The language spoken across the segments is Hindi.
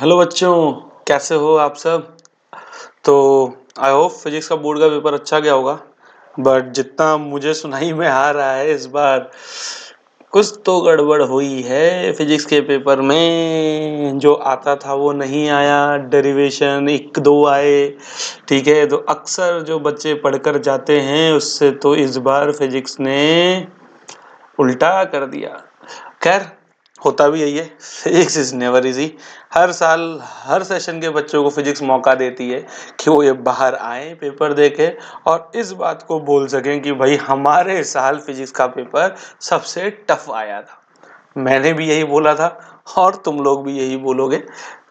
हेलो बच्चों, कैसे हो आप सब। तो आई होप फिजिक्स का बोर्ड का पेपर अच्छा गया होगा। बट जितना मुझे सुनाई में आ रहा है इस बार कुछ तो गड़बड़ हुई है फिजिक्स के पेपर में। जो आता था वो नहीं आया, डेरिवेशन एक दो आए। ठीक है, तो अक्सर जो बच्चे पढ़कर जाते हैं उससे तो इस बार फिजिक्स ने उल्टा कर दिया। खैर, होता भी यही है, फिजिक्स इज नेवर इजी। हर साल हर सेशन के बच्चों को फिजिक्स मौका देती है कि वो ये बाहर आए, पेपर देके और इस बात को बोल सकें कि भाई हमारे साल फिजिक्स का पेपर सबसे टफ आया था। मैंने भी यही बोला था और तुम लोग भी यही बोलोगे।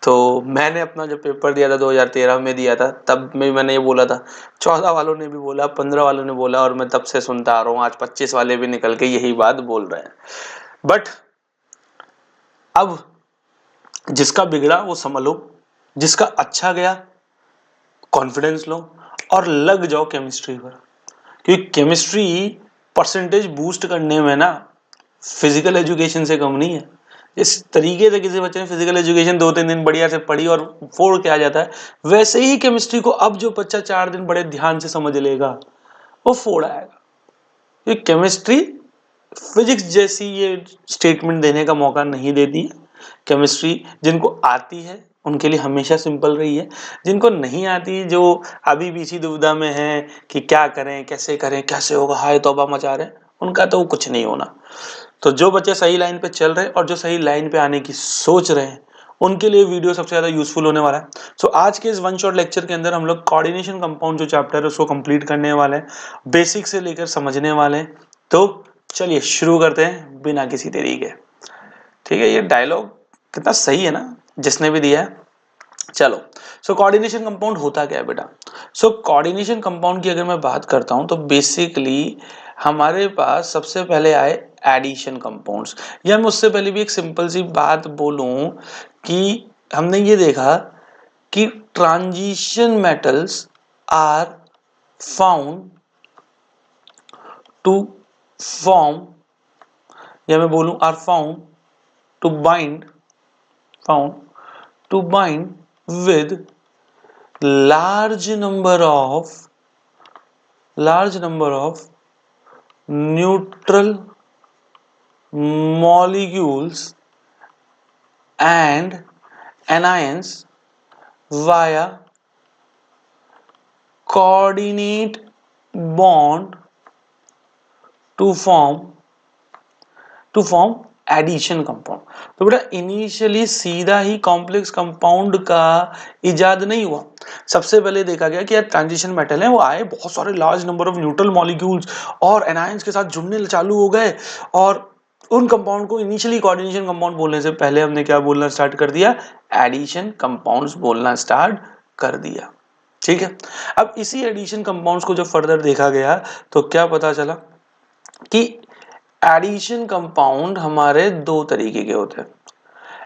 तो मैंने अपना जो पेपर दिया था 2013 में दिया था, तब में मैंने ये बोला था। 14 वालों ने भी बोला, 15 वालों ने बोला और मैं तब से सुनता आ रहा हूँ। आज 25 वाले भी निकल के यही बात बोल रहे हैं। बट अब जिसका बिगड़ा वो संभलो, जिसका अच्छा गया कॉन्फिडेंस लो और लग जाओ केमिस्ट्री पर। क्योंकि केमिस्ट्री परसेंटेज बूस्ट करने में ना फिजिकल एजुकेशन से कम नहीं है। इस तरीके से किसी बच्चे ने फिजिकल एजुकेशन 2-3 दिन बढ़िया से पढ़ी और फोड़ के आ जाता है, वैसे ही केमिस्ट्री को अब जो बच्चा 4 दिन बड़े ध्यान से समझ लेगा वो फोड़ आएगा। ये केमिस्ट्री फिजिक्स जैसी ये स्टेटमेंट देने का मौका नहीं देती है। केमिस्ट्री जिनको आती है उनके लिए हमेशा सिंपल रही है। जिनको नहीं आती, जो अभी भी इसी दुविधा में है कि क्या करें, कैसे होगा, हाय तौबा मचा रहे हैं, उनका तो कुछ नहीं होना। तो जो बच्चे सही लाइन पे चल रहे हैं और जो सही लाइन पे आने की सोच रहे हैं उनके लिए वीडियो सबसे ज्यादा यूजफुल होने वाला है। सो आज के इस वन शॉट लेक्चर के अंदर हम लोग कोऑर्डिनेशन कंपाउंड जो चैप्टर है उसको कंप्लीट करने वाले हैं, बेसिक से लेकर समझने वाले हैं। तो चलिए शुरू करते हैं बिना किसी देरी के। ठीक है, ये डायलॉग कितना सही है ना जिसने भी दिया है। चलो, सो कोऑर्डिनेशन कंपाउंड होता क्या है बेटा। सो कोऑर्डिनेशन कंपाउंड की अगर मैं बात करता हूं तो बेसिकली हमारे पास सबसे पहले आए एडिशन कंपाउंड्स। या मैं उससे पहले भी एक सिंपल सी बात बोलूं कि हमने ये देखा कि transition metals are found to form, या मैं बोलूं are found to bind found to bind with large number of neutral molecules and anions via coordinate bond to form addition compound. तो बेटा इनिशियली सीधा ही कॉम्प्लेक्स कंपाउंड का इजाद नहीं हुआ। सबसे पहले देखा गया कि यार ट्रांजिशन मेटल है, वो आए, बहुत सारे large number of neutral molecules और एनायंस के साथ जुड़ने चालू हो गए और उन कंपाउंड को इनिशियली कोऑर्डिनेशन कंपाउंड बोलने से पहले हमने क्या बोलना स्टार्ट कर दिया, एडिशन कंपाउंड्स बोलना स्टार्ट कर दिया। ठीक है, अब इसी एडिशन कंपाउंड्स को जब फर्दर देखा गया तो क्या पता चला कि एडिशन कंपाउंड हमारे दो तरीके के होते हैं।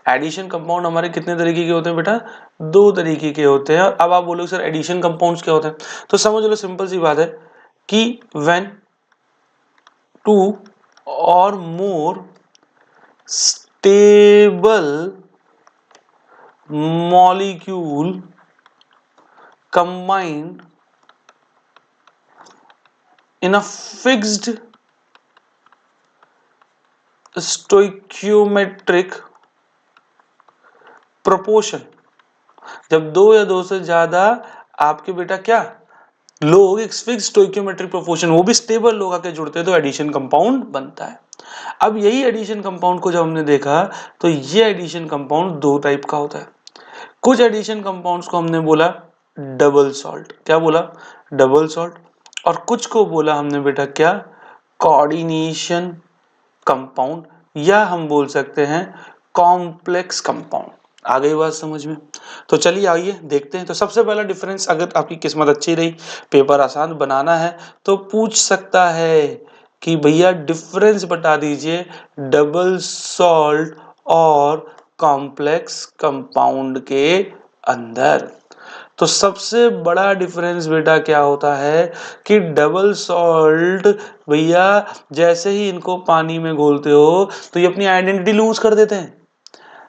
एडिशन कंपाउंड हमारे कितने तरीके के होते हैं बेटा, दो तरीके के होते हैं। और अब आप बोलोगे सर एडिशन कंपाउंड्स क्या होते हैं, तो समझ लो सिंपल सी बात है कि when to or more stable molecule combined in a fixed stoichiometric proportion. जब दो या दो से ज्यादा आपके बेटा क्या लोग एक फिक्स स्टोइकियोमेट्रिक प्रोपोर्शन, वो भी स्टेबल लोग आके जुड़ते हैं तो एडिशन कंपाउंड बनता है। अब यही एडिशन कंपाउंड को जब हमने देखा तो ये एडिशन कंपाउंड दो टाइप का होता है। कुछ एडिशन कंपाउंड्स को हमने बोला डबल सॉल्ट, क्या बोला, डबल सॉल्ट। और कुछ को बोला हमने बेटा क्या, कोऑर्डिनेशन कंपाउंड, या हम बोल सकते हैं कॉम्प्लेक्स कंपाउंड। आ गई बात समझ में। तो चलिए आइए देखते हैं। तो सबसे पहला डिफरेंस, अगर आपकी किस्मत अच्छी रही, पेपर आसान बनाना है तो पूछ सकता है कि भैया डिफरेंस बता दीजिए डबल सॉल्ट और कॉम्प्लेक्स कंपाउंड के अंदर। तो सबसे बड़ा डिफरेंस बेटा क्या होता है कि डबल सॉल्ट भैया जैसे ही इनको पानी में घोलते हो तो ये अपनी आइडेंटिटी लूज कर देते हैं।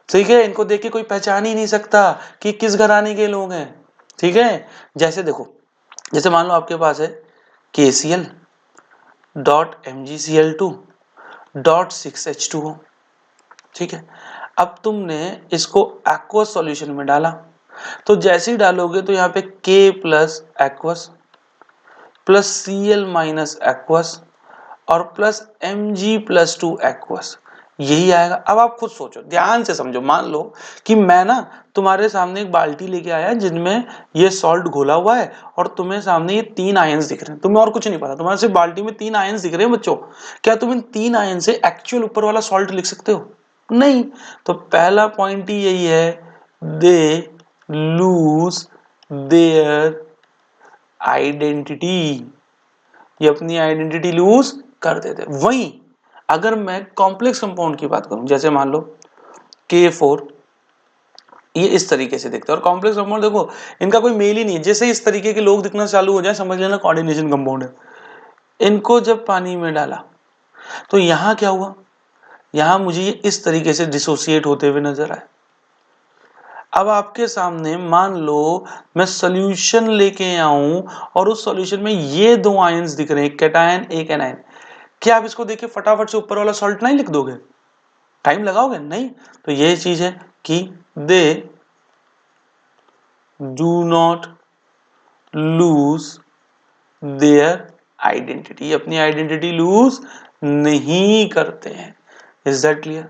ठीक है, इनको देख के कोई पहचान ही नहीं सकता कि किस घराने के लोग हैं। ठीक है, जैसे देखो, जैसे मान लो आपके पास है KCl dot MgCl2 dot 6H2O। ठीक है, अब तुमने इसको एक्वस सॉल्यूशन में डाला, तो जैसे ही डालोगे तो यहाँ पे K plus aqueous plus Cl minus aqueous और प्लस Mg+2 एक्वस, यही आएगा। अब आप खुद सोचो, ध्यान से समझो, मान लो कि मैं ना तुम्हारे सामने एक बाल्टी लेके आया जिनमें ये सॉल्ट घोला हुआ है और तुम्हें सामने ये 3 आयंस दिख रहे हैं, तुम्हें और कुछ नहीं पता, तुम्हारे सिर्फ बाल्टी में 3 आयंस दिख रहे हैं बच्चों। क्या तुम इन 3 आयन से एक्चुअल ऊपर वाला सॉल्ट लिख सकते हो? नहीं। तो पहला पॉइंट ही यही है, दे लूज देयर आइडेंटिटी, ये अपनी आइडेंटिटी लूज कर देते। वहीं अगर मैं कॉम्प्लेक्स कंपाउंड की बात करूं, जैसे मान लो K4, ये इस तरीके से दिखता है। और कॉम्प्लेक्स कंपाउंड देखो, इनका कोई मेल ही नहीं है, जैसे इस तरीके के लोग दिखना चालू हो जाए समझ लेना कोऑर्डिनेशन कंपाउंड है। इनको जब पानी में डाला तो यहां क्या हुआ, यहां मुझे ये इस तरीके से डिसोसिएट होते हुए नजर आए। अब आपके सामने मान लो मैं सॉल्यूशन लेके आऊं और उस सॉल्यूशन में ये 2 आयंस दिख रहे हैं, एक कैटायन एक एनायन, क्या आप इसको देखिए फटाफट से ऊपर वाला सॉल्ट नहीं लिख दोगे? टाइम लगाओगे? नहीं। तो यही चीज है कि they do not lose their identity, अपनी आइडेंटिटी लूज नहीं करते हैं। Is that clear?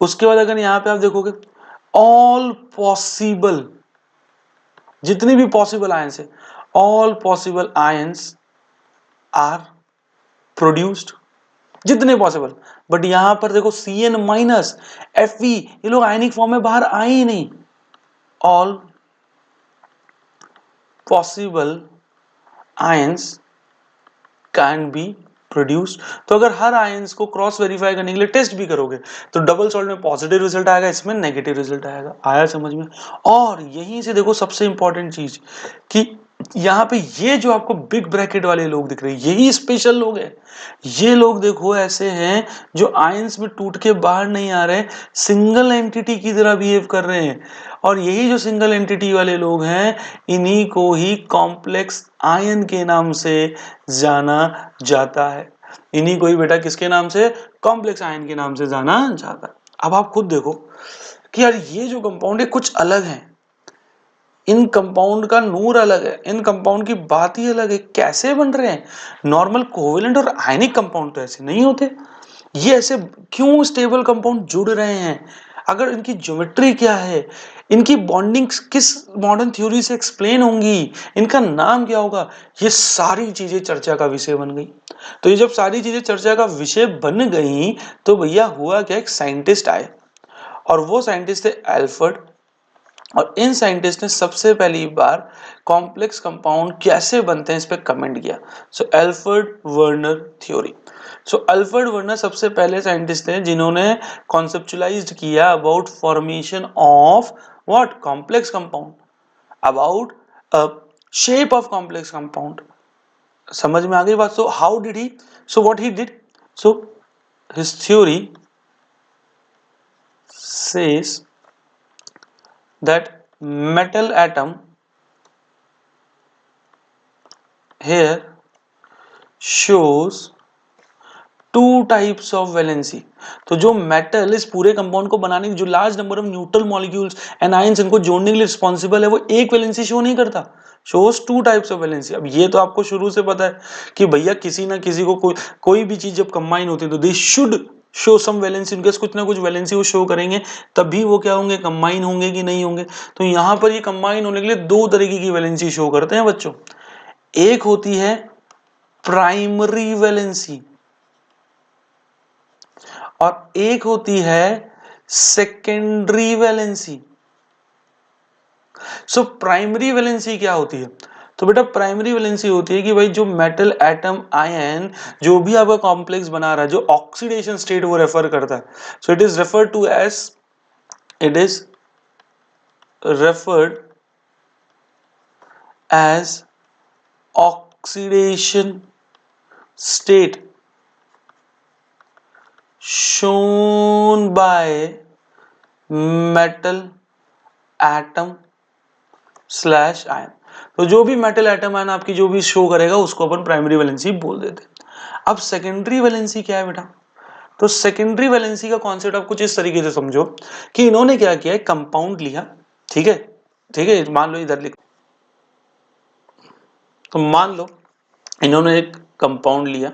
उसके बाद अगर यहां पे आप देखोगे, ऑल पॉसिबल, जितनी भी पॉसिबल आयंस है, all possible ions are produced, जितने पॉसिबल। बट यहां पर देखो Cn माइनस Fe, ये लोग आयनिक फॉर्म में बाहर आए ही नहीं। All possible ions can be produced. तो अगर हर आयंस को क्रॉस वेरीफाई करने के लिए टेस्ट भी करोगे तो डबल सॉल्ट में पॉजिटिव रिजल्ट आएगा, इसमें नेगेटिव रिजल्ट आएगा। आया समझ में? और यहीं से देखो सबसे इंपॉर्टेंट चीज कि यहाँ पे ये जो आपको बिग ब्रैकेट वाले लोग दिख रहे हैं, यही स्पेशल लोग हैं। ये लोग देखो ऐसे हैं जो आयंस में टूट के बाहर नहीं आ रहे, सिंगल एंटिटी की तरह बिहेव कर रहे हैं। और यही जो सिंगल एंटिटी वाले लोग हैं, इन्हीं को ही कॉम्प्लेक्स आयन के नाम से जाना जाता है। इन्हीं को ही बेटा किसके नाम से? कॉम्प्लेक्स आयन के नाम से जाना जाता है। अब आप खुद देखो कि यार ये जो कंपाउंड है कुछ अलग है, इन कंपाउंड का नूर अलग है, इन कंपाउंड की बात ही अलग है। कैसे बन रहे हैं? नॉर्मल कोवेलेंट और आयनिक कंपाउंड तो ऐसे नहीं होते। ये ऐसे क्यों स्टेबल कंपाउंड जुड़ रहे हैं? अगर इनकी ज्योमेट्री क्या है, इनकी बॉन्डिंग किस मॉडर्न थ्योरी से एक्सप्लेन होंगी, इनका नाम क्या होगा, ये सारी चीजें चर्चा का विषय बन गई। तो ये जब सारी चीजें चर्चा का विषय बन गई तो भैया हुआ क्या, एक साइंटिस्ट आए और वो साइंटिस्ट थे एल्फर्ड। और इन साइंटिस्ट ने सबसे पहली बार कॉम्प्लेक्स कंपाउंड कैसे बनते हैं इस पे कमेंट किया। सो एल्फर्ड वर्नर थ्योरी। सो अल्फ्रेड वर्नर सबसे पहले साइंटिस्ट थे जिन्होंने कॉन्सेप्चुलाइज्ड किया about formation of what, complex compound, about shape of complex compound. समझ में आ गई बात? So how did he, so what he did, so his theory says that metal atom here shows to types of valency. तो जो मेटल इस पूरे कंपाउंड को बनाने की जो large number of neutral molecules and ions इनको जोड़ने के लिए रिस्पॉन्सिबल है, वो एक वैलेंसी शो नहीं करता, shows to types of valency. अब ये तो आपको शुरू से पता है कि भैया किसी ना किसी को कोई भी चीज जब कंबाइन होती है तो they should show some valency, उनके कुछ ना कुछ वैलेंसी वो शो करेंगे, तभी वो क्या होंगे, कंबाइन होंगे कि नहीं होंगे। तो यहां पर ये कंबाइन होने के लिए दो तरीके की वैलेंसी शो करते हैं बच्चों। एक होती है प्राइमरी वैलेंसी और एक होती है secondary valency. So primary valency क्या होती है? तो बेटा प्राइमरी वैलेंसी होती है कि भाई जो मेटल एटम आयन जो भी आपका कॉम्प्लेक्स बना रहा है, जो ऑक्सीडेशन स्टेट वो रेफर करता है। So it is referred to as, it is referred as oxidation state shown by metal atom slash ion. तो जो भी मेटल एटम आयन आपकी जो भी शो करेगा उसको अपन प्राइमरी वैलेंसी बोल देते हैं। अब सेकेंडरी वैलेंसी क्या है बेटा? तो सेकेंडरी वैलेंसी का कॉन्सेप्ट आप कुछ इस तरीके से समझो कि इन्होंने क्या किया है, कंपाउंड लिया, ठीक है, ठीक है, मान लो इधर लिख, तो मान लो इन्होंने एक कंपाउंड लिया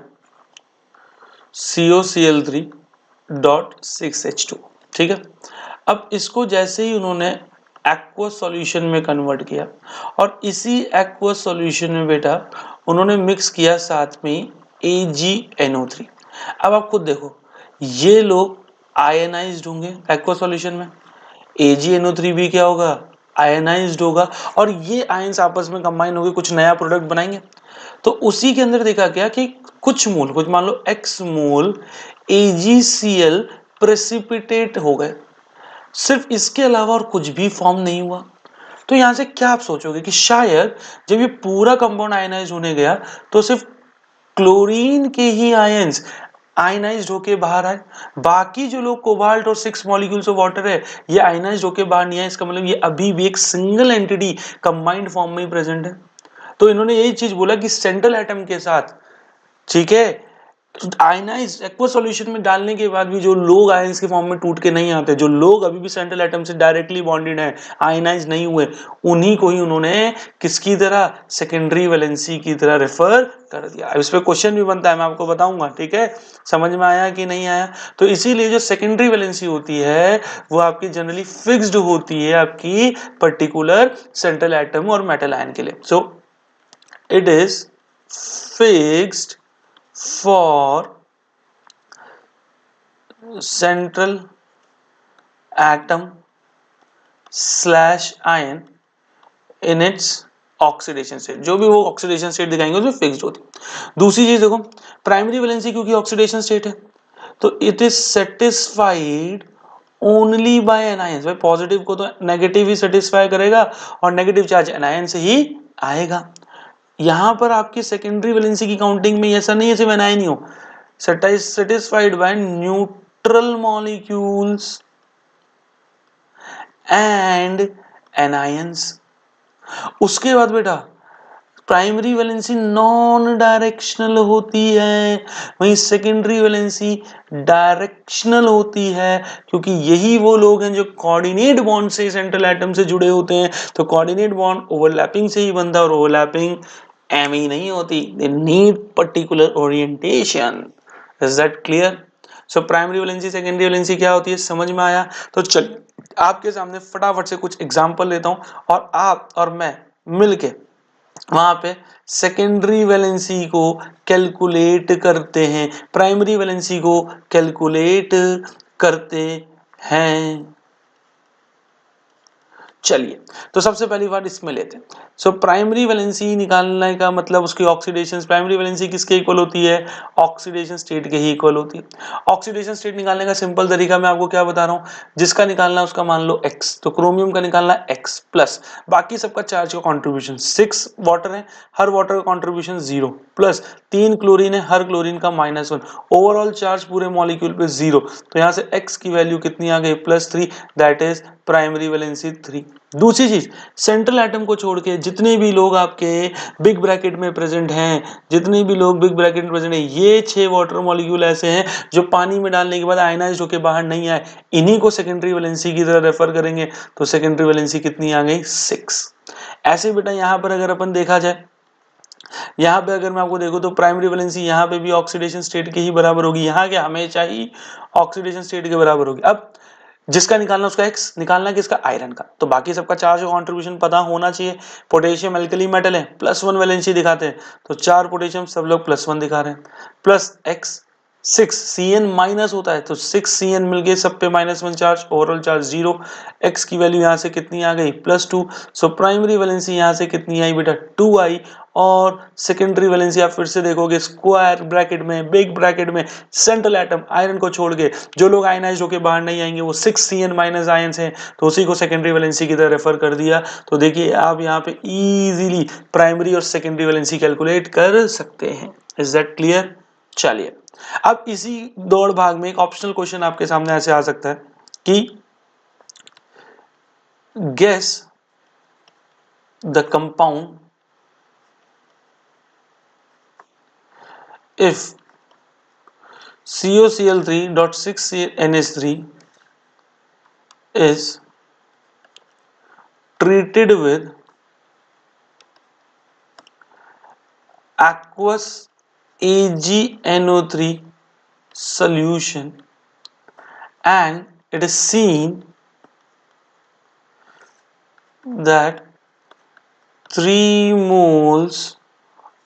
COCl3.6H2, ठीक है। अब इसको जैसे ही उन्होंने एक्वस सॉल्यूशन में कन्वर्ट किया और इसी एक्वस सॉल्यूशन में बेटा उन्होंने मिक्स किया साथ में AgNO3। अब आप खुद देखो, ये लोग आयनाइज्ड होंगे एक्वस सॉल्यूशन में, AgNO3 भी क्या होगा, आयनाइज्ड होगा, और ये आयंस आपस में कंबाइन होकर कुछ नया प्रोडक्ट बनाएंगे। तो उसी के अंदर देखा गया कि कुछ मोल, कुछ मान लो x मोल AgCl प्रेसिपिटेट हो गए, सिर्फ इसके अलावा और कुछ भी फॉर्म नहीं हुआ। तो यहां से क्या आप सोचोगे कि शायद जब ये पूरा कंपाउंड आयनाइज होने गया तो सिर्फ क्लोरीन के ही आयंस आयनाइज्ड होके बाहर आए, बाकी जो लोग कोबाल्ट और 6 मॉलिक्यूल्स ऑफ वाटर है ये आयनाइज्ड होके बाहर नहीं आए। इसका मतलब ये अभी भी एक सिंगल एंटिटी कंबाइंड फॉर्म में ही प्रेजेंट है। तो इन्होंने यही चीज बोला कि सेंट्रल एटम के साथ, ठीक है, आयनाइज एक्वस सॉल्यूशन में डालने के बाद भी जो लोग आयंस के फॉर्म में टूट के नहीं आते, जो लोग अभी भी सेंट्रल एटम से डायरेक्टली बॉन्डेड हैं, आयनाइज नहीं हुए, उन्हीं को ही उन्होंने किसकी तरह, सेकेंडरी वैलेंसी की तरह रेफर कर दिया। अब इस पे क्वेश्चन भी बनता है, मैं आपको बताऊंगा, ठीक है, समझ में आया कि नहीं आया? तो इसीलिए जो सेकेंडरी वैलेंसी होती है वो आपकी जनरली फिक्स्ड होती है आपकी पर्टिकुलर सेंट्रल एटम और मेटल आयन के लिए। सो it is fixed for central atom slash ion in its oxidation state. जो भी वो ऑक्सीडेशन स्टेट दिखाएंगे उसमें फिक्स्ड होती। दूसरी चीज देखो, प्राइमरी वैलेंसी क्योंकि ऑक्सीडेशन स्टेट है तो it is satisfied only by anions. भाई पॉजिटिव को तो नेगेटिव ही सेटिस्फाई करेगा और नेगेटिव चार्ज एनायन से ही आएगा। यहां पर आपकी सेकेंडरी वैलेंसी की काउंटिंग में ऐसा नहीं है सिर्फ एनायन ही हो, satisfied by neutral molecules and anions। उसके बाद बेटा प्राइमरी वैलेंसी नॉन डायरेक्शनल होती है, वहीं सेकेंडरी वैलेंसी डायरेक्शनल होती है, क्योंकि यही वो लोग हैं जो कोऑर्डिनेट बॉन्ड से सेंट्रल एटम से जुड़े होते हैं। तो कोऑर्डिनेट बॉन्ड ओवरलैपिंग से ही बनता है और ओवरलैपिंग एम ही नहीं होती, they need particular orientation. Is that clear? So primary valency secondary valency क्या होती है, समझ में आया? तो चल आपके सामने फटाफट से कुछ एग्जांपल लेता हूं और आप और मैं मिलके वहां पे सेकेंडरी वैलेंसी को कैलकुलेट करते हैं, प्राइमरी वैलेंसी को कैलकुलेट करते हैं। चलिए तो सबसे पहली बात इसमें लेते हैं। सो प्राइमरी वैलेंसी निकालने का मतलब उसकी ऑक्सीडेशन, प्राइमरी वैलेंसी किसके इक्वल होती है, ऑक्सीडेशन स्टेट के ही इक्वल होती है। ऑक्सीडेशन स्टेट निकालने का सिंपल तरीका मैं आपको क्या बता रहा हूं, जिसका निकालना उसका मान लो x, तो क्रोमियम का निकालना x प्लस बाकी सबका चार्ज का कॉन्ट्रीब्यूशन 6 वाटर है, हर वाटर का कॉन्ट्रीब्यूशन 0 प्लस 3 क्लोरीन है, हर क्लोरीन का -1, ओवरऑल चार्ज पूरे मॉलिक्यूल पे 0। तो यहां से x की वैल्यू कितनी आ गई, +3, दैट इज प्राइमरी वैलेंसी 3। दूसरी चीज, सेंट्रल एटम को छोड़ के जितने भी लोग आपके बिग ब्रैकेट में प्रेजेंट हैं, जितने भी लोग बिग ब्रैकेट में प्रेजेंट हैं, ये 6 वाटर मॉलिक्यूल ऐसे हैं जो पानी में डालने के बाद आयनाइज्ड होकर बाहर नहीं आए, इन्हीं को सेकेंडरी वैलेंसी की तरह रेफर करेंगे। तो सेकेंडरी वैलेंसी कितनी आ गई, 6। ऐसे बेटा यहां पर अगर अपन देखा जाए, यहाँ पे अगर मैं आपको देखूं तो प्राइमरी वैलेंसी यहाँ पे भी ऑक्सीडेशन स्टेट के ही बराबर होगी, यहाँ के हमेशा ही ऑक्सीडेशन स्टेट के बराबर होगी। अब जिसका निकालना उसका एक्स, निकालना किसका, आयरन का, तो बाकी सबका चार्ज और कंट्रीब्यूशन पता होना चाहिए। पोटेशियम अल्कली मेटल है, +1 वैलेंसी दिखाते हैं, तो 4 पोटेशियम सब लोग +1 दिखा रहे हैं, प्लस एक्स 6 Cn माइनस होता है तो 6 Cn मिल गए सब पे -1 चार्ज, ओवरऑल चार्ज 0। x की वैल्यू यहाँ से कितनी आ गई, +2। सो प्राइमरी वैलेंसी यहाँ से कितनी आई बेटा, 2 आई। और सेकेंडरी वैलेंसी आप फिर से देखोगे स्क्वायर ब्रैकेट में, बिग ब्रैकेट में, सेंट्रल एटम आयरन को छोड़ के जो लोग आयनाइज्ड होकर बाहर नहीं आएंगे वो 6 Cn माइनस आयंस हैं, तो उसी को सेकेंडरी वैलेंसी की तरह रेफर कर दिया। तो देखिए आप यहाँ पे इजीली प्राइमरी और सेकेंडरी वैलेंसी कैलकुलेट कर सकते हैं। Is that clear? चलिए अब इसी दौड़ भाग में एक ऑप्शनल क्वेश्चन आपके सामने ऐसे आ सकता है कि guess the compound if COCl3.6NH3 is treated with aqueous AgNO3 solution and it is seen that 3 moles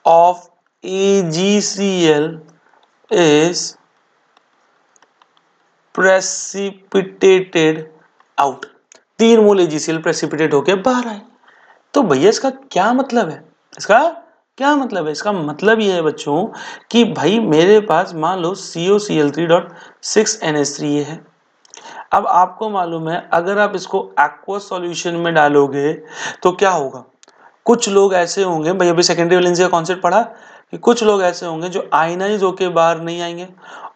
of AgCl is precipitated out। 3 mole AgCl precipitate होके बाहर आए। तो भैया इसका क्या मतलब है? इसका क्या मतलब है? इसका मतलब ये है बच्चों कि भाई मेरे पास मान लो COCl3.6NH3 ये है। अब आपको मालूम है अगर आप इसको एक्वस सॉल्यूशन में डालोगे तो क्या होगा? कुछ लोग ऐसे होंगे, भाई अभी सेकेंडरी वैलेंसी का कॉन्सेप्ट पढ़ा कि कुछ लोग ऐसे होंगे जो आयनाइज होके बाहर नहीं आएंगे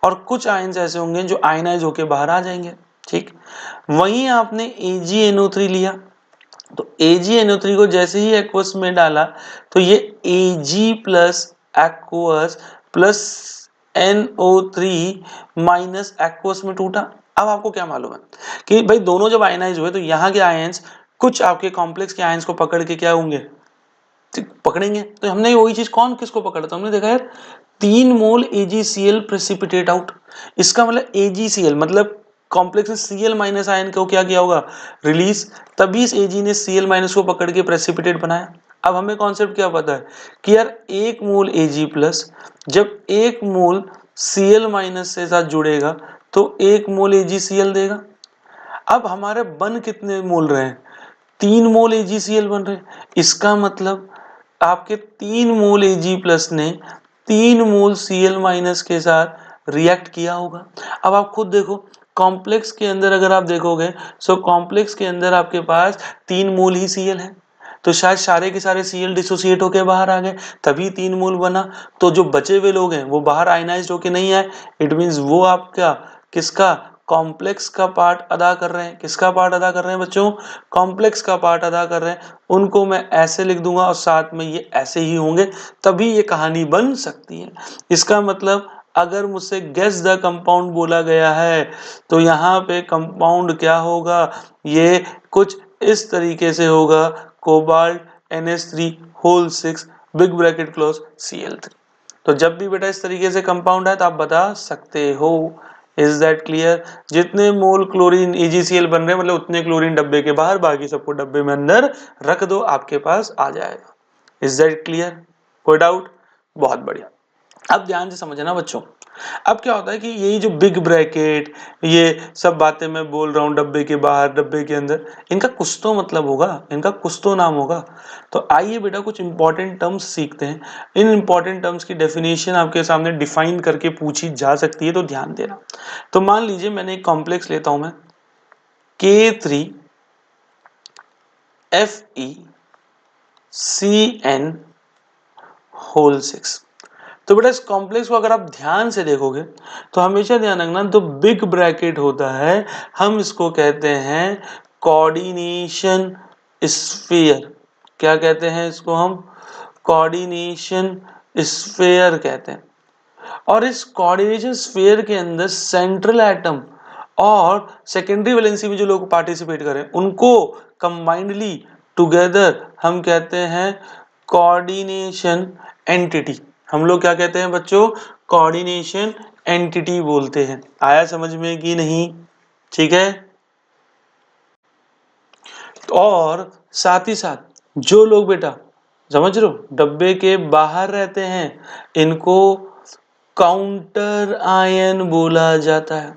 और कुछ आयन्स ऐसे होंगे जो आयनाइज होके बाहर आ जाएंगे। ठीक, वहीं आपने AgNO3 लिया तो AgNO3 को जैसे ही एक्वस में डाला तो ये Ag plus aqueous plus NO3 minus aqueous में टूटा। अब आपको क्या मालूम है कि भाई दोनों जब आयनाइज हुए तो यहाँ के आयंस कुछ आपके कॉम्प्लेक्स के आयंस को पकड़ के क्या होंगे, पकड़ेंगे। तो हमने वही चीज कौन किसको पकड़ा था, हमने देखा यार 3 मोल AgCl प्रेसिपिटेट आउट। इसका मतलब AgCl मतलब कॉम्प्लेक्स ने Cl माइनस आयन को क्या किया होगा, रिलीज, तभी इस Ag ने Cl माइनस को पकड़ के प्रेसिपिटेट बनाया। अब हमें कॉन्सेप्ट क्या पता है कि यार 1 मोल Ag प्लस जब 1 मोल Cl माइनस से साथ जुड़ेगा तो 1 मोल AgCl देगा। अब हमारे बन कितने मोल रहे हैं, 3 मोल AgCl बन रहे हैं। इसका मतलब आपके 3 मोल Ag प्लस ने 3 मोल Cl माइनस के साथ रिएक्ट किया होगा। अब आप खुद देखो कॉम्प्लेक्स के अंदर अगर आप देखोगे सो कॉम्प्लेक्स के अंदर आपके पास 3 मोल ही Cl है तो शायद सारे के सारे Cl डिसोसिएट होके बाहर आ गए तभी 3 मोल बना। तो जो बचे हुए लोग हैं वो बाहर आयनाइज्ड होके नहीं आए, इट मींस वो आपका किसका, कॉम्प्लेक्स का पार्ट अदा कर रहे हैं। किसका पार्ट अदा कर रहे हैं बच्चों, कॉम्प्लेक्स का पार्ट अदा कर रहे हैं। उनको मैं ऐसे लिख दूंगा और साथ में ये ऐसे ही होंगे तभी ये कहानी बन सकती है। इसका मतलब अगर मुझसे गेस द कंपाउंड बोला गया है तो यहाँ पे कंपाउंड क्या होगा, ये कुछ इस तरीके से होगा, cobalt NH3 whole 6 big bracket close Cl3। तो जब भी बेटा इस तरीके से कंपाउंड है तो आप बता सकते हो। Is that clear? जितने मोल क्लोरीन AgCl बन रहे हैं मतलब उतने क्लोरीन डब्बे के बाहर, बाकी सबको डब्बे में अंदर रख दो, आपके पास आ जाएगा। Is that clear? कोई डाउट? बहुत बढ़िया। अब ध्यान से समझना बच्चों, अब क्या होता है कि यही जो बिग ब्रैकेट ये सब बातें मैं बोल रहा हूँ, डब्बे के बाहर डब्बे के अंदर, इनका कुछ तो मतलब होगा, इनका कुछ तो नाम होगा। तो आइए बेटा कुछ इंपॉर्टेंट टर्म्स सीखते हैं। इन इंपॉर्टेंट टर्म्स की डेफिनेशन आपके सामने डिफाइन करके पूछी जा सकती है तो ध्यान देना। तो मान लीजिए मैंने एक कॉम्प्लेक्स लेता हूं मैं K3FeCN होल 6। तो बेटा इस कॉम्प्लेक्स को अगर आप ध्यान से देखोगे तो हमेशा ध्यान रखना जो बिग ब्रैकेट होता है हम इसको कहते हैं कोऑर्डिनेशन स्फीयर। क्या कहते हैं इसको हम, कोऑर्डिनेशन स्फीयर कहते हैं। और इस कोऑर्डिनेशन स्फीयर के अंदर सेंट्रल एटम और सेकेंडरी वैलेंसी में जो लोग पार्टिसिपेट करें उनको कंबाइंडली टुगेदर हम कहते हैं कोऑर्डिनेशन एंटिटी। हम लोग क्या कहते हैं बच्चों, कोऑर्डिनेशन एंटिटी बोलते हैं। आया समझ में कि नहीं? ठीक है। और साथ ही साथ जो लोग बेटा समझ रहे हो डब्बे के बाहर रहते हैं इनको काउंटर आयन बोला जाता है।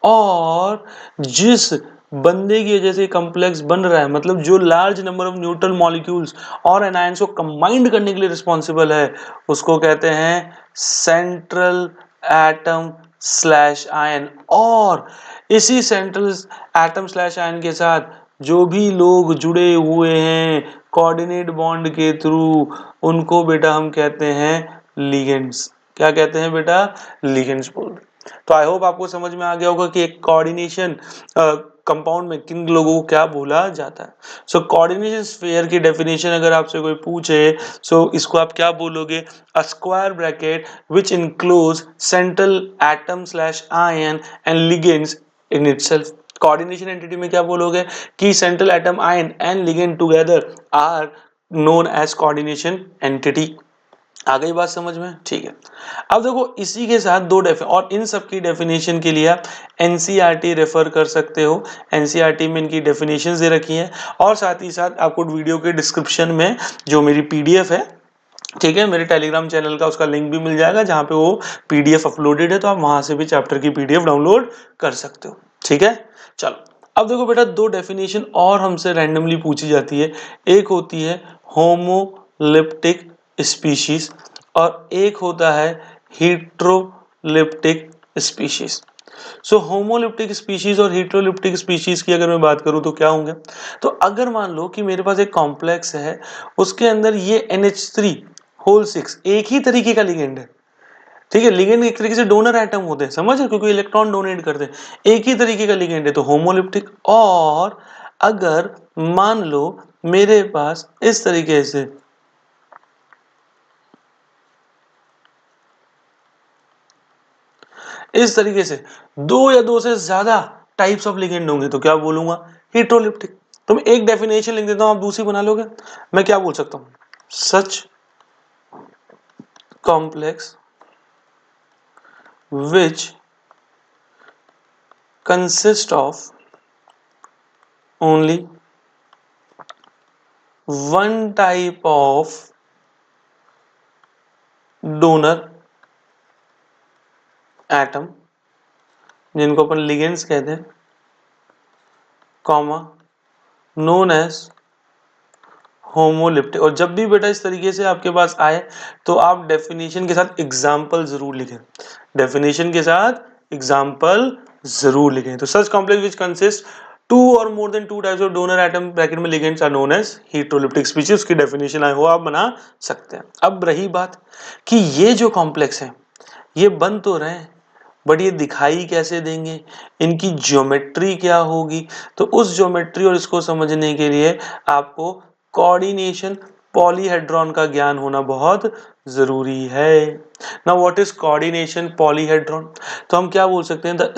और जिस बंदे की वजह से कॉम्प्लेक्स बन रहा है मतलब जो large number of neutral molecules और एनायंस को कंबाइंड करने के लिए रिस्पॉन्सिबल है उसको कहते हैं सेंट्रल एटम स्लैश आयन। और इसी सेंट्रल एटम स्लैश आयन के साथ जो भी लोग जुड़े हुए हैं कोऑर्डिनेट बॉन्ड के थ्रू उनको बेटा हम कहते हैं लिगेंड्स। क्या कहते हैं बेटा, लिगेंड्स बोल रहे। तो आई होप आपको समझ में आ गया होगा कि एक कोऑर्डिनेशन कंपाउंड में किन लोगों को क्या बोला जाता है। सो कोऑर्डिनेशन स्फीयर की डेफिनेशन अगर आपसे कोई पूछे, सो इसको आप क्या बोलोगे? A square bracket which includes central atom slash ion and ligands in itself. Coordination entity में क्या बोलोगे कि central atom ion and ligand together are known as coordination entity. आ गई बात समझ में? ठीक है। अब देखो इसी के साथ दो और इन सब की डेफिनेशन के लिए आप एनसीईआरटी रेफर कर सकते हो। एनसीईआरटी में इनकी डेफिनेशंस दे रखी हैं और साथ ही साथ आपको वीडियो के डिस्क्रिप्शन में जो मेरी पीडीएफ है, ठीक है, मेरे टेलीग्राम चैनल का उसका लिंक भी मिल जाएगा जहां पे वो पीडीएफ अपलोडेड है, तो आप वहां से भी चैप्टर की पीडीएफ डाउनलोड कर सकते हो। ठीक है, चलो अब देखो बेटा दो डेफिनेशन और हमसे रैंडमली पूछी जाती है। एक होती है होमोलिप्टिक स्पीशीज और एक होता है हीट्रोलिप्टिक स्पीशीज। सो होमोलिप्टिक स्पीशीज और हीट्रोलिप्टिक स्पीशीज की अगर मैं बात करूं तो क्या होंगे? तो अगर मान लो कि मेरे पास एक कॉम्प्लेक्स है, उसके अंदर ये NH3 होल 6 एक ही तरीके का लिगेंड है। ठीक है, लिगेंड एक तरीके से डोनर एटम होते हैं, समझ, क्योंकि इलेक्ट्रॉन डोनेट करते हैं, एक ही तरीके का लिगेंड है तो होमोलिप्टिक। और अगर मान लो मेरे पास इस तरीके से दो या दो से ज्यादा टाइप्स ऑफ लिगेंड होंगे तो क्या बोलूंगा? हीट्रोलिप्टिक। तो मैं एक डेफिनेशन लिख देता हूं, आप दूसरी बना लोगे। मैं क्या बोल सकता हूं? सच complex which consist of only one type of donor atom जिनको अपन लिगेंड्स कहते हैं, कॉमा नोन एज होमोलिप्टिक। और जब भी बेटा इस तरीके से आपके पास आए तो आप डेफिनेशन के साथ एग्जाम्पल जरूर लिखें, डेफिनेशन के साथ एग्जाम्पल जरूर लिखें। तो such complex which consist two or more than two types of donor atom bracket में ligands are known as heteroleptic species, उसकी डेफिनेशन आए हो आप बना सकते हैं। अब रही बात कि ये जो कॉम्प्लेक्स है ये बन तो रहे हैं, बट ये दिखाई कैसे देंगे, इनकी ज्योमेट्री क्या होगी? तो उस ज्योमेट्री और इसको समझने के लिए आपको कोऑर्डिनेशन पॉलीहेड्रॉन का ज्ञान होना बहुत जरूरी है। Now what is coordination polyhedron? तो हम क्या बोल सकते हैं? The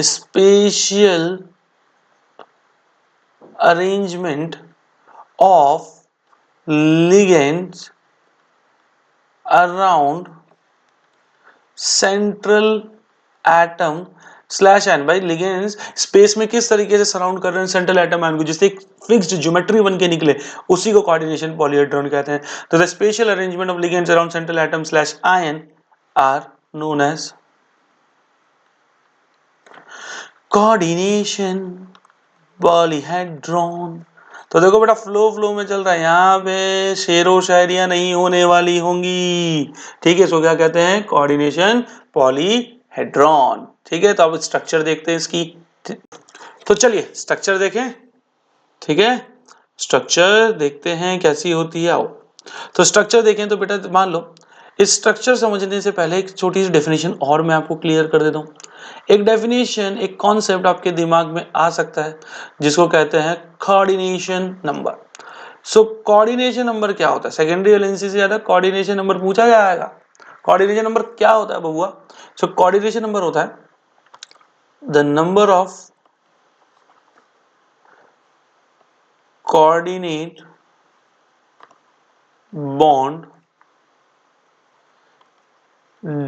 spatial arrangement of ligands around central atom slash ion. भाई लिगेंड्स स्पेस में किस तरीके से सराउंड कर रहे हैं सेंट्रल एटम आयन को, जिससे एक फिक्स्ड ज्योमेट्री बन के निकले, उसी को कोऑर्डिनेशन पॉलीहेड्रॉन कहते हैं। तो the special arrangement of ligands around central atom slash ion are known as coordination polyhedron. तो देखो बेटा फ्लो में चल रहा है, यहाँ पे शेरो शायरियां नहीं होने वाली होंगी। ठीक है, सो क्या कहते हैं? Coordination polyhedron. ठीक है, तो अब स्ट्रक्चर देखते हैं इसकी। तो चलिए स्ट्रक्चर देखें। ठीक है, स्ट्रक्चर देखते हैं कैसी होती है। आओ तो स्ट्रक्चर देखें। तो बेटा मान लो इस स्ट्रक्चर समझने से पहले एक छोटी सी डेफिनेशन और मैं आपको क्लियर कर देता हूँ। एक डेफिनेशन, एक कॉन्सेप्ट आपके दिमाग में आ सकता है जिसको कहते हैं coordination number. So coordination number क्या होता है? सेकेंडरी एलएनसी से ज्यादा कोऑर्डिनेशन नंबर पूछा जाएगा। कोऑर्डिनेशन नंबर क्या होता है बबुआ? सो कोऑर्डिनेशन नंबर होता है the number of coordinate bond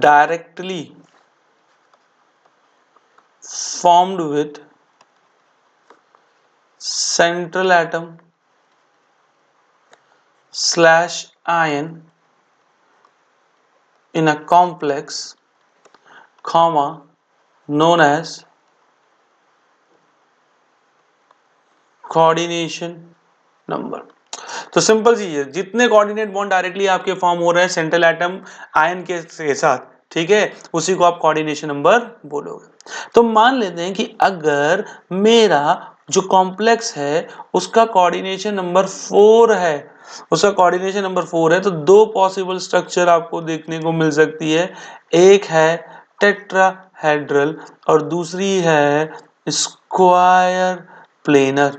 directly formed with central atom slash ion in a complex comma known as coordination number. तो सिंपल सी है, जितने कोऑर्डिनेट बॉन्ड डायरेक्टली आपके फॉर्म हो रहे हैं सेंट्रल एटम आयन के साथ, ठीक है, उसी को आप कोऑर्डिनेशन नंबर बोलोगे। तो मान लेते हैं कि अगर मेरा जो कॉम्प्लेक्स है उसका कोऑर्डिनेशन नंबर 4 है, उसका कोऑर्डिनेशन नंबर 4 है, तो दो पॉसिबल स्ट्रक्चर आपको देखने को मिल सकती है। एक है टेट्राहेड्रल और दूसरी है स्क्वायर प्लेनर।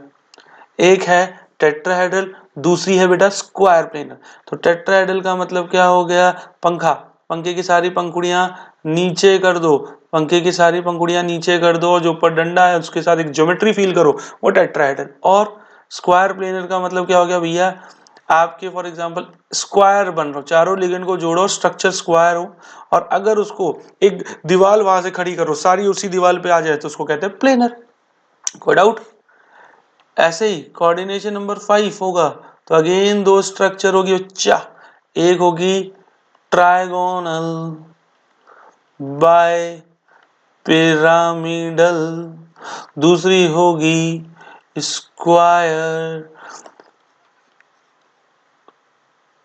एक है टेट्राहेड्रल, दूसरी है बेटा स्क्वायर प्लेनर। तो टेट्राहेड्रल का मतलब क्या हो गया? पंखा, पंखे की सारी पंखुड़ियां नीचे कर दो, पंखे की सारी पंखुड़ियां नीचे कर दो और जो ऊपर डंडा है उसके साथ एक ज्योमेट्री फील करो, वो टेट्राहेड्रल। और स्क्वायर प्लेनर का मतलब क्या हो गया भैया? आपके फॉर एग्जांपल स्क्वायर बन रहा हो, चारों लिगेंड को जोड़ो, स्ट्रक्चर स्क्वायर हो, और अगर उसको एक दीवार वहां से खड़ी करो, सारी उसी दीवार पे आ जाए, तो उसको कहते हैं प्लेनर। कोई डाउट? ऐसे ही कोऑर्डिनेशन नंबर 5 होगा तो अगेन दो स्ट्रक्चर होगी बच्चा। एक होगी ट्राइगोनल बाय पिरामिडल, दूसरी होगी स्क्वायर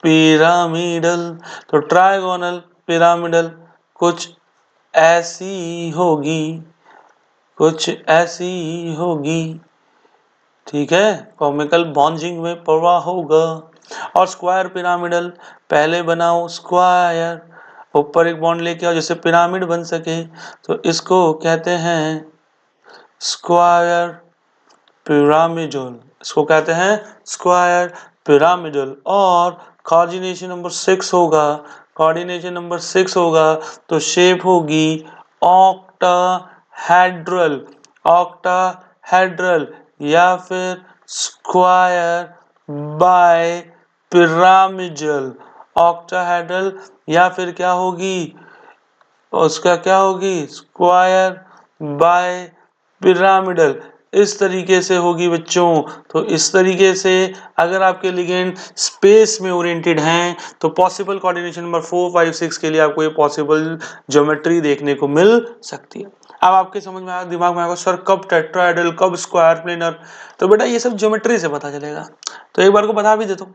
पिरामिडल। तो ट्राइगोनल पिरामिडल कुछ ऐसी होगी, कुछ ऐसी होगी, ठीक है, कॉमिकल बॉन्जिंग में पड़ा होगा। और स्क्वायर पिरामिडल, पहले बनाओ स्क्वायर, ऊपर एक बॉन्ड लेके आओ जिससे पिरामिड बन सके, तो इसको कहते हैं स्क्वायर पिरामिडल, इसको कहते हैं स्क्वायर पिरामिडल। और कोऑर्डिनेशन नंबर 6 होगा, कोऑर्डिनेशन नंबर 6 होगा तो शेप होगी ऑक्टाहेड्रल, ऑक्टाहेड्रल या फिर स्क्वायर बाय पिरामिडल। ऑक्टाहेड्रल या फिर क्या होगी, उसका क्या होगी, स्क्वायर बाय पिरामिडल, इस तरीके से होगी बच्चों। तो इस तरीके से अगर आपके लिगेंड स्पेस में ओरिएंटेड हैं तो पॉसिबल कोऑर्डिनेशन नंबर 4, 5, 6 के लिए आपको ये पॉसिबल ज्योमेट्री देखने को मिल सकती है। अब आपके समझ में आया, दिमाग में आएगा सर कब टेट्राहेड्रल, कब स्क्वायर प्लेनर? तो बेटा ये सब ज्योमेट्री से पता चलेगा, तो एक बार को बता भी देता हूँ।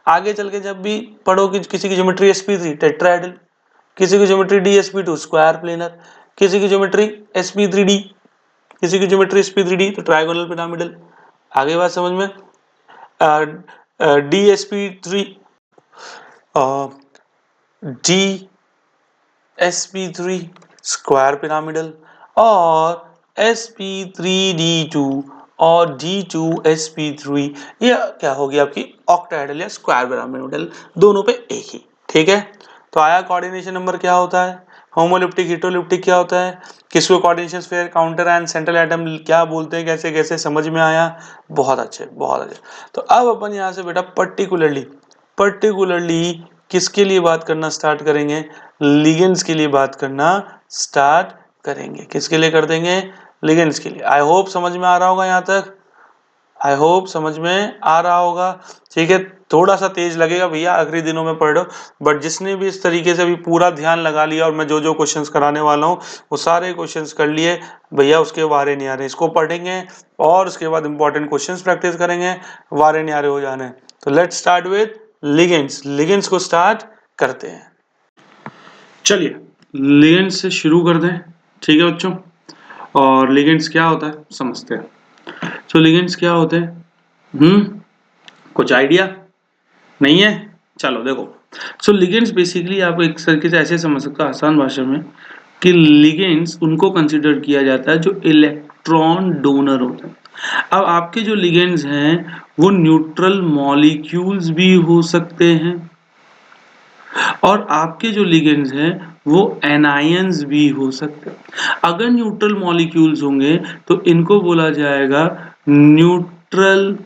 आगे चल के जब भी पढ़ो कि किसी की ज्योमेट्री sp3 टेट्राहेड्रल, किसी की ज्योमेट्री dsp2 स्क्वायर प्लेनर, किसी की ज्योमेट्री sp3d, किसी की ज्योमेट्री sp3d तो ट्राइगोनल पिरामिडल। आगे बात समझ में? dsp3 dsp3 स्क्वायर पिरामिडल और sp3d2 और d2sp3 ये क्या होगी आपकी ऑक्टाहेड्रल या स्क्वायर पिरामिडल, दोनों पे एक ही, ठीक है। तो आया कोऑर्डिनेशन नंबर क्या होता है, होमोलिप्टिक हिटोलिप्टिक क्या होता है, किसको coordination sphere, counter and central atom क्या बोलते हैं, कैसे कैसे समझ में आया? बहुत अच्छे, बहुत अच्छे। तो अब अपन यहाँ से बेटा पर्टिकुलरली किसके लिए बात करना स्टार्ट करेंगे? लिगेंड्स के लिए बात करना स्टार्ट करेंगे। किसके लिए कर देंगे? लिगेंड्स के लिए। आई होप समझ में आ रहा होगा यहाँ तक, आई होप समझ में आ रहा होगा, ठीक है। थोड़ा सा तेज लगेगा भैया, आखिरी दिनों में पढ़ रहे हो, बट जिसने भी इस तरीके से अभी पूरा ध्यान लगा लिया और मैं जो जो क्वेश्चंस कराने वाला हूँ वो सारे क्वेश्चंस कर लिए भैया, उसके वारे नहीं आ रहे, इसको पढ़ेंगे और उसके बाद इंपॉर्टेंट क्वेश्चंस प्रैक्टिस करेंगे, वारे नहीं आ रहे हो जाने। तो let's start with ligands. Ligands को स्टार्ट करते हैं, चलिए लिगेंड्स से शुरू कर दें, ठीक है बच्चों। और लिगेंड्स क्या होता है समझते हैं। तो लिगेंड्स क्या होते हैं, कुछ आइडिया नहीं है? चलो देखो, सो लिगेंड्स बेसिकली आप एक तरीके से ऐसे समझ सकते हो आसान भाषा में कि लिगेंड्स उनको कंसिडर किया जाता है जो इलेक्ट्रॉन डोनर होते हैं। अब आपके जो लिगेंड्स हैं वो न्यूट्रल मॉलिक्यूल्स भी हो सकते हैं और आपके जो लिगेंड्स हैं वो एनायंस भी हो सकते हैं। अगर न्यूट्रल मॉलिक्यूल्स होंगे तो इनको बोला जाएगा न्यूट्रल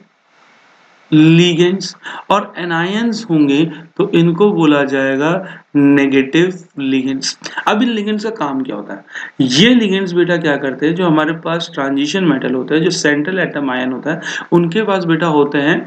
लिगेंड्स और एनायंस होंगे तो इनको बोला जाएगा नेगेटिव लिगेंड्स। अब इन लिगेंड्स का काम क्या होता है? ये लिगेंड्स बेटा क्या करते हैं, जो हमारे पास ट्रांजिशन मेटल होता है, जो सेंट्रल एटम आयन होता है, उनके पास बेटा होते हैं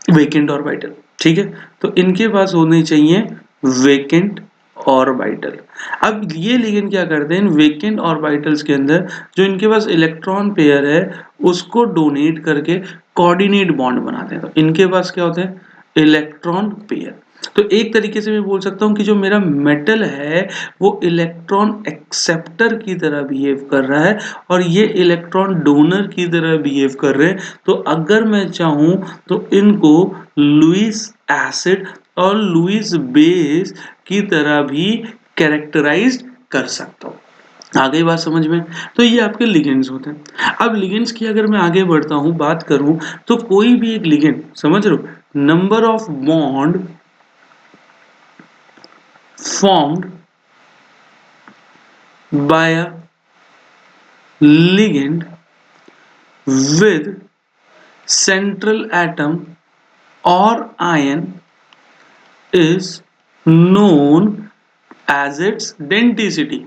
वेकेंट ऑर्बिटल, ठीक है। तो इनके पास होने चाहिए वेकेंट ऑर्बिटल। अब ये लिगेंड क्या करते हैं, वेकेंट ऑर्बिटल्स के अंदर जो इनके पास इलेक्ट्रॉन पेयर है उसको डोनेट करके कोऑर्डिनेट बॉन्ड बनाते हैं। तो इनके पास क्या होते हैं, इलेक्ट्रॉन पेयर। तो एक तरीके से मैं बोल सकता हूँ कि जो मेरा मेटल है वो इलेक्ट्रॉन एक्सेप्टर की तरह बिहेव कर रहा है और ये इलेक्ट्रॉन डोनर की तरह बिहेव कर रहे हैं। तो अगर मैं चाहूँ तो इनको लुईस एसिड और लुईस बेस की तरह भी कैरेक्टराइज कर सकता हूँ। आ गई बात समझ में? तो ये आपके लिगेंड्स होते हैं। अब लिगेंड्स की अगर मैं आगे बढ़ता हूँ, बात करूँ, तो कोई भी एक लिगेंड, समझ रहे हो, number of bond formed by a ligand with central atom or ion is known as its denticity।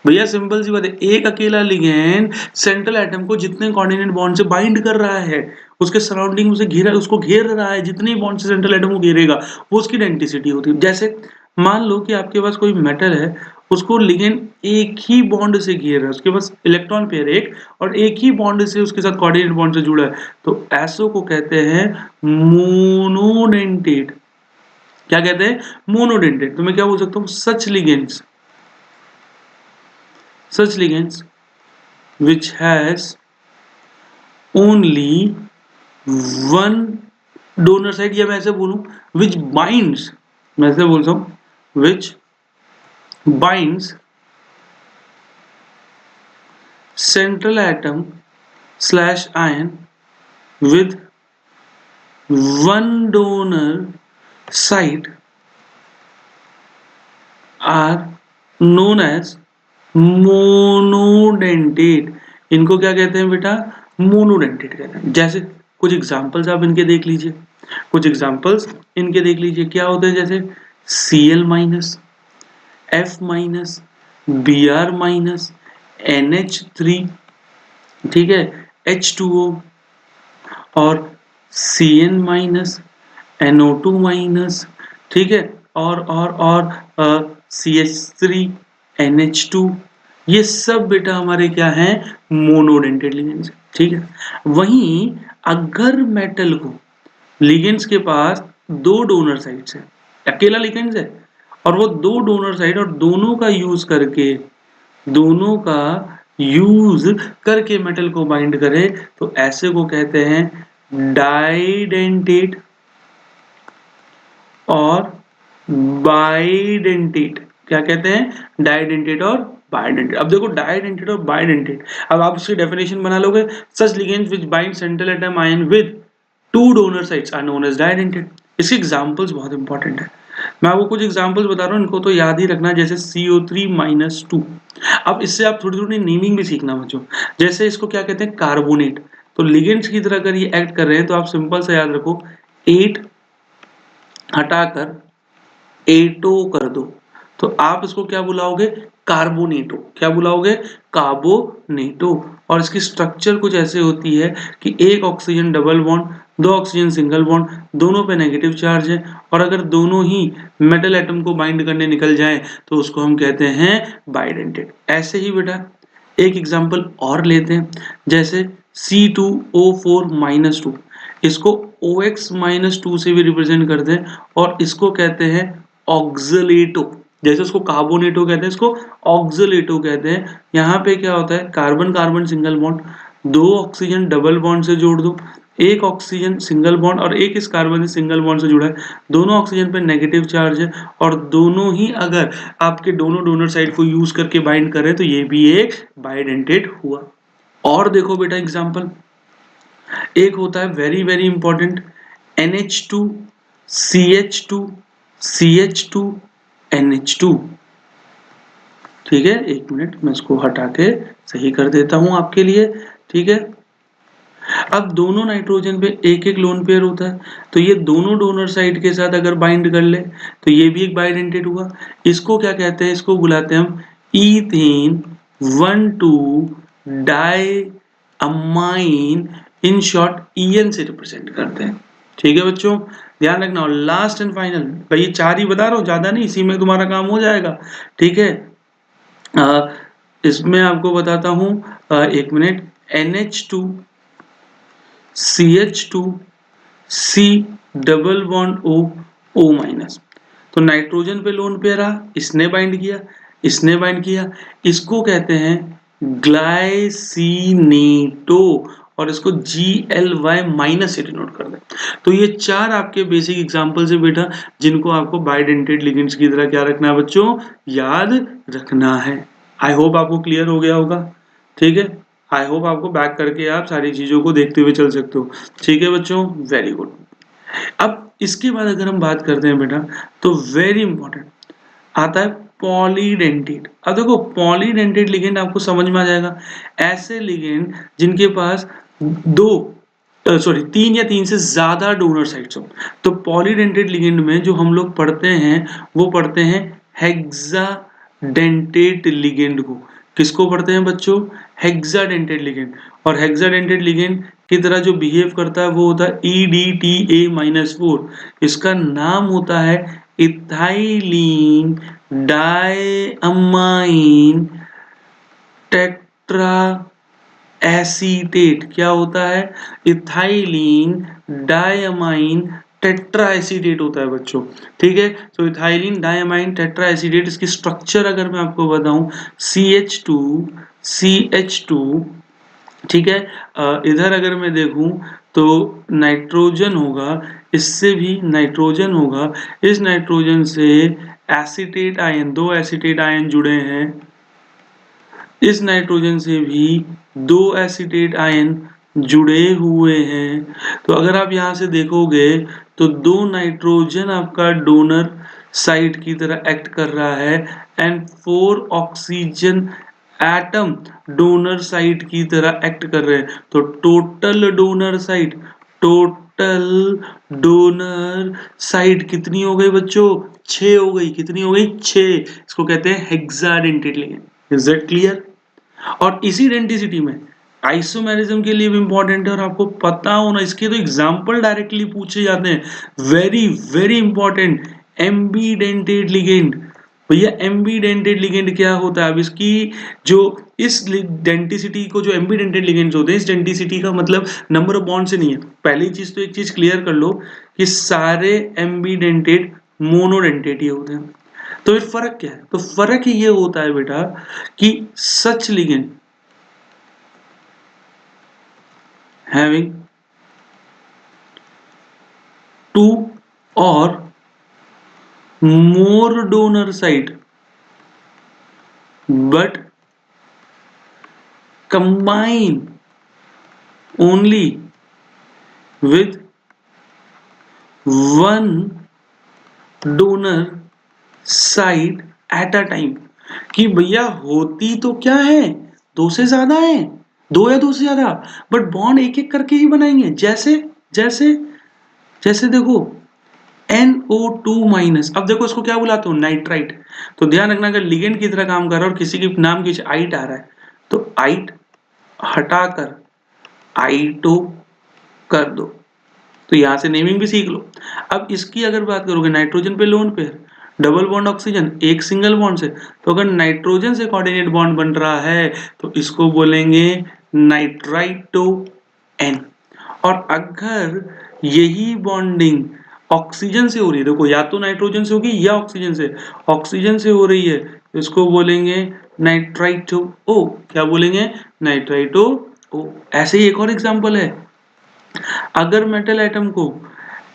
भैया सिंपल सी बात है, एक अकेला लिगेंड सेंट्रल एटम को जितने कोऑर्डिनेट बॉन्ड से बाइंड कर रहा है, उसके सराउंडिंग उसे घेरा, उसको घेर रहा है, जितने बॉन्ड से सेंट्रल एटम को घेरेगा वो उसकी डेंसिटी होती है। जैसे मान लो कि आपके पास कोई मेटल है, उसको लिगेंड एक ही बॉन्ड से घेर रहा है, उसके पास इलेक्ट्रॉन पेयर एक और एक ही बॉन्ड से उसके साथ कोऑर्डिनेट बॉन्ड से जुड़ा है, तो ऐसो को कहते हैं मोनोडेंटेट। क्या कहते हैं? मोनोडेंटेट। तो मैं क्या बोल सकता हूँ? such ligands which has only one donor site, या मैं ऐसे बोलूं which binds, मैं ऐसे बोलता हूं which binds central atom slash ion with one donor site are known as monodentate. इनको क्या कहते हैं बेटा? मोनोडेंटेट कहते हैं। जैसे कुछ एग्जांपल्स आप इनके देख लीजिए, क्या होते हैं, जैसे Cl minus, F minus, Br minus, NH3, ठीक है, H2O और Cn माइनस, NO2 माइनस, ठीक है, और CH3, NH2, ये सब बेटा हमारे क्या हैं? मोनोडेंटेड लिगेंड्स, ठीक है। वहीं अगर मेटल को लिगेंड्स के पास दो डोनर साइट्स है, अकेला लिगेंड्स है और वो दो डोनर साइट और दोनों का यूज करके मेटल को बाइंड करे, तो ऐसे को कहते हैं डाइडेंटेट और बाइडेंटेट। क्या कहते हैं? डाइडेंटेट और बाइडेंटेट। अब देखो डाइडेंटेट और बाइडेंटेट, अब आप इसकी डेफिनेशन बना लोगे, such ligands which bind central atom ion with two donor sites are known as didentate. इसके एग्जांपल्स बहुत इंपॉर्टेंट है, मैं आपको कुछ एग्जांपल्स बता रहा हूँ, इनको तो याद ही रखना। जैसे CO3-2, अब इससे आप थोड़ी थोड़ी नेमिंग भी सीखना बच्चों। जैसे इसको क्या कहते हैं? कार्बोनेट। तो लिगेंड्स की तरह अगर ये एक्ट कर रहे हैं तो आप सिंपल से याद रखो, 8 हटाकर एटो कर दो, तो आप इसको क्या बुलाओगे? कार्बोनेटो। क्या बुलाओगे? कार्बोनेटो। और इसकी स्ट्रक्चर कुछ ऐसे होती है कि एक ऑक्सीजन डबल बॉन्ड, दो ऑक्सीजन सिंगल बॉन्ड, दोनों पे नेगेटिव चार्ज है, और अगर दोनों ही मेटल एटम को बाइंड करने निकल जाएं तो उसको हम कहते हैं बाइडेंटेट। ऐसे ही बेटा एक एग्जांपल और लेते हैं, जैसे C2O4-2, इसको OX-2 से भी रिप्रेजेंट करते हैं और इसको कहते हैं ऑक्सलेटो। जैसे उसको कार्बोनेटो कहते हैं, इसको ऑक्सलेटो कहते हैं। यहाँ पे क्या होता है? कार्बन कार्बन सिंगल बॉन्ड, दो ऑक्सीजन डबल बॉन्ड से जोड़ दो, एक ऑक्सीजन सिंगल बॉन्ड और एक इस कार्बन से सिंगल बॉन्ड से जुड़ा है, दोनों ऑक्सीजन पे नेगेटिव चार्ज है और दोनों ही अगर आपके दोनों डोनर साइड को यूज करके बाइंड कर रहे हैं तो ये भी एक बाइडेंटेट हुआ। और देखो बेटा एग्जांपल, एक होता है very very important, NH2 CH2 CH2 NH2, ठीक है। एक मिनट मैं इसको हटा के सही कर देता हूं आपके लिए, ठीक है। अब दोनों नाइट्रोजन पे एक एक लोन पेयर होता है, तो ये दोनों डोनर साइड के साथ अगर बाइंड कर ले तो ये भी एक बाइडेंटेट हुआ। इसको क्या कहते हैं? इसको बुलाते हैं हम ethane 1,2 di amine, in short EN से रिप्रेजेंट करते हैं, ठीक है बच्चों। ध्यान रखना। और लास्ट एंड फाइनल, भाई ये चार ही बता रहा हूँ, ज्यादा नहीं, इसी में तुम्हारा काम हो जाएगा, ठीक है। इसमें आपको बताता हूँ, एक minute, NH2 CH2 C double bond O O minus, तो नाइट्रोजन पे लोन पेयर आ, इसने बाइंड किया, इसने बाइंड किया, इसको कहते हैं ग्लाइसिनेटो, और इसको GLY माइनस से डिनोट कर दें। तो ये 4 आपके बेसिक एग्जांपल्स है बेटा, जिनको आपको बाइडेंटेड लिगेंड्स की तरह क्या रखना है बच्चों, याद रखना है। आई होप आपको क्लियर हो गया होगा, ठीक है। आई होप आपको बैक करके आप सारी चीजों को देखते हुए चल सकते हो, ठीक है बच्चों, वेरी गुड। अब इसके बाद अगर हम बात करते हैं बेटा, तो वेरी इंपॉर्टेंट आता है पॉलीडेंटेट। अब देखो पॉलीडेंटेट लिगेंड आपको समझ में आ जाएगा, ऐसे लिगेंड जिनके पास 3 या 3 से ज्यादा डोनर साइट्स हो। तो पॉलीडेंटेट लिगेंड में जो हम लोग पढ़ते हैं वो पढ़ते हैं हेक्साडेंटेट लिगेंड को। किसको पढ़ते हैं बच्चों, हेक्साडेंटेट लिगेंड। और हेक्साडेंटेट लिगेंड की तरह जो बिहेव करता है वो होता है EDTA-4। इसका नाम होता है इथाइलिन डायअमाइन टेट्रा एसीटेट। क्या होता है, इथाइलिन डायअमाइन टेट्रा एसीटेट होता है बच्चों, ठीक है। तो इथाइलिन डायअमाइन टेट्रा एसीटेट, इसकी स्ट्रक्चर अगर मैं आपको बताऊं CH2, ठीक है। इधर अगर मैं देखूं तो नाइट्रोजन होगा, इससे भी नाइट्रोजन होगा, इस नाइट्रोजन से एसीटेट आयन, 2 एसीटेट आयन जुड़े हैं, इस नाइट्रोजन से भी 2 एसीटेट आयन जुड़े हुए हैं। तो अगर आप यहां से देखोगे तो 2 नाइट्रोजन आपका डोनर साइट की तरह एक्ट कर रहा है and 4 oxygen atom donor site की तरह एक्ट कर रहे हैं। तो टोटल डोनर साइट कितनी हो गई बच्चों, 6 हो गई। कितनी हो गई, 6। इसको कहते हैं hexadentate ligand. Is that clear. और इसी डेंटिसिटी में आइसोमेरिज्म के लिए भी इंपॉर्टेंट है, और आपको पता होना, इसके तो एग्जांपल डायरेक्टली पूछे जाते हैं, वेरी वेरी इंपॉर्टेंट, एम्बीडेंटेड लिगेंड। भैया एम्बीडेंटेड लिगेंड क्या होता है, अब इसकी जो इस डेंटिसिटी को, जो एम्बीडेंटेड लिगेंड्स होते हैं, इस डेंटिसिटी का मतलब नंबर ऑफ बॉन्ड से नहीं है। पहली चीज तो एक चीज क्लियर कर लो कि सारे एम्बीडेंटेड मोनोडेंटेड ही होते हैं। तो फिर फर्क क्या है, तो फर्क ये होता है बेटा कि सच ligand having 2 or more donor site but combine only with one donor site at a time। कि भैया होती तो क्या है, 2 से ज्यादा है, 2 या 2 से ज्यादा, बट बॉन्ड एक एक करके ही बनाएंगे। जैसे जैसे जैसे देखो NO2-। अब देखो इसको क्या बुलाते हो, नाइट्राइट। तो ध्यान रखना अगर लिगेंड की तरह काम कर रहा है और किसी के नाम की आइट आ रहा है तो आइट हटाकर आइटो कर दो। तो यहां से नेमिंग भी सीख लो। अब इसकी अगर बात करोगे, नाइट्रोजन पे lone pair, double bond oxygen, एक सिंगल बॉन्ड से, तो अगर नाइट्रोजन से कोऑर्डिनेट बॉन्ड बन रहा है तो इसको बोलेंगे नाइट्राइटो N। और अगर यही बॉन्डिंग ऑक्सीजन से हो रही है, देखो या तो नाइट्रोजन से होगी या ऑक्सीजन से हो रही है, तो इसको बोलेंगे नाइट्राइटो O। क्या बोलेंगे, नाइट्राइटो O। ऐसे ही एक और एग्जांपल है, अगर मेटल एटम को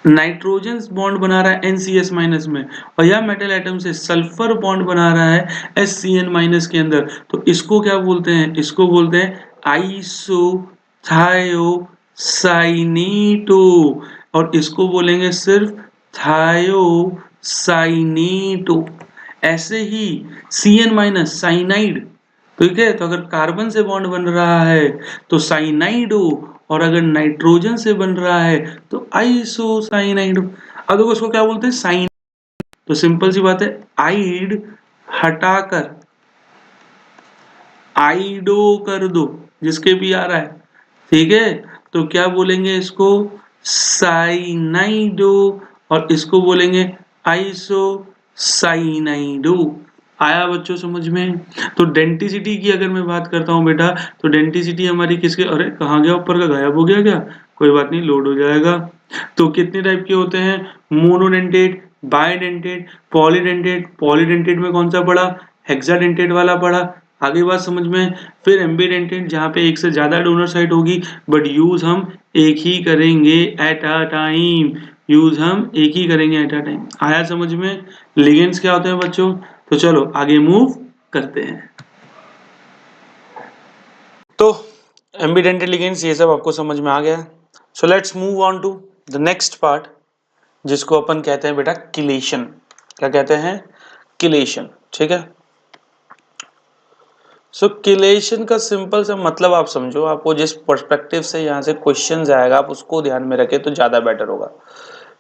नाइट्रोजन बॉन्ड बना रहा है NCS- में, और यह मेटल एटम से सल्फर बॉन्ड बना रहा है SCN- के अंदर, तो इसको क्या बोलते हैं, इसको बोलते हैं आइसोथायोसाइनेटो, और इसको बोलेंगे सिर्फ थायोसाइनेटो। ऐसे ही CN- साइनाइड, ठीक है। तो अगर कार्बन से बॉन्ड बन रहा है तो साइनाइडो, और अगर नाइट्रोजन से बन रहा है तो आइसोसाइनाइडो। अब देखो इसको क्या बोलते हैं, साइन। तो सिंपल सी बात है, आइड हटाकर आइडो कर दो, जिसके भी आ रहा है, ठीक है। तो क्या बोलेंगे इसको, साइनाइडो, और इसको बोलेंगे आइसोसाइनाइडो। आया बच्चों समझ में। तो डेंटिसिटी की अगर मैं बात करता हूं बेटा, तो डेंटिसिटी हमारी किसके, अरे कहाँ गया, ऊपर का गायब हो गया क्या, कोई बात नहीं, लोड हो जाएगा। तो कितने टाइप के होते हैं, मोनोडेंटेट, बाइडेंटेट, पॉलीडेंटेट, पॉलीडेंटेट में कौन सा पढ़ा, हेक्साडेंटेट वाला पढ़ा, आगे बात समझ में। फिर एम्बीडेंटेट जहाँ पे एक से ज्यादा डोनर साइट होगी बट यूज हम एक ही करेंगे एट अ टाइम, यूज हम एक ही करेंगे एट अ टाइम। आया समझ में लिगेंड्स क्या होते हैं बच्चों। तो चलो आगे मूव करते हैं। तो एम्बीडेंटेड लिगेंड्स ये सब आपको समझ में आ गया। So let's move on to the next part जिसको अपन कहते हैं बेटा किलेशन। क्या कहते हैं, किलेशन, ठीक है। सो किलेशन का सिंपल सा मतलब आप समझो, आपको जिस पर्सपेक्टिव से यहाँ से क्वेश्चन आएगा आप उसको ध्यान में रखें तो ज्यादा बेटर होगा।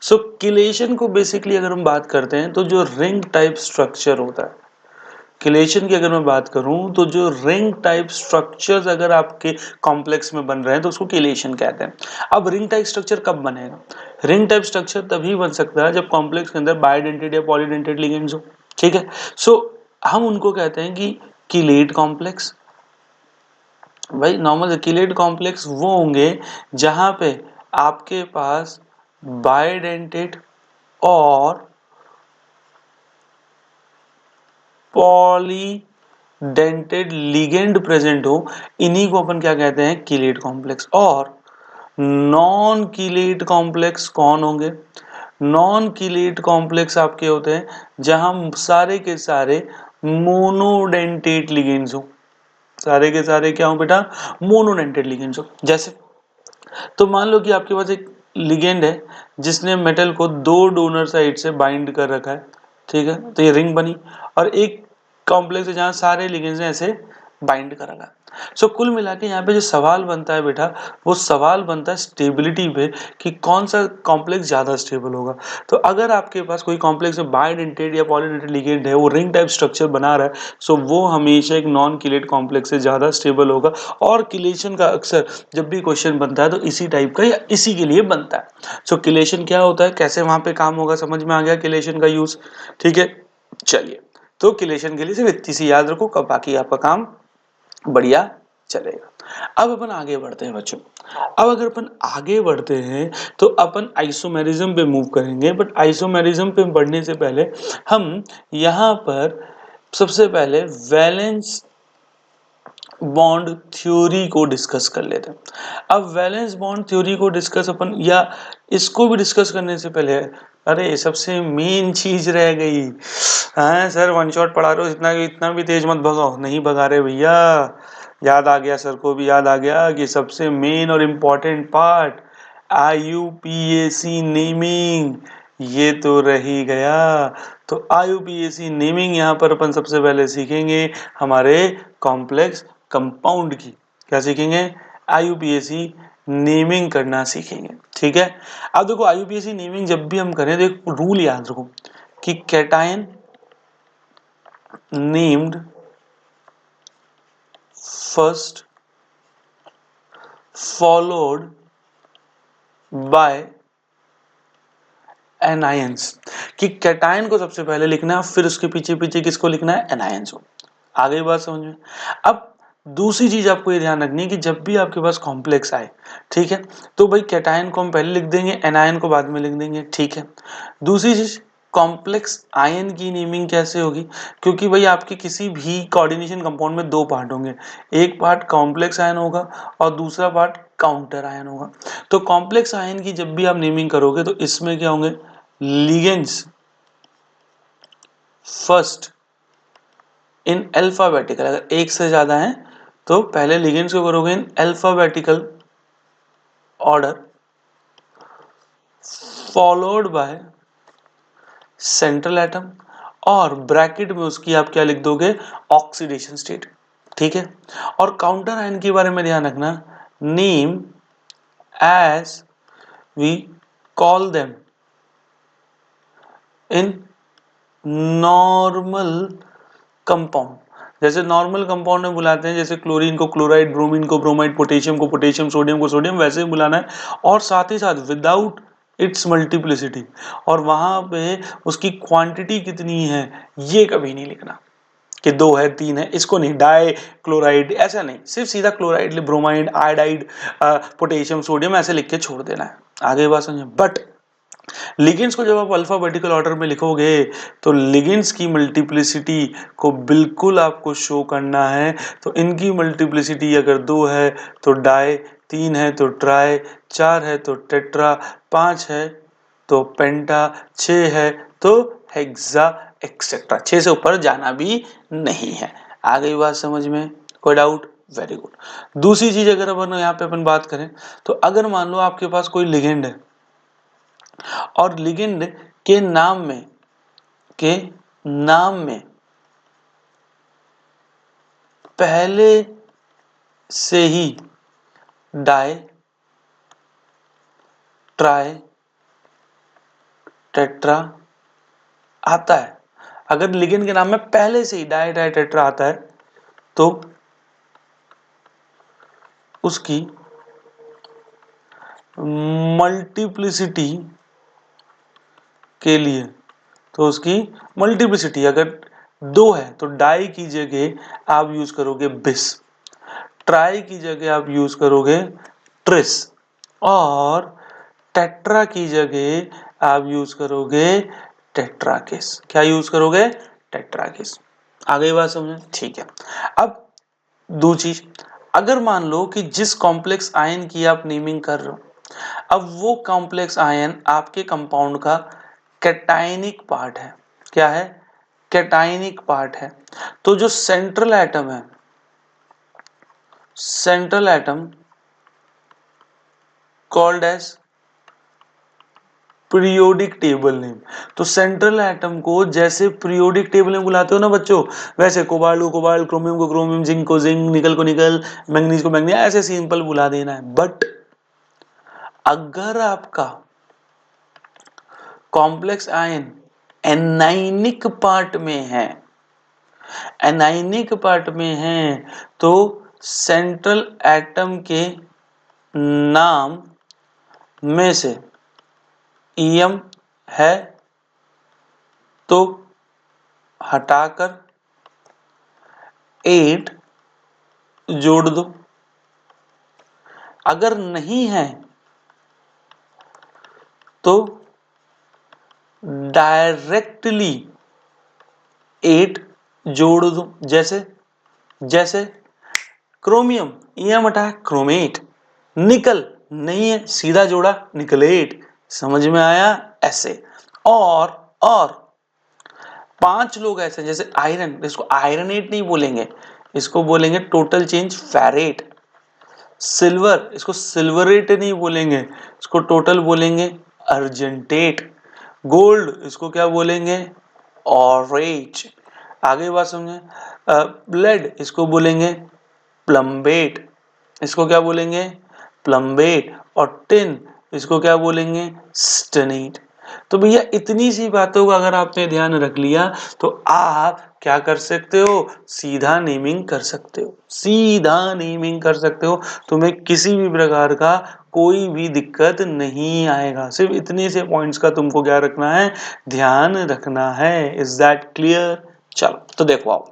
सो किलेशन को बेसिकली अगर हम बात करते हैं तो जो रिंग टाइप स्ट्रक्चर होता है, किलेशन की अगर मैं बात करूं तो जो रिंग टाइप स्ट्रक्चर्स अगर आपके कॉम्प्लेक्स में बन रहे हैं तो उसको किलेशन कहते हैं। अब रिंग टाइप स्ट्रक्चर कब बनेगा, रिंग टाइप स्ट्रक्चर तभी बन सकता है जब कॉम्प्लेक्स के अंदर बाइडेंटेड या पॉलीडेंटेड लिगेंड्स हो, ठीक है। सो हम उनको कहते हैं कि किलेट कॉम्प्लेक्स। भाई नॉर्मल किलेट कॉम्प्लेक्स वो होंगे जहां पे आपके पास बाइडेंटेड और पॉलीडेंटेड लिगेंड प्रेजेंट हो, इन्हीं को अपन क्या कहते हैं, किलेट कॉम्प्लेक्स। और नॉन किलेट कॉम्प्लेक्स कौन होंगे, नॉन किलेट कॉम्प्लेक्स आपके होते हैं जहां सारे के सारे मोनोडेंटेट लिगेंड्स हो, सारे के सारे क्या हो बेटा, मोनोडेंटेट लिगेंड्स हो। जैसे तो मान लो कि आपके पास एक लिगेंड है जिसने मेटल को दो डोनर साइड से बाइंड कर रखा है, ठीक है, तो ये रिंग बनी। और एक कॉम्प्लेक्स है जहां सारे लिगेंड्स ने ऐसे बाइंड कर रखा है। सो कुल मिला के यहाँ पे जो सवाल बनता है बेटा, वो सवाल बनता है स्टेबिलिटी पे कि कौन सा कॉम्प्लेक्स ज्यादा स्टेबल होगा। तो अगर आपके पास कोई कॉम्प्लेक्स में बाइडेंटेड या पॉलीडेंटेड लिगेंड है, वो रिंग टाइप स्ट्रक्चर बना रहा है, सो वो हमेशा एक नॉन किलेट कॉम्प्लेक्स से ज्यादा स्टेबल होगा। और किलेशन का अक्सर जब भी क्वेश्चन बनता है तो इसी टाइप का या इसी के लिए बनता है। सो किलेशन क्या होता है, कैसे वहां पे काम होगा, समझ में आ गया किलेशन का यूज, ठीक है। चलिए, तो किलेशन के लिए सिर्फ इतनी सी याद रखो, कब बाकी आपका काम बढ़िया चलेगा। अब अपन आगे बढ़ते हैं बच्चों। अब अगर अपन आगे बढ़ते हैं तो अपन आइसोमेरिज्म पे मूव करेंगे, बट आइसोमेरिज्म पे बढ़ने से पहले हम यहाँ पर सबसे पहले वैलेंस बॉन्ड थ्योरी को डिस्कस कर लेते हैं। अब वैलेंस बॉन्ड थ्योरी को डिस्कस अपन, या इसको भी डिस्कस करने से पहले, अरे सबसे मेन चीज रह गई। हाँ सर वन शॉट पढ़ा रहे हो, इतना इतना भी तेज मत भगाओ, नहीं भगा रहे भैया, याद आ गया, सर को भी याद आ गया कि सबसे मेन और इम्पोर्टेंट पार्ट IUPAC नेमिंग, ये तो रही गया। तो IUPAC नेमिंग यहाँ पर अपन सबसे पहले सीखेंगे हमारे कॉम्प्लेक्स कंपाउंड की। क्या सीखेंगे, IUPAC नेमिंग करना सीखेंगे, ठीक है। अब देखो IUPAC नेमिंग जब भी हम करें तो एक रूल याद रखो कि cation named first followed by anions, कि कैटायन को सबसे पहले लिखना है फिर उसके पीछे पीछे किसको लिखना है, एनायंस को। आगे बात समझ में। अब दूसरी चीज आपको ये ध्यान रखनी है कि जब भी आपके पास कॉम्प्लेक्स आए, ठीक है, तो भाई कैटायन को हम पहले लिख देंगे, एनायन को बाद में लिख देंगे, ठीक है। दूसरी चीज, कॉम्प्लेक्स आयन की नेमिंग कैसे होगी, क्योंकि भाई आपके किसी भी कोऑर्डिनेशन कंपाउंड में दो पार्ट होंगे, एक पार्ट कॉम्प्लेक्स आयन होगा और दूसरा पार्ट काउंटर आयन होगा। तो कॉम्प्लेक्स आयन की जब भी आप नेमिंग करोगे तो इसमें क्या होंगे, लिगेंड्स फर्स्ट इन अल्फाबेटिकल, अगर एक से ज्यादा है तो पहले लिगेंड्स को करोगे in alphabetical order followed by central atom, और ब्रैकेट में उसकी आप क्या लिख दोगे, ऑक्सीडेशन स्टेट, ठीक है। और काउंटर आयन के बारे में ध्यान रखना, name as we call them in normal compound, जैसे नॉर्मल कंपाउंड में बुलाते हैं, जैसे क्लोरीन को क्लोराइड, ब्रोमीन को ब्रोमाइड, पोटेशियम को पोटेशियम, सोडियम को सोडियम, वैसे ही बुलाना है। और साथ ही साथ विदाउट इट्स मल्टीप्लिसिटी, और वहां पे उसकी क्वांटिटी कितनी है ये कभी नहीं लिखना कि दो है तीन है, इसको नहीं, डाई क्लोराइड ऐसा नहीं, सिर्फ सीधा chloride, bromide, iodide, potassium, sodium ऐसे लिख के छोड़ देना है। आगे बात समझे। बट लिगेंड्स को जब आप अल्फाबेटिकल ऑर्डर में लिखोगे तो लिगेंड्स की मल्टीप्लिसिटी को बिल्कुल आपको शो करना है। तो इनकी मल्टीप्लिसिटी अगर 2 है तो डाई, 3 है तो ट्राई, 4 है तो टेट्रा, 5 है तो पेंटा, 6 है तो हेक्सा एक्सेट्रा। 6 से ऊपर जाना भी नहीं है। आ गई बात समझ में? कोई डाउट? Very good. दूसरी चीज अगर अपन यहाँ पे अपन बात करें तो अगर मान लो आपके पास कोई लिगेंड है और लिगेंड के नाम में पहले से ही डाई, ट्राई, टेट्रा आता है, अगर लिगेंड के नाम में पहले से ही डाई डाई टेट्रा आता है तो उसकी मल्टीप्लिसिटी के लिए, तो उसकी मल्टीप्लिसिटी अगर 2 है तो डाई की जगह आप यूज करोगे बिस, ट्राई की जगह आप यूज करोगे ट्रिस, और टेट्रा की जगह आप यूज करोगे टेट्राकिस। क्या यूज करोगे? टेट्राकिस। आ गई बात समझ? ठीक है। अब दो चीज, अगर मान लो कि जिस कॉम्प्लेक्स आयन की आप नेमिंग कर रहे हो, अब वो कॉम्प्लेक्स आयन आपके कंपाउंड का कैटायनिक पार्ट है। क्या है? कैटायनिक पार्ट है। तो जो सेंट्रल एटम है, central atom called as periodic table name. तो सेंट्रल एटम को जैसे पीरियोडिक टेबल में बुलाते हो ना बच्चों, वैसे कोबाल्ट को कोबाल्ट, क्रोमियम को क्रोमियम, जिंक को जिंक, निकल को निकल, मैंगनीज को मैंगनीज, ऐसे सिंपल बुला देना है। बट अगर आपका कॉम्प्लेक्स आयन एनाइनिक पार्ट में है, एनाइनिक पार्ट में है, तो सेंट्रल एटम के नाम में से ईएम है तो हटाकर 8 जोड़ दो। अगर नहीं है तो डायरेक्टली 8 जोड़ दो। जैसे जैसे क्रोमियम ईएम हटाया क्रोमेट, निकल नहीं है सीधा जोड़ा निकलेट। समझ में आया? ऐसे। और 5 लोग ऐसे, जैसे आयरन, इसको आयरनेट नहीं बोलेंगे, इसको बोलेंगे टोटल चेंज फेरेट। सिल्वर, इसको सिल्वरेट नहीं बोलेंगे, इसको टोटल बोलेंगे अर्जेंटेट। गोल्ड, इसको क्या बोलेंगे? ऑरेज। आगे बात समझे? ब्लेड, इसको बोलेंगे प्लम्बेट। इसको क्या बोलेंगे? प्लम्बेट। और टिन, इसको क्या बोलेंगे? स्टनेट। तो भैया इतनी सी बातों का अगर आपने ध्यान रख लिया तो आप क्या कर सकते हो? सीधा नेमिंग कर सकते हो, सीधा नेमिंग कर सकते हो। तुम्हें किसी भी प्रकार का कोई भी दिक्कत नहीं आएगा। सिर्फ इतने से पॉइंट्स का तुमको क्या रखना है? ध्यान रखना है। Is that clear? चलो तो देखो आओ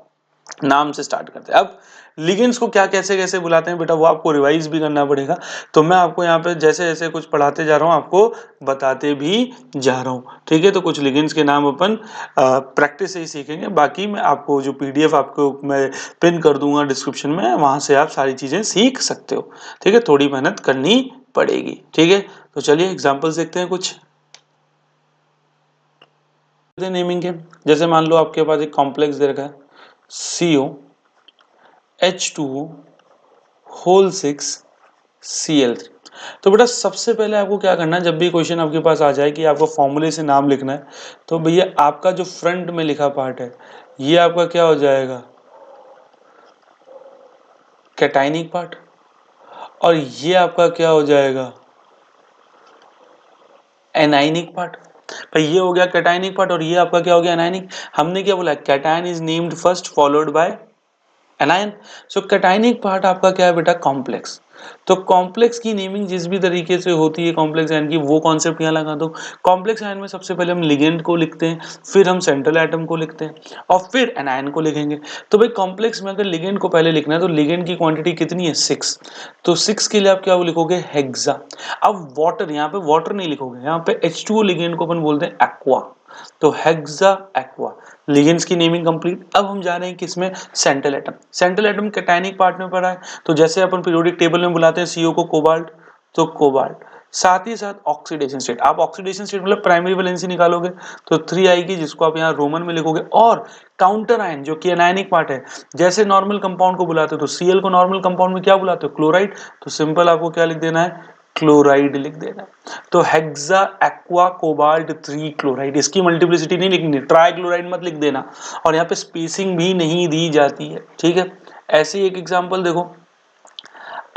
नाम से स्टार्ट करते हैं। अब लिगेंड्स को क्या कैसे कैसे बुलाते हैं बेटा, वो आपको रिवाइज भी करना पड़ेगा। तो मैं आपको यहाँ पे जैसे जैसे कुछ पढ़ाते जा रहा हूँ आपको बताते भी जा रहा हूँ। ठीक है? तो कुछ लिगेंड्स के नाम अपन प्रैक्टिस से ही सीखेंगे, बाकी मैं आपको जो पीडीएफ आपको मैं पिन कर दूंगा डिस्क्रिप्शन में, वहां से आप सारी चीजें सीख सकते हो। ठीक है? थोड़ी मेहनत करनी पड़ेगी। ठीक है? तो चलिए एग्जाम्पल्स देखते हैं कुछ नेमिंग के। जैसे मान लो आपके पास एक कॉम्प्लेक्स दे रखा है CO H2O होल 6 Cl3। तो बेटा सबसे पहले आपको क्या करना है, जब भी क्वेश्चन आपके पास आ जाए कि आपको फॉर्मूले से नाम लिखना है, तो भैया आपका जो फ्रंट में लिखा पार्ट है ये आपका क्या हो जाएगा? Cationic part. और ये आपका क्या हो जाएगा? Anionic part. भाई ये हो गया कैटाइनिक पार्ट और ये आपका क्या हो गया? एनाइनिक। हमने क्या बोला? Cation is named first followed by anion. So cationic part आपका क्या है बेटा, कॉम्प्लेक्स। तो कॉम्प्लेक्स की नेमिंग जिस भी तरीके से होती है कॉम्प्लेक्स आयन की, वो कॉन्सेप्ट यहाँ लगा दो। कॉम्प्लेक्स आयन में सबसे पहले हम लिगेंड को लिखते हैं, फिर हम सेंट्रल एटम को लिखते हैं और फिर एनायन को लिखेंगे। तो भाई कॉम्प्लेक्स में अगर लिगेंड को पहले लिखना है तो लिगेंड की क्वांटिटी कितनी है, 6। तो 6 के लिए आप क्या लिखोगे, हेक्सा। अब वाटर, यहाँ पे वाटर नहीं लिखोगे, यहाँ पे H2O लिगेंड को अपन बोलते हैं एक्वा। तो हेक्सा एक्वा, लिगेंड्स की नेमिंग कंप्लीट। अब हम जा रहे हैं किसमें, central atom. Central atom cationic part में पड़ा है, तो जैसे अपन पीरियोडिक टेबल में बुलाते हैं CO को कोबाल्ट, तो कोबाल्ट। साथ ही साथ ऑक्सीडेशन स्टेट, आप ऑक्सीडेशन स्टेट मतलब प्राइमरी वैलेंसी निकालोगे तो 3 आएगी, जिसको आप यहाँ रोमन में लिखोगे। और काउंटर आयन जो कि एनायनिक पार्ट है, जैसे नॉर्मल कंपाउंड को बुलाते हो तो Cl को नॉर्मल कंपाउंड में क्या बुलाते हो, क्लोराइड। तो सिंपल आपको क्या लिख देना है, क्लोराइड लिख देना। तो हेक्सा एक्वा कोबाल्ट 3 क्लोराइड, इसकी मल्टीप्लिसिटी नहीं लिखनी, ट्राई क्लोराइड मत लिख देना। और यहाँ पे स्पेसिंग भी नहीं दी जाती है, ठीक है। ऐसे ही एक एग्जांपल देखो,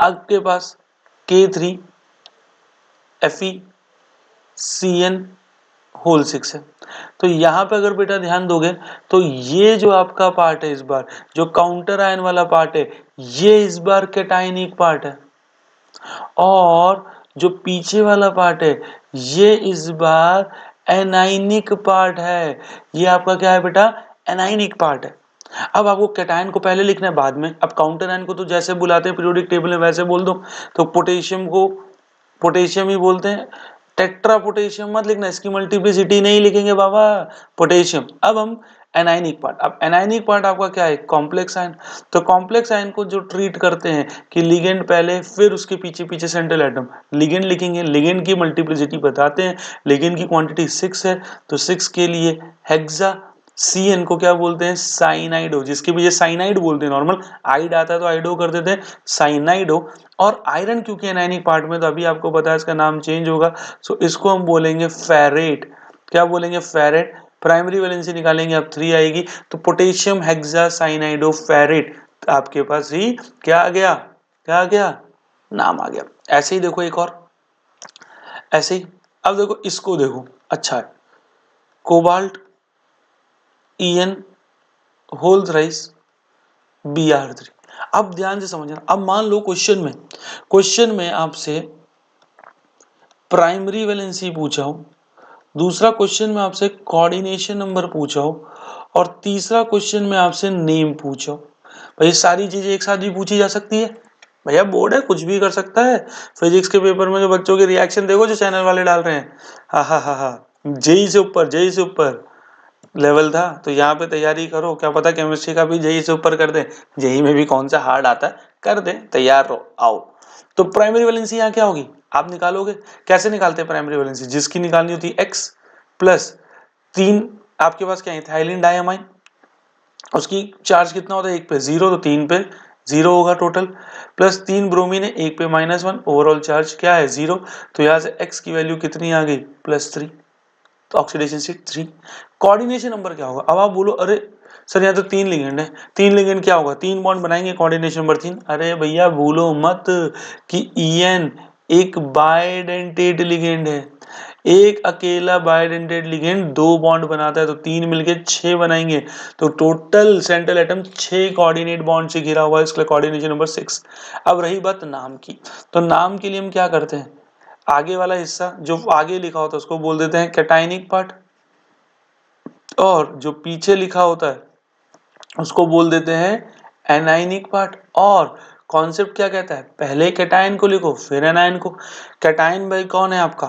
आपके पास K3 FeCN होल 6 है। तो यहाँ पे अगर बेटा ध्यान दोगे तो ये जो आपका पार्ट है, इस बार जो काउंटर आयन वाला पार्ट है, ये इस बार कैटायनिक पार्ट है। और जो पीछे वाला पार्ट है, ये इस बार एनाइनिक पार्ट है। ये आपका क्या है बेटा, एनाइनिक पार्ट है। अब आपको कैटायन को पहले लिखना है बाद में। अब काउंटर आयन को तो जैसे बुलाते हैं पीरियोडिक टेबल में वैसे बोल दो। तो पोटेशियम को पोटेशियम ही बोलते हैं, टेट्रा पोटेशियम मत लिखना, इसकी मल्टीप्लिसिटी नहीं लिखेंगे बाबा, पोटेशियम। अब हम एनाइनिक पार्ट, अब एनाइनिक पार्ट आपका क्या है, कॉम्प्लेक्स आयन। तो कॉम्प्लेक्स आयन को जो ट्रीट करते हैं कि लिगेंड पहले फिर उसके पीछे पीछे सेंट्रल एटम, लिगेंड लिखेंगे, लिगेंड की मल्टीप्लिसिटी बताते हैं, लिगेंड की क्वांटिटी 6 है। तो 6 के लिए हेक्सा, CN को क्या बोलते हैं, साइनाइडो, जिसके पीछे साइनाइड बोलते हैं, नॉर्मल आइड आता है तो आइडो कर देते हैं, साइनाइडो। और आयरन क्योंकि एनायनिक पार्ट में, तो अभी आपको पता है इसका नाम चेंज होगा, सो इसको हम बोलेंगे फेरेट। क्या बोलेंगे, फेरेट। प्राइमरी वैलेंसी निकालेंगे आप 3 आएगी, तो पोटेशियम हेक्सा साइनाइडो फेरेट, आपके पास ही क्या आ गया, क्या आ गया, नाम आ गया। ऐसे ही देखो एक और, ऐसे ही अब देखो इसको देखो, अच्छा है, cobalt EN whole thrice Br3। अब ध्यान से समझना, अब मान लो क्वेश्चन में आपसे प्राइमरी वैलेंसी पूछा हो, दूसरा क्वेश्चन में आपसे कोऑर्डिनेशन नंबर पूछा हो, और तीसरा क्वेश्चन में आपसे नेम पूछा हो। भाई सारी चीजें एक साथ भी पूछी जा सकती है, भैया बोर्ड है, कुछ भी कर सकता है। फिजिक्स के पेपर में जो बच्चों के रिएक्शन देखो जो चैनल वाले डाल रहे हैं, हा, जेई से ऊपर, जेई से ऊपर लेवल था। तो यहाँ पे तैयारी करो, क्या पता केमिस्ट्री का भी जेई से ऊपर कर दे, जेई में भी कौन सा हार्ड आता है, कर दे, तैयार रहो, आओ। तो प्राइमरी वैलेंसी यहाँ क्या होगी, आप निकालोगे। कैसे निकालते हैं प्राइमरी वैलेंसी, जिसकी निकालनी होती है X प्लस 3, आपके पास क्या है, इथाइलिन डायमाइन, उसकी चार्ज कितना होता है, 1 पे 0, तो 3 पे 0 होगा टोटल, प्लस 3 ब्रोमीन है, 1 पे -1, ओवरऑल चार्ज क्या है, 0। तो यहाँ से X की वैल्यू कितनी आ गई, +3, तो ऑक्सीडेशन स्टेट 3। कोऑर्डिनेशन नंबर क्या होगा, अब आप बोलो अरे सर यहाँ तो 3 लिगेंड है, 3 लिगेंड क्या होगा, 3 बॉन्ड बनाएंगे, कोऑर्डिनेशन नंबर 3। अरे भैया भूलो मत कि EN एक बाइडेंटेट लिगेंड है, एक अकेला बाइडेंटेट लिगेंड 2 बॉन्ड बनाता है, तो 3 मिलके 6 बनाएंगे। तो total central atom 6 coordinate bond से घिरा हुआ है, इसलिए कोऑर्डिनेशन नंबर 6। अब रही बात नाम की, तो नाम के लिए हम क्या करते हैं, आगे वाला हिस्सा जो आगे लिखा होता है उसको बोल देते हैं कैटायनिक पार्ट, और जो पीछे लिखा होता है उसको बोल देते हैं एनायनिक पार्ट। और कॉन्सेप्ट क्या कहता है, पहले कैटायन को लिखो फिर एनायन को। कैटायन भाई कौन है आपका,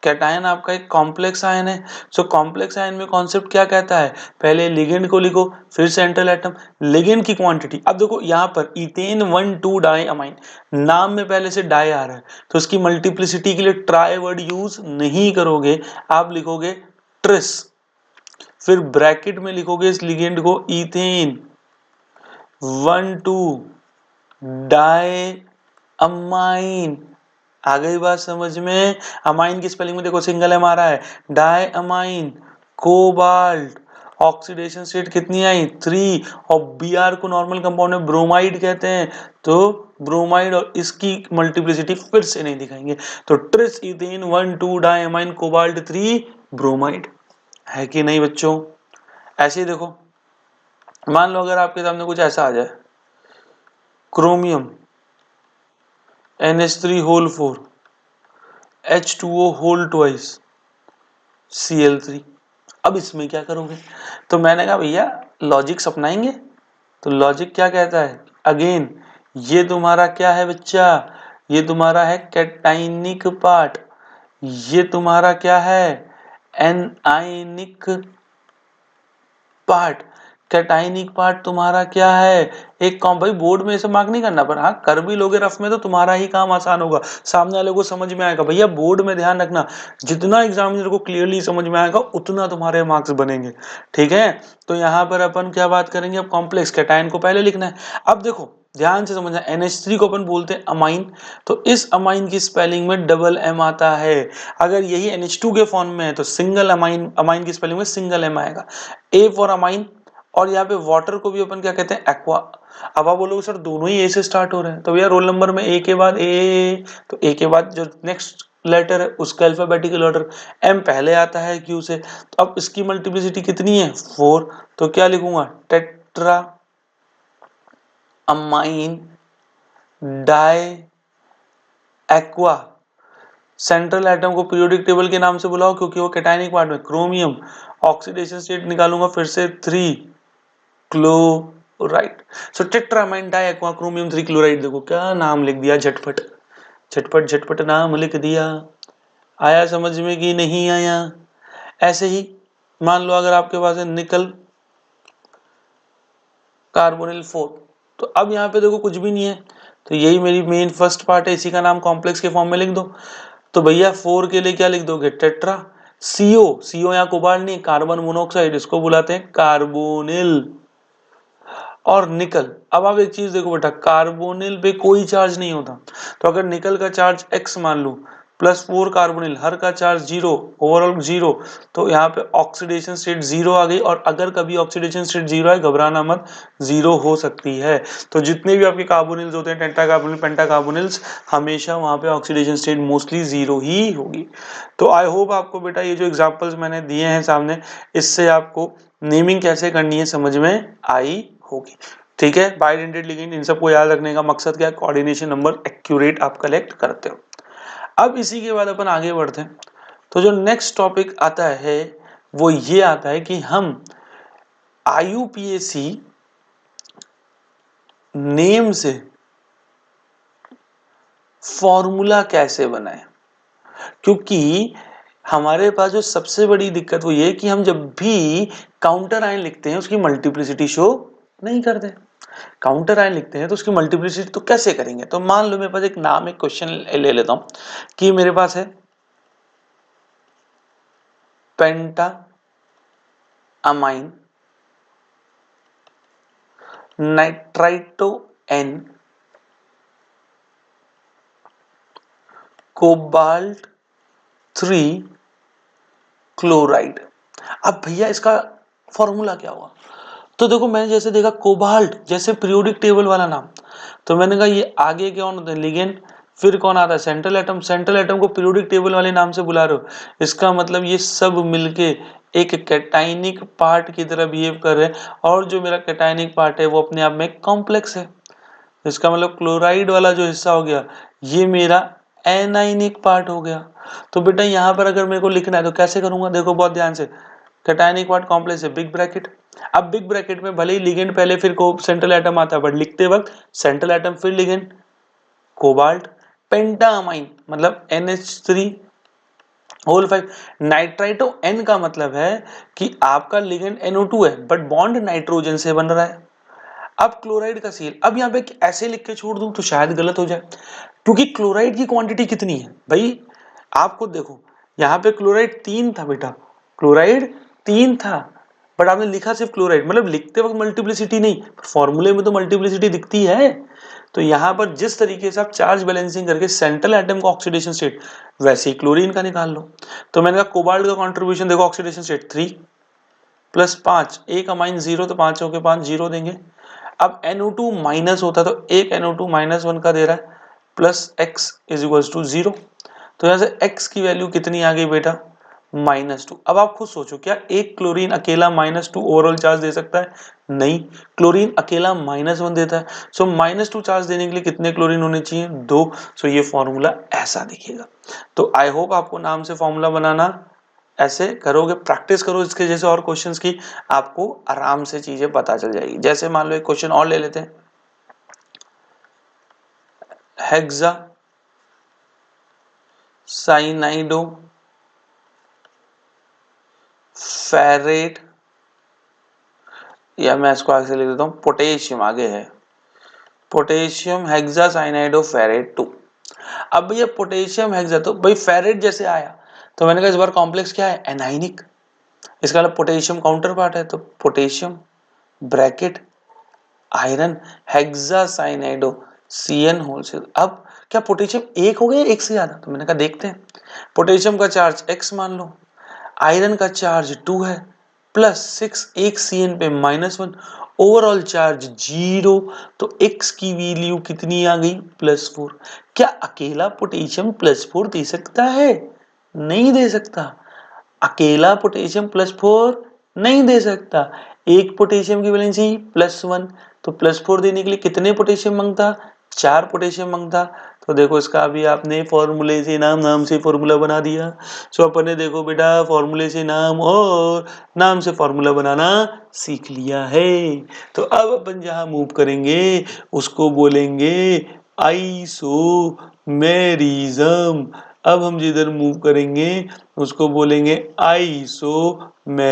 कैटायन आपका एक कॉम्प्लेक्स आयन है। सो कॉम्प्लेक्स आयन में कॉन्सेप्ट क्या कहता है, पहले लिगेंड को लिखो फिर सेंट्रल एटम, लिगेंड की क्वांटिटी। अब देखो यहाँ पर इथेन 1,2 डाई अमाइन, नाम में पहले से डाई आ रहा है, तो इसकी मल्टीप्लिसिटी के लिए ट्राई वर्ड यूज नहीं करोगे, आप लिखोगे ट्रिस, फिर ब्रैकेट में लिखोगे इस लिगेंड को इथेन 1,2 डाई अमाइन। आ गई बात समझ में, अमाइन की स्पेलिंग में देखो सिंगल एम आ रहा है, di amine cobalt, oxidation state कितनी आई 3, और Br को नॉर्मल कंपाउंड में ब्रोमाइड कहते हैं, तो ब्रोमाइड, और इसकी मल्टीप्लिसिटी फिर से नहीं दिखाएंगे, तो tris ethane 1,2 di amine cobalt 3 bromide, है कि नहीं बच्चों। ऐसे ही देखो, मान लो अगर आपके सामने कुछ ऐसा आ जाए, chromium NH3 whole 4 H2O whole twice Cl3। अब इसमें क्या करोगे? तो मैंने कहा भैया लॉजिक्स अपनाएंगे। तो लॉजिक क्या कहता है? अगेन ये तुम्हारा क्या है बच्चा? ये तुम्हारा है कैटाइनिक पार्ट, ये तुम्हारा क्या है? एनआयनिक पार्ट। कैटाइनिक पार्ट तुम्हारा क्या है? एक काम भाई बोर्ड में इसे मार्क नहीं करना, पर हाँ कर भी लोगे रफ में तो तुम्हारा ही काम आसान होगा, सामने वाले को समझ में आएगा। भैया बोर्ड में ध्यान रखना, जितना एग्जामिनर को क्लियरली समझ में आएगा उतना तुम्हारे मार्क्स बनेंगे, ठीक है। तो यहाँ पर अपन क्या बात करेंगे? अब कॉम्प्लेक्स कैटाइन को पहले लिखना है। अब देखो ध्यान से समझना, NH3 को अपन बोलते हैं अमाइन, तो इस अमाइन की स्पेलिंग में डबल एम आता है। अगर यही NH2 के फॉर्म में है तो सिंगल अमाइन, अमाइन की स्पेलिंग में सिंगल एम आएगा। A for amine. और यहाँ पे वाटर को भी अपन क्या कहते हैं? एक्वा। अब आप बोलोगे सर दोनों ही ए से स्टार्ट हो रहे हैं, तो भैया रोल नंबर में ए के बाद ए, तो ए के बाद जो नेक्स्ट लेटर है उसका अल्फाबेटिकल ऑर्डर, एम पहले आता है क्यू से। तो अब इसकी मल्टीप्लिसिटी कितनी है? 4। तो क्या लिखूंगा? Tetra amine di aqua. Central atom को पीरियोडिक टेबल के नाम से बुलाओ क्योंकि वो कैटायनिक पार्ट में क्रोमियम। ऑक्सीडेशन स्टेट निकालूंगा फिर से 3 chloride. So tetramine di aqua chromium 3 chloride. देखो क्या नाम लिख दिया, झटपट झटपट झटपट नाम लिख दिया। आया समझ में कि नहीं आया? ऐसे ही मान लो अगर आपके पास है निकल कार्बोनिल 4, तो अब यहाँ पे देखो कुछ भी नहीं है, तो यही मेरी मेन फर्स्ट पार्ट है, इसी का नाम कॉम्प्लेक्स के फॉर्म में लिख दो। तो भैया 4 के लिए क्या लिख दोगे? टेट्रा। सीओ, सीओ यहाँ कोबाल्ट नहीं, कार्बन मोनोऑक्साइड, इसको बुलाते हैं कार्बोनिल। और निकल, अब आप एक चीज देखो बेटा, कार्बोनिल पे कोई चार्ज नहीं होता, तो अगर निकल का चार्ज x मान लो, +4 कार्बोनिल, हर का चार्ज 0, ओवरऑल 0, तो यहाँ पे ऑक्सीडेशन स्टेट 0 आ गई। और अगर कभी ऑक्सीडेशन स्टेट 0 है घबराना मत, 0 हो सकती है। तो जितने भी आपके कार्बोनिल्स होते हैं, टेट्रा कार्बोनिल, पेंटा कार्बोनिल्स, हमेशा वहां पे ऑक्सीडेशन स्टेट मोस्टली 0 ही होगी। तो आई होप आपको बेटा ये जो एग्जाम्पल्स मैंने दिए हैं सामने, इससे आपको नेमिंग कैसे करनी है समझ में आई होगी, ठीक है। बाइडेंटेड लिगेंड इन सबको याद रखने का मकसद क्या है? कोऑर्डिनेशन नंबर एक्यूरेट आप कलेक्ट करते हो। अब इसी के बाद अपन आगे बढ़ते हैं, तो जो नेक्स्ट टॉपिक आता है वो ये आता है कि हम IUPAC नेम से फॉर्मूला कैसे बनाए। क्योंकि हमारे पास जो सबसे बड़ी दिक्कत वो ये कि हम जब भी काउंटर आयन लिखते हैं उसकी मल्टीप्लिसिटी शो नहीं करते। काउंटर आयन लिखते हैं तो उसकी मल्टीप्लिसिटी तो कैसे करेंगे? तो मान लो मेरे पास एक नाम, एक क्वेश्चन ले लेता हूं कि मेरे पास है penta ammine nitrito N cobalt 3 chloride. अब भैया इसका फॉर्मूला क्या हुआ? तो देखो मैंने जैसे देखा कोबाल्ट, जैसे पीरियोडिक टेबल वाला नाम, तो मैंने कहा ये आगे कौन होता है? लिगेंड। फिर कौन आता है? Central atom. सेंट्रल एटम को पीरियोडिक टेबल वाले नाम से बुला रहे हो, इसका मतलब ये सब मिलके एक कैटाइनिक पार्ट की तरह बिहेव कर रहे हैं। और जो मेरा कैटाइनिक पार्ट है वो अपने आप में कॉम्प्लेक्स है, इसका मतलब क्लोराइड वाला जो हिस्सा हो गया ये मेरा एनाइनिक पार्ट हो गया। तो बेटा यहाँ पर अगर मेरे को लिखना है तो कैसे करूंगा? देखो बहुत ध्यान से, कैटायनिक पार्ट कॉम्प्लेक्स है, बिग ब्रैकेट। अब बिग ब्रैकेट में भले ही लिगेंड पहले फिर को सेंट्रल एटम आता है, बट लिखते वक्त सेंट्रल एटम फिर लिगेंड कोबाल्ट। पेंटामाइन मतलब NH3 होल 5। नाइट्राइटो N का मतलब है कि आपका लिगेंड NO2 है बट बॉन्ड नाइट्रोजन से बन रहा है। अब क्लोराइड का सील, अब यहाँ पे ऐसे लिख के छोड़ दूं तो शायद गलत हो जाए, क्योंकि क्लोराइड की क्वांटिटी कितनी है भाई? आपको देखो यहाँ पे क्लोराइड 3 था बेटा, क्लोराइड 3 था, बट आपने लिखा सिर्फ क्लोराइड, मतलब लिखते वक्त मल्टीप्लिसिटी नहीं, फॉर्मूले में तो मल्टीप्लिसिटी दिखती है। तो यहाँ पर जिस तरीके से आप चार्ज बैलेंसिंग करके सेंट्रल एटम का ऑक्सीडेशन स्टेट, वैसे ही क्लोरीन का निकाल लो। तो मैंने कहा कोबाल्ट का कॉन्ट्रीब्यूशन देखो, ऑक्सीडेशन स्टेट 3 + 5, एक अमाइन 0, तो 5 के 5 0 देंगे। अब NO2 माइनस होता तो एक NO2 -1 का दे रहा है, प्लस x = 0। तो यहाँ से x की वैल्यू कितनी आ गई बेटा? -2। अब आप खुद सोचो, क्या एक क्लोरीन अकेला -2 ओवरऑल चार्ज दे सकता है? नहीं, क्लोरीन अकेला -1 देता है। सो -2 चार्ज देने के लिए कितने क्लोरीन होने चाहिए? 2। सो ये फॉर्मूला ऐसा दिखेगा। तो आई होप आपको नाम से फॉर्मूला बनाना ऐसे करोगे, प्रैक्टिस करो इसके जैसे और क्वेश्चंस की, आपको आराम से चीजें पता चल जाएगी। जैसे मान लो एक क्वेश्चन और ले लेते हैं, हेक्सा साइनाइडो फेरेट, या मैं इसको आगे से लिख देता हूं, पोटेशियम आगे है, पोटेशियम हेक्सा साइनाइडो फेरेट 2। अब भैया पोटेशियम हेक्सा, तो भाई फेरेट जैसे आया तो मैंने कहा इस बार कॉम्प्लेक्स क्या है? एनाइनिक। इसका मतलब पोटेशियम काउंटर पार्ट है, तो potassium bracket iron hexa cyanido CN whole. अब क्या पोटेशियम एक हो गया एक से ज्यादा? तो मैंने कहा देखते हैं। पोटेशियम का चार्ज x मान लो, आयरन का चार्ज 2 है, +6, एक CN पे -1, ओवरऑल चार्ज 0। तो x की वैल्यू कितनी आ गई? +4। क्या अकेला पोटेशियम +4 दे सकता है? नहीं दे सकता। अकेला पोटेशियम +4 नहीं दे सकता। एक पोटेशियम की वैलेंसी +1, तो +4 देने के लिए कितने पोटेशियम मांगता? 4 पोटेशियम मांगता। तो देखो इसका अभी आपने फॉर्मूले से नाम से फॉर्मूला बना दिया। सो अपन ने देखो बेटा फॉर्मूले से नाम और नाम से फॉर्मूला बनाना सीख लिया है। तो अब अपन जहां मूव करेंगे उसको बोलेंगे आइसोमेरिज्म। अब हम जिधर मूव करेंगे उसको बोलेंगे आइसोमेरिज्म।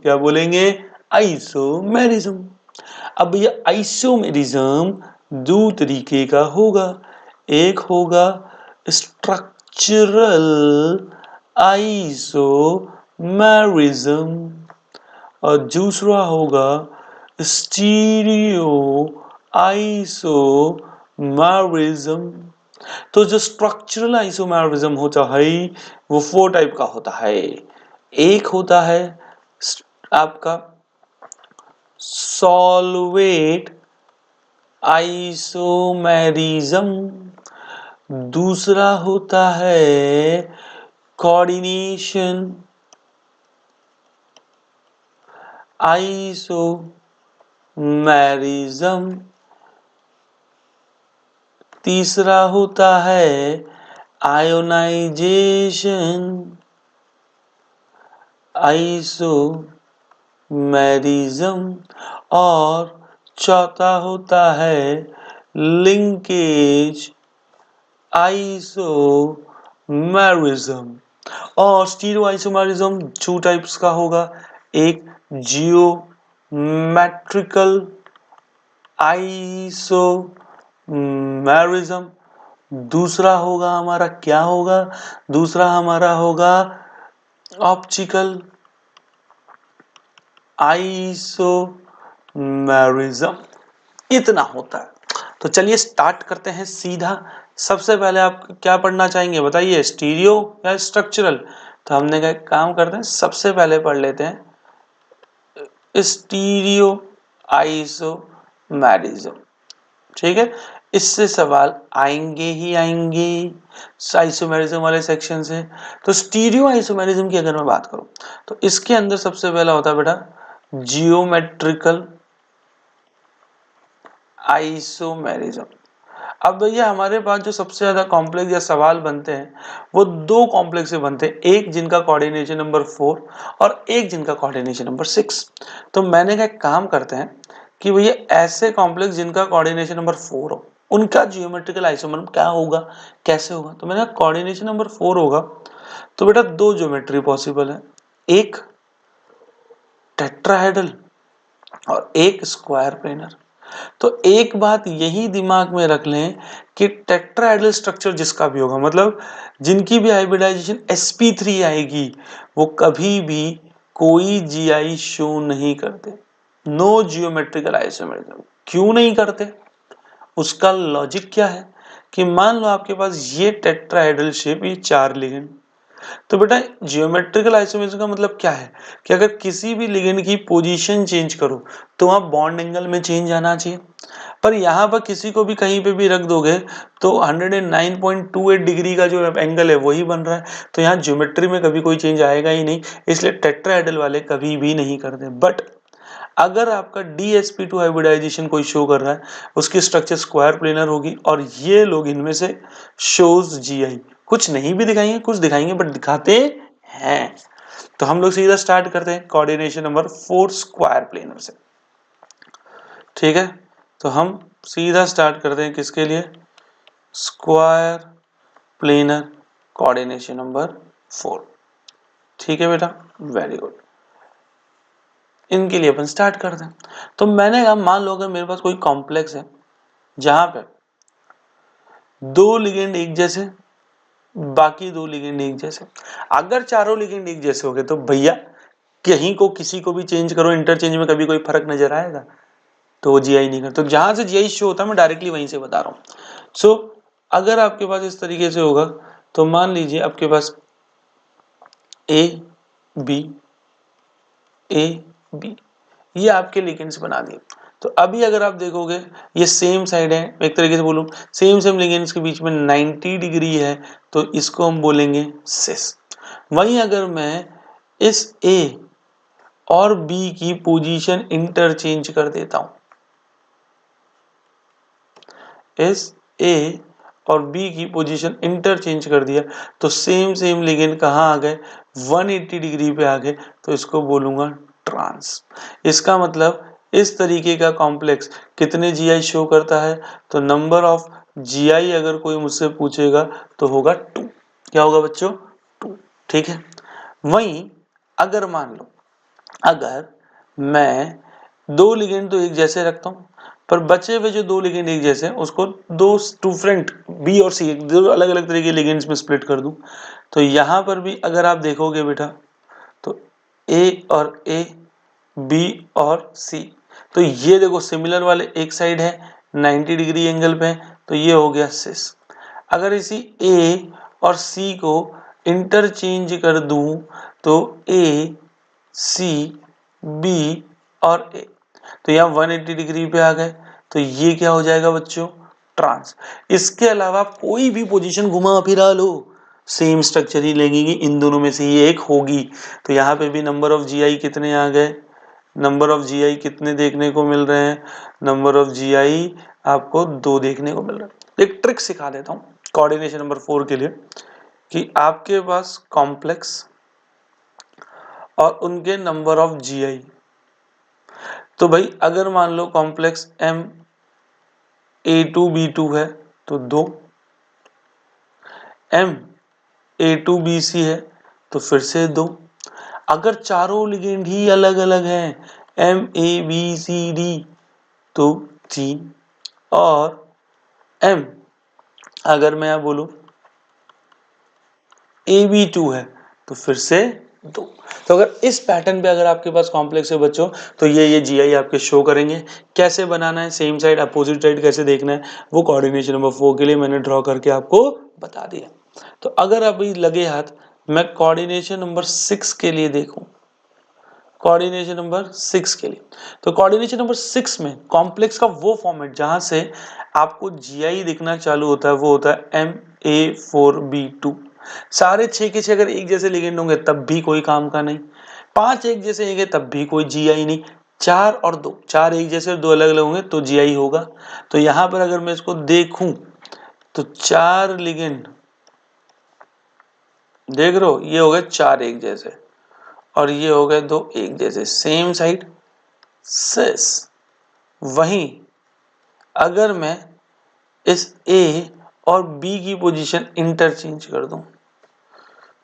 क्या बोलेंगे? आइसोमेरिज्म। अब ये आइसोमेरिज्म दो तरीके का होगा। एक होगा स्ट्रक्चरल आइसोमेरिज्म और दूसरा होगा स्टीरियो आइसोमेरिज्म। तो जो स्ट्रक्चरल आइसोमेरिज्म होता है वो 4 टाइप का होता है। एक होता है आपका सॉल्वेट आइसोमेरिज्म, दूसरा होता है कोऑर्डिनेशन आइसोमेरिज्म, तीसरा होता है आयोनाइजेशन आइसोमेरिज्म और चौथा होता है लिंकेज आइसोमेरिज्म। और स्टीरियो आइसोमेरिज्म 2 टाइप्स का होगा। एक जियोमेट्रिकल आइसोमेरिज्म, दूसरा होगा हमारा क्या होगा? दूसरा हमारा होगा ऑप्टिकल आइसोमेरिज्म। इतना होता है। तो चलिए स्टार्ट करते हैं सीधा। सबसे पहले आप क्या पढ़ना चाहेंगे बताइए, स्टीरियो या स्ट्रक्चरल? तो हमने कहा काम करते हैं, सबसे पहले पढ़ लेते हैं स्टीरियो आइसोमेरिज्म। ठीक है, इससे सवाल आएंगे ही आएंगे आइसोमेरिज्म वाले सेक्शन से। तो स्टीरियो आइसोमेरिज्म की अगर मैं बात करूं तो इसके अंदर सबसे पहला होता है बेटा जियोमेट्रिकल आइसोमेरिज्म। अब भैया हमारे पास जो सबसे ज्यादा कॉम्प्लेक्स या सवाल बनते हैं वो 2 कॉम्प्लेक्स से बनते हैं, एक जिनका कोऑर्डिनेशन नंबर 4 और एक जिनका कोऑर्डिनेशन नंबर 6। तो मैंने कहा काम करते हैं कि भैया ऐसे कॉम्प्लेक्स जिनका कोऑर्डिनेशन नंबर 4 हो उनका जियोमेट्रिकल आइसोमेरिज्म क्या होगा, कैसे होगा? तो मैंने कहा कोऑर्डिनेशन नंबर 4 होगा तो बेटा 2 ज्योमेट्री पॉसिबल है, एक टेट्राहेड्रल और एक स्क्वायर प्लेनर। तो एक बात यही दिमाग में रख लें कि टेट्राहेड्रल स्ट्रक्चर जिसका भी होगा, मतलब जिनकी भी हाइब्रिडाइजेशन sp3 आएगी, वो कभी भी कोई GI शो नहीं करते, नो जियोमेट्रिकल आइसोमेरिज्म। क्यों नहीं करते? उसका लॉजिक क्या है कि मान लो आपके पास ये टेट्राहेड्रल शेप, ये 4 लिगेंड, तो बेटा जियोमेट्रिकल आइसोमेरिज्म का मतलब क्या है कि अगर किसी भी लिगेंड की पोजीशन चेंज करो तो वहां बॉन्ड एंगल में चेंज आना चाहिए, पर यहाँ पर किसी को भी कहीं पे भी रख दोगे तो 109.28 डिग्री का जो एंगल है वही बन रहा है, तो यहाँ ज्योमेट्री में कभी कोई चेंज आएगा ही नहीं, इसलिए टेट्राहेड्रल वाले कभी भी नहीं करते। बट अगर आपका DsP2 हाइब्रिडाइजेशन कोई शो कर रहा है, उसकी स्ट्रक्चर स्क्वायर प्लेनर होगी और ये लोग इनमें से शोज GI कुछ नहीं भी दिखाएंगे, कुछ दिखाएंगे बट दिखाते हैं। तो हम लोग सीधा स्टार्ट करते हैं कोऑर्डिनेशन नंबर 4 स्क्वायर प्लेनर से। ठीक है, तो हम सीधा स्टार्ट करते हैं किसके लिए, स्क्वायर प्लेनर कोऑर्डिनेशन नंबर 4। ठीक है बेटा, वेरी गुड, इनके लिए अपन स्टार्ट करते हैं। तो मैंने कहा मान लो अगर मेरे पास कोई कॉम्प्लेक्स है जहां पे दो लिगेंड एक जैसे, बाकी दो लिगेंड एक जैसे, अगर चारों लिगेंड एक जैसे हो गए तो भैया कहीं को किसी को भी चेंज करो, इंटरचेंज में कभी कोई फर्क नजर आएगा, तो वो GI नहीं करता। तो जहां से GI शो होता है मैं डायरेक्टली वहीं से बता रहा हूँ। सो अगर आपके पास इस तरीके से होगा तो मान लीजिए आपके पास A B ये आपके लिगेंड्स बना दिए। तो अभी अगर आप देखोगे ये सेम साइड है, एक तरीके से बोलूं सेम लिगेंड्स के बीच में 90 डिग्री है, तो इसको हम बोलेंगे सिस। वहीं अगर मैं इस A और B की पोजीशन इंटरचेंज कर देता हूं, इस A और B की पोजीशन इंटरचेंज कर दिया, तो सेम लिगेंड कहाँ आ गए, 180 डिग्री पे आ गए, तो इसको बोलूंगा ट्रांस। इसका मतलब इस तरीके का कॉम्प्लेक्स कितने GI शो करता है, तो नंबर ऑफ GI अगर कोई मुझसे पूछेगा तो होगा 2। क्या होगा बच्चों, 2। ठीक है, वहीं अगर मान लो अगर मैं दो लिगेंड तो एक जैसे रखता हूं, पर बचे हुए जो दो लिगेंड एक जैसे हैं उसको दो डिफरेंट B और C दो अलग अलग तरह के लिगेंड्स में स्प्लिट कर दूं, तो यहां पर भी अगर आप देखोगे बेटा तो A और A, B और C, तो ये देखो सिमिलर वाले एक साइड है 90 डिग्री एंगल पे, तो ये हो गया सिस। अगर इसी A और C को इंटरचेंज कर दूं तो A C B और A, तो यहाँ 180 डिग्री पे आ गए, तो ये क्या हो जाएगा बच्चों, ट्रांस। इसके अलावा कोई भी पोजीशन घुमा फिरा लो सेम स्ट्रक्चर ही लगेगी, इन दोनों में से ये एक होगी। तो यहाँ पे भी नंबर ऑफ GI कितने आ गए, नंबर ऑफ GI कितने देखने को मिल रहे हैं, नंबर ऑफ GI आपको 2 देखने को मिल रहा है। एक ट्रिक सिखा देता हूँ कोऑर्डिनेशन नंबर 4 के लिए, कि आपके पास कॉम्प्लेक्स और उनके नंबर ऑफ GI, तो भाई अगर मान लो कॉम्प्लेक्स MA2B2 है तो 2, MA2BC है तो फिर से 2। अगर चारों लिगेंड ही अलग अलग हैं MABCD तो 3, और M अगर मैं बोलूं AB2 है तो फिर से 2। तो अगर इस पैटर्न पे अगर आपके पास कॉम्प्लेक्स है बच्चों तो ये GI आपके शो करेंगे। कैसे बनाना है, सेम साइड अपोजिट साइड कैसे देखना है, वो कोऑर्डिनेशन नंबर 4 के लिए मैंने ड्रॉ करके आपको बता दिया। तो अगर अभी लगे हाथ मैं कोऑर्डिनेशन नंबर 6 के लिए देखूं, कोऑर्डिनेशन नंबर 6 के लिए, तो कोऑर्डिनेशन नंबर 6 में कॉम्प्लेक्स का वो फॉर्मेट जहां से आपको GI दिखना चालू होता है वो होता है MA4B2। सारे 6 के 6 अगर एक जैसे लिगेंड होंगे तब भी कोई काम का नहीं, 5 एक जैसे होंगे तब भी कोई GI नहीं, 4 और 2, 4 एक जैसे 2 अलग अलग होंगे तो GI होगा। तो यहां पर अगर मैं इसको देखूं तो 4 लिगेंड देख रहे हो, ये हो गए 4 एक जैसे और ये हो गए 2 एक जैसे, सेम साइड सिस। वहीं अगर मैं इस A और B की पोजीशन इंटरचेंज कर दूं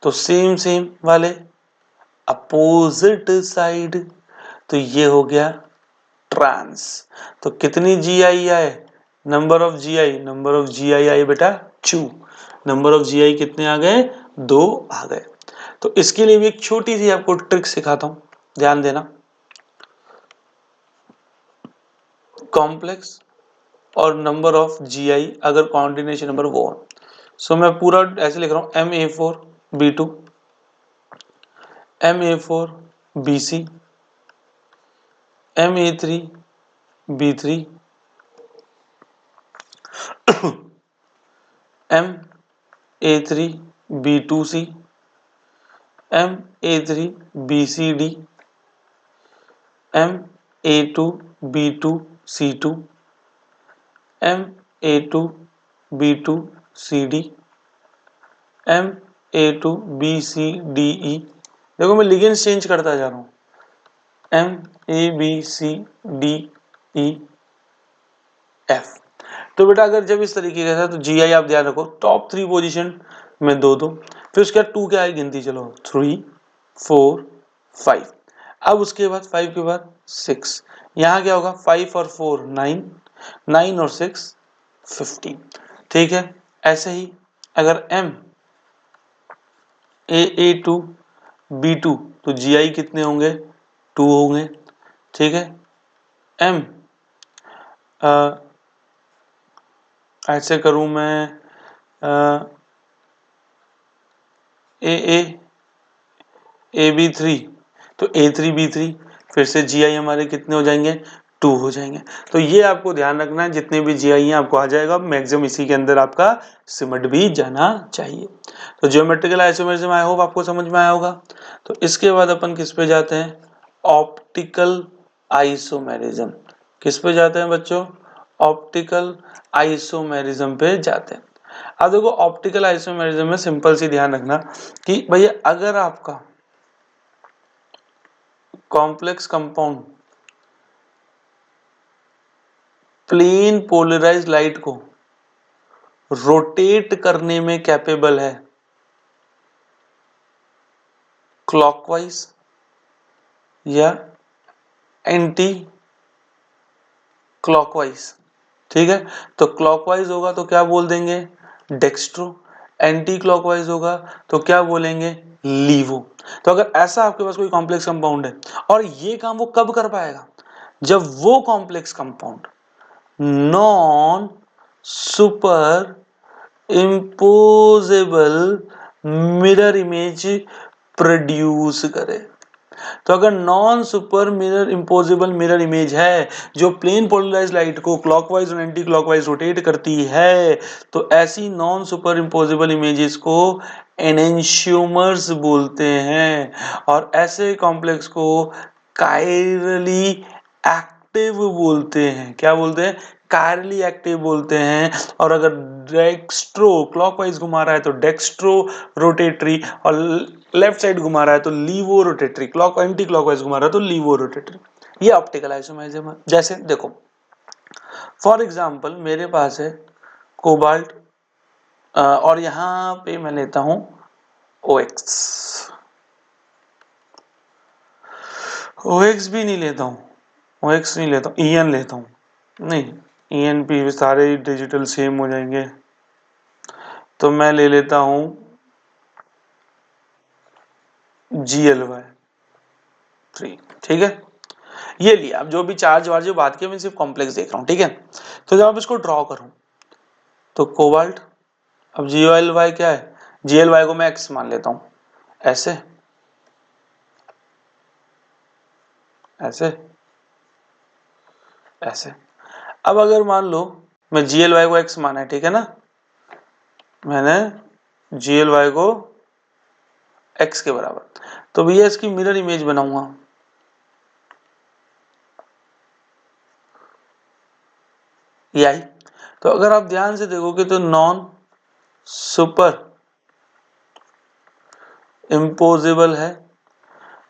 तो सेम वाले अपोजिट साइड, तो ये हो गया ट्रांस। तो कितनी GI आए, नंबर ऑफ GI आए बेटा 2, नंबर ऑफ GI कितने आ गए, 2 आ गए। तो इसके लिए भी एक छोटी सी आपको ट्रिक सिखाता हूं, ध्यान देना। कॉम्प्लेक्स और नंबर ऑफ GI अगर कोऑर्डिनेशन नंबर वो है, सो मैं पूरा ऐसे लिख रहा हूं MA4B2 Ma4 BC, Ma3B3, Ma3B2C, Ma3BCD, Ma2B2C2, Ma2B2CD, Ma2BCDE। देखो मैं लिगेंड्स चेंज करता जा रहा हूँ, MABCDEF। तो बेटा अगर जब इस तरीके का था तो GI आप ध्यान रखो, टॉप 3 पोजीशन में दो दो, फिर उसके बाद 2 क्या है गिनती, चलो 3 4 5, अब उसके बाद 5 के बाद 6, यहाँ क्या होगा 5 और 4 9, 9 और 6 15। ठीक है, ऐसे ही अगर MAA2B2 तो GI कितने होंगे, 2 होंगे। ठीक है, M ऐसे करूं मैं AB3 तो A3B3, फिर से GI हमारे कितने हो जाएंगे, 2 हो जाएंगे। तो ये आपको ध्यान रखना है, जितने भी GI हैं आपको आ जाएगा, मैक्सिमम इसी के अंदर आपका सिमट भी जाना चाहिए। तो ज्योमेट्रिकल आइसोमेरिज्म आई होप आपको समझ में आया होगा। तो इसके बाद अपन किस पे जाते हैं, ऑप्टिकल आइसोमेरिज्म। किस पे जाते हैं बच्चों, ऑप्टिकल आइसोमेरिज्म पे जाते हैं। अब देखो ऑप्टिकल आइसोमेरिज्म में सिंपल सी ध्यान रखना कि भैया अगर आपका complex compound plane polarize light को रोटेट करने में कैपेबल है क्लॉकवाइज या एंटी क्लॉकवाइज। ठीक है, तो क्लॉकवाइज होगा तो क्या बोल देंगे, डेक्स्ट्रो, एंटी क्लॉकवाइज होगा तो क्या बोलेंगे, लीवो। तो अगर ऐसा आपके पास कोई कॉम्प्लेक्स कंपाउंड है, और ये काम वो कब कर पाएगा, जब वो complex compound non super imposable mirror image produce करे। तो अगर non super mirror imposable mirror image है जो प्लेन पोलराइज लाइट को क्लॉकवाइज और एंटी क्लॉकवाइज रोटेट करती है, तो ऐसी नॉन सुपर इम्पोजेबल इमेजेस को एनेंशियोमर्स बोलते हैं, और ऐसे कॉम्प्लेक्स को कायरली एक्टिव बोलते हैं। क्या बोलते हैं, कायरली एक्टिव बोलते हैं। और अगर डेक्स्ट्रो क्लॉकवाइज घुमा रहा है तो डेक्स्ट्रो रोटेटरी, और लेफ्ट साइड घुमा रहा है तो levo rotatory, clock anti clockwise घुमा रहा है तो लीवो रोटेटरी। ये ऑप्टिकल आइसोमेरिज्म है। जैसे देखो फॉर एग्जांपल मेरे पास है कोबाल्ट, और यहां पे मैं लेता हूं OX। OX भी नहीं लेता हूं, OX नहीं लेता हूं, EN लेता हूं। नहीं, EN भी सारे डिजिटल सेम हो जाएंगे, तो मैं ले लेता हूं GLY3। ठीक है, ये लिया। अब जो भी चार्ज वार्ज जो बात की मैं सिर्फ कॉम्प्लेक्स देख रहा हूँ। ठीक है, तो जब आप इसको ड्रॉ करूं तो कोबाल्ट, अब GLY क्या है, GLY को मैं X मान लेता हूं, ऐसे ऐसे ऐसे। अब अगर मान लो मैं GLY को X माना है, ठीक है ना, मैंने GLY को X के बराबर, तो भैया इसकी मिरर इमेज बनाऊंगा। ये आई। तो अगर आप ध्यान से देखोगे तो नॉन सुपर इम्पोजेबल है,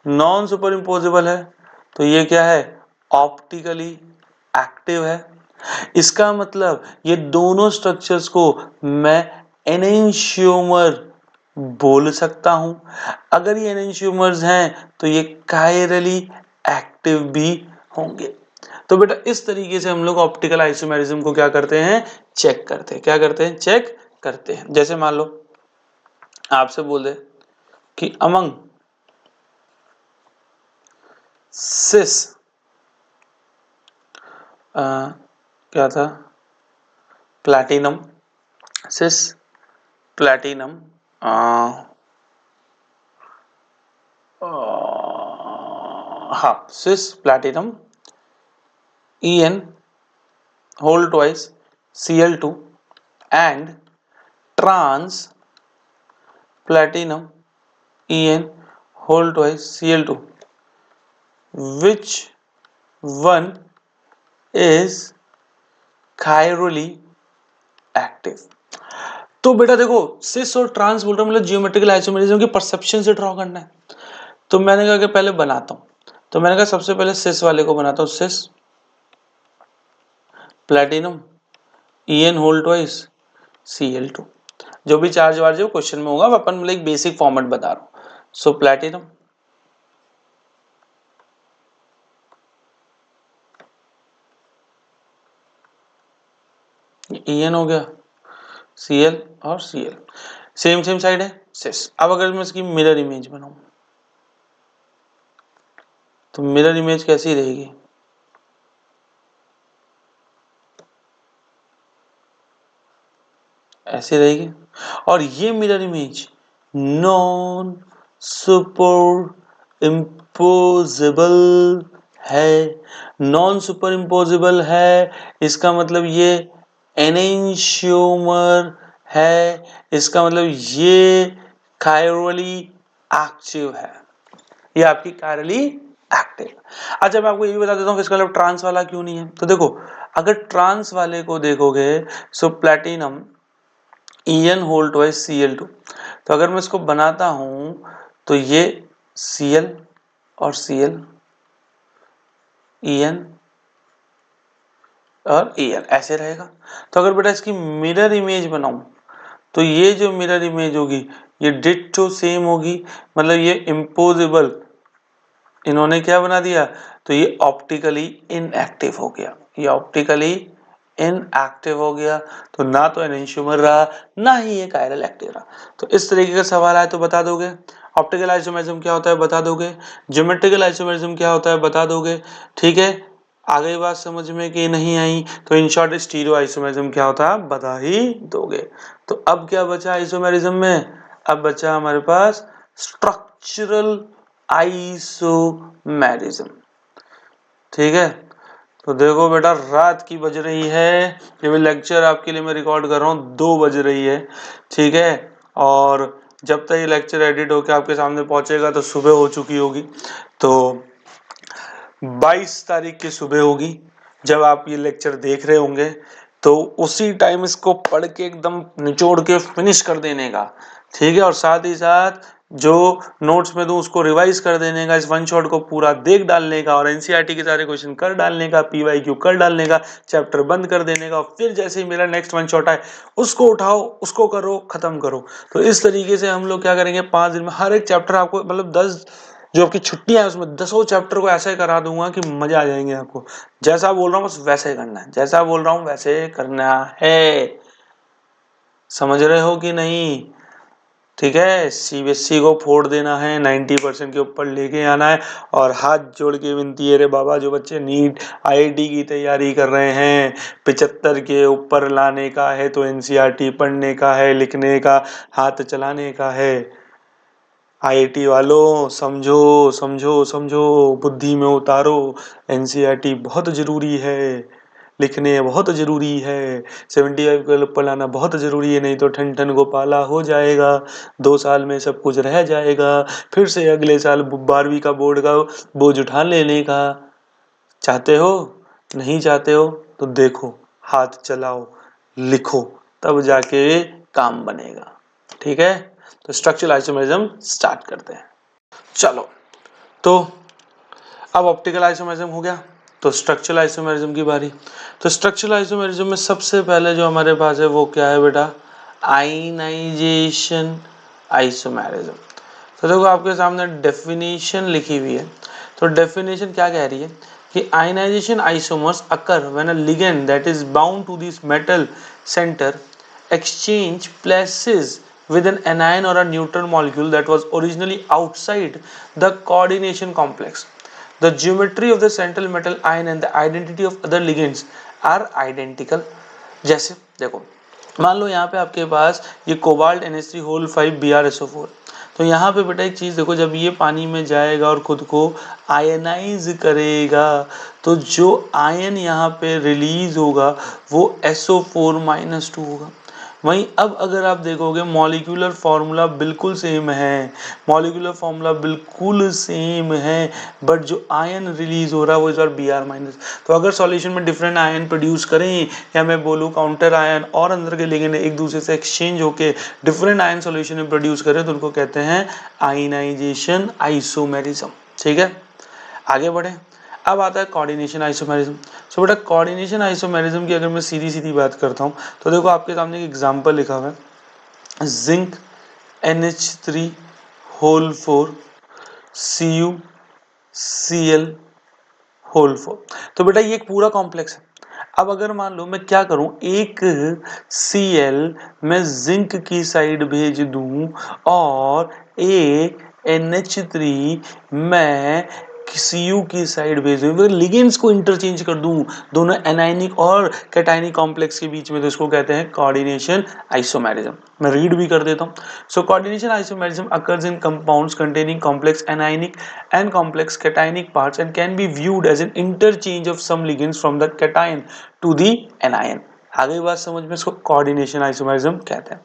नॉन सुपर इम्पोजेबल है, तो ये क्या है, ऑप्टिकली एक्टिव है। इसका मतलब ये दोनों स्ट्रक्चर्स को मैं एनेंशियोमर बोल सकता हूं। अगर ये एनेंशियोमर्स हैं तो ये कायरली एक्टिव भी होंगे। तो बेटा इस तरीके से हम लोग ऑप्टिकल आइसोमेरिज्म को क्या करते हैं, चेक करते हैं। क्या करते हैं, चेक करते हैं। जैसे मान लो आपसे बोले कि अमंग सिस क्या था, प्लैटिनम, सिस प्लैटिनम हाँ, सिस platinum En whole twice Cl2 and trans platinum En whole twice Cl2, which one is chirally active? तो बेटा देखो, सिस और ट्रांस बोल रहा हूं, मतलब जियोमेट्रिकल आइसोमेरिज्म की परसेप्शन से ड्रॉ करना है। तो मैंने कहा कि पहले बनाता हूं, तो मैंने कहा सबसे पहले सिस वाले को बनाता हूं, cis platinum En whole twice Cl2। जो भी चार्ज वार्ज है वो क्वेश्चन में होगा, अपन मतलब एक बेसिक फॉर्मेट बता रहा हूं। सो प्लैटिनम En हो गया, Cl और Cl सेम सेम साइड है, सिस। अब अगर मैं इसकी मिरर इमेज बनाऊं तो मिरर इमेज कैसी रहेगी? ऐसी रहेगी। और ये mirror image non super imposable है। नॉन सुपर इम्पोजिबल है, इसका मतलब ये एनेंशियोमर है, इसका मतलब ये कायरली एक्टिव है, ये आपकी कायरली एक्टिव। अच्छा, मैं आपको ये भी बता देता हूँ इसका मतलब ट्रांस वाला क्यों नहीं है। तो देखो, अगर ट्रांस वाले को देखोगे, so platinum En whole twice Cl2, तो अगर मैं इसको बनाता हूं तो ये Cl और Cl, En और En ऐसे रहेगा। तो अगर बेटा इसकी मिरर इमेज बनाऊं तो ये जो मिरर इमेज होगी ये डिट्टो सेम होगी, मतलब ये इम्पोजिबल इन्होंने क्या बना दिया, तो ये ऑप्टिकली इनएक्टिव हो गया, ये ऑप्टिकली इनएक्टिव हो गया। तो ना तो एनेंशियोमर रहा, ना ही ये कायरल एक्टिव रहा। तो इस तरीके का सवाल आए तो बता दोगे। ऑप्टिकल आइसोमेरिज्म क्या होता है बता दोगे, ज्योमेट्रिकल आइसोमेरिज्म क्या होता है बता दोगे। ठीक है, आ गई बात समझ में कि नहीं आई? तो इन शॉर्ट स्टीरियो आइसोमेरिज्म क्या होता है बता ही दोगे। तो अब क्या बचा आइसोमेरिज्म में? अब बचा हमारे पास स्ट्रक्चरल आइसोमेरिज्म। ठीक है, तो देखो बेटा रात की बज रही है, ये लेक्चर आपके लिए मैं रिकॉर्ड कर रहा हूँ, 2 बज रही है। ठीक है, और जब तक ये लेक्चर एडिट होकर आपके सामने पहुंचेगा तो सुबह हो चुकी होगी। तो 22 तारीख की सुबह होगी जब आप ये लेक्चर देख रहे होंगे, तो उसी टाइम इसको पढ़ के एकदम निचोड़ के फिनिश कर देने का। ठीक है, और साथ ही साथ जो नोट्स में दूं उसको रिवाइज कर देने का, इस वन शॉट को पूरा देख डालने का, और एनसीईआरटी के सारे क्वेश्चन कर डालने का, पीवाईक्यू कर डालने का, चैप्टर बंद कर देने का, और फिर जैसे ही मेरा नेक्स्ट वन शॉट आए उसको उठाओ, उसको करो, खत्म करो। तो इस तरीके से हम लोग क्या करेंगे, 5 दिन में हर एक चैप्टर आपको, मतलब 10 जो आपकी छुट्टियां है उसमें 10 चैप्टर को ऐसा ही करा दूंगा कि मजा आ जाएंगे आपको। जैसा बोल रहा हूँ बस वैसे ही करना है, जैसा बोल रहा हूँ वैसे करना है। समझ रहे हो कि नहीं? ठीक है, सीबीएसई को फोड़ देना है, 90% के ऊपर लेके आना है। और हाथ जोड़ के विनती है रे बाबा, जो बच्चे नीट आईआईटी की तैयारी कर रहे हैं, 75 के ऊपर लाने का है तो एनसीईआरटी पढ़ने का है, लिखने का, हाथ चलाने का है। आईआईटी वालों समझो समझो समझो, बुद्धि में उतारो, एनसीईआरटी बहुत जरूरी है, लिखने बहुत जरूरी है, 75 के ऊपर लाना बहुत जरूरी है, नहीं तो ठन ठन गोपाला हो जाएगा, 2 साल में सब कुछ रह जाएगा, फिर से अगले साल 12वीं का बोर्ड का बोझ उठा लेने का। चाहते हो? नहीं चाहते हो तो देखो, हाथ चलाओ, लिखो, तब जाके काम बनेगा। ठीक है, तो स्ट्रक्चरल आइसोमेरिज्म स्टार्ट करते हैं। चलो, तो अब ऑप्टिकल आइसोमेरिज्म हो गया, तो स्ट्रक्चरल आइसोमेरिज्म की बारी। तो स्ट्रक्चरल आइसोमेरिज्म में सबसे पहले जो हमारे पास है वो क्या है बेटा, आयनाइजेशन आइसोमेरिज्म। तो देखो आपके सामने डेफिनेशन लिखी हुई है। तो डेफिनेशन क्या कह रही है कि ionization isomers occur when a ligand that is bound to this metal center exchange places with an anion or a neutral molecule that was originally outside the coordination complex. The geometry of the central metal ion and the identity of other ligands are identical. जैसे देखो, मान लो यहाँ पे आपके पास ये कोबाल्ट NH3 होल 5 BrSO4, तो यहाँ पे बेटा एक चीज़ देखो, जब ये पानी में जाएगा और खुद को आयनाइज करेगा तो जो आयन यहाँ पे रिलीज होगा वो SO4-2 होगा। वहीं अब अगर आप देखोगे मॉलिक्यूलर फार्मूला बिल्कुल सेम है, मॉलिक्यूलर फार्मूला बिल्कुल सेम है, बट जो आयन रिलीज हो रहा है वो इस बार Br-। तो अगर सॉल्यूशन में डिफरेंट आयन प्रोड्यूस करें, या मैं बोलूँ काउंटर आयन और अंदर के लिगेंड एक दूसरे से एक्सचेंज होके डिफरेंट आयन सॉल्यूशन में प्रोड्यूस करें, तो उनको कहते हैं आयनाइजेशन आइसोमेरिज्म। ठीक है, आगे बढ़े। अब आता है कोऑर्डिनेशन आइसोमेरिज्म। सो बेटा कोऑर्डिनेशन आइसोमेरिज्म की अगर मैं सीधी सीधी बात करता हूँ तो देखो आपके सामने एक एग्जांपल लिखा हुआ है, zinc NH3 whole 4 CuCl whole 4। तो बेटा ये एक पूरा कॉम्प्लेक्स है। अब अगर मान लो मैं क्या करूं, एक Cl मैं जिंक की साइड भेज दूं और एक NH3 मैं Cu की साइड भेज दूं, लिगेंड्स को इंटरचेंज कर दूं दोनों एनायनिक और कैटायनिक कॉम्प्लेक्स के बीच में, तो इसको कहते हैं कोऑर्डिनेशन आइसोमेरिज्म। मैं रीड भी कर देता हूं। So coordination isomerism occurs in compounds containing complex anionic and complex cationic parts and can be viewed as an interchange of some ligands from the cation to the anion। आगे बात समझ में, इसको कोऑर्डिनेशन आइसोमेरिज्म कहते हैं।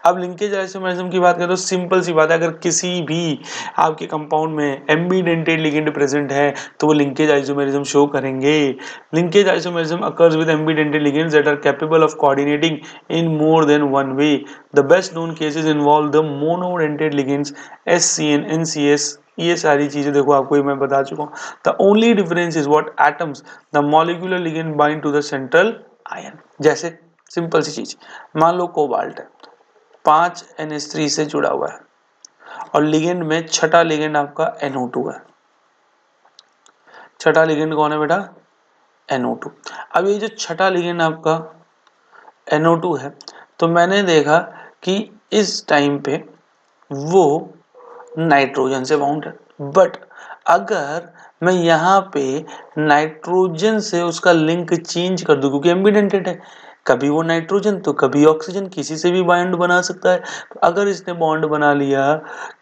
अब लिंकेज आइसोमेरिज्म की बात करें तो सिंपल सी बात है, अगर किसी भी आपके कंपाउंड में एम्बीडेंटेड लिगेंड प्रेजेंट है तो वो लिंकेज आइसोमेरिज्म शो करेंगे। Linkage isomerism occurs with embedded ligands that are capable of coordinating in more than one way। The best known cases involve the monodentate ligands SCN, NCS। ये सारी चीजें देखो आपको मैं बता चुका हूँ। The only difference is what atoms the molecular ligand bind to the central ion. जैसे सिंपल सी चीज, मान लो कोबाल्ट है, 5 NH3 से जुड़ा हुआ है और लिगेंड में छठा लिगेंड आपका NO2 है। छठा लिगेंड कौन है बेटा? NO2। अब ये जो छठा लिगेंड आपका NO2 है, तो मैंने देखा कि इस टाइम पे वो नाइट्रोजन से बाउंड है, बट अगर मैं यहाँ पे नाइट्रोजन से उसका लिंक चेंज कर दूं, क्योंकि एम्बिडेंटेड है, कभी वो नाइट्रोजन तो कभी ऑक्सीजन, किसी से भी बॉन्ड बना सकता है। तो अगर इसने बॉन्ड बना लिया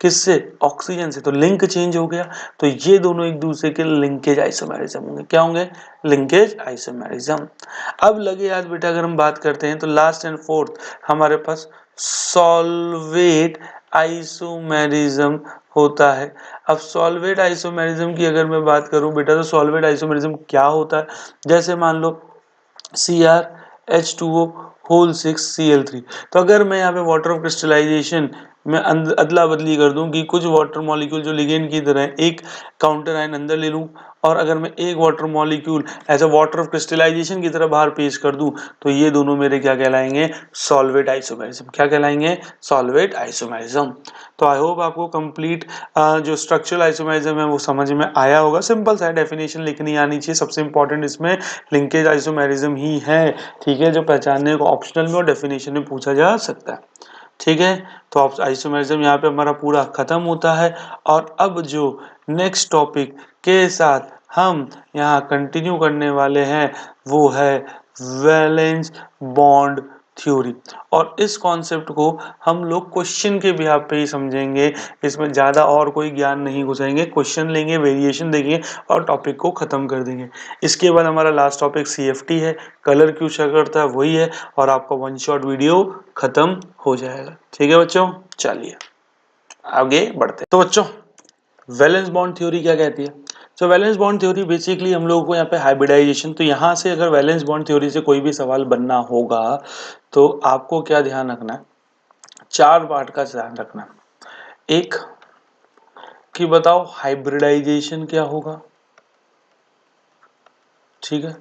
किससे? ऑक्सीजन से, तो लिंक चेंज हो गया, तो ये दोनों एक दूसरे के लिंकेज आइसोमेरिज्म होंगे। क्या होंगे? Linkage isomerism. अब लगे याद बेटा, अगर हम बात करते हैं तो लास्ट एंड फोर्थ हमारे पास सॉल्वेट आइसोमेरिज्म होता है। अब सॉल्वेट आइसोमेरिज्म की अगर मैं बात करूं बेटा, तो सॉल्वेट आइसोमेरिज्म क्या होता है? जैसे मान लो CrH2O होल 6 Cl3। तो अगर मैं यहाँ पे वाटर ऑफ क्रिस्टलाइजेशन में अदला बदली कर दूं कि कुछ वाटर मॉलिक्यूल जो लिगेंड की तरह एक काउंटर आयन अंदर ले लूं, और अगर मैं एक water molecule as a water of crystallization की तरह बाहर पेश कर दूं, तो ये दोनों मेरे क्या कहलाएंगे? Solvate isomerism. क्या कहलाएंगे? Solvate isomerism. तो आई होप आपको कंप्लीट जो स्ट्रक्चरल आइसोमेरिज्म है वो समझ में आया होगा। सिंपल सा डेफिनेशन लिखनी आनी चाहिए, सबसे इंपॉर्टेंट इसमें लिंकेज आइसोमेरिज्म ही है। ठीक है, जो पहचानने को ऑप्शनल में और डेफिनेशन में पूछा जा सकता है। ठीक है, तो आइसोमेरिज्म यहाँ पे हमारा पूरा खत्म होता है। और अब जो नेक्स्ट टॉपिक के साथ हम यहाँ कंटिन्यू करने वाले हैं वो है वैलेंस बॉन्ड थ्योरी। और इस कॉन्सेप्ट को हम लोग क्वेश्चन के बिहाफ पे ही समझेंगे, इसमें ज़्यादा और कोई ज्ञान नहीं घुसाएंगे। क्वेश्चन लेंगे, वेरिएशन देंगे और टॉपिक को ख़त्म कर देंगे। इसके बाद हमारा लास्ट टॉपिक CFT है, कलर क्यों शो करता है वही है, और आपका वन शॉट वीडियो ख़त्म हो जाएगा। ठीक है बच्चों, चलिए आगे बढ़ते। तो बच्चों वैलेंस बॉन्ड थ्योरी क्या कहती है? सो वैलेंस बॉन्ड थ्योरी बेसिकली हम लोगों को यहाँ पे हाइब्रिडाइजेशन, तो यहाँ से अगर वैलेंस बॉन्ड थ्योरी से कोई भी सवाल बनना होगा तो आपको क्या ध्यान रखना है? 4 पार्ट का ध्यान रखना। एक कि बताओ हाइब्रिडाइजेशन क्या होगा, ठीक है।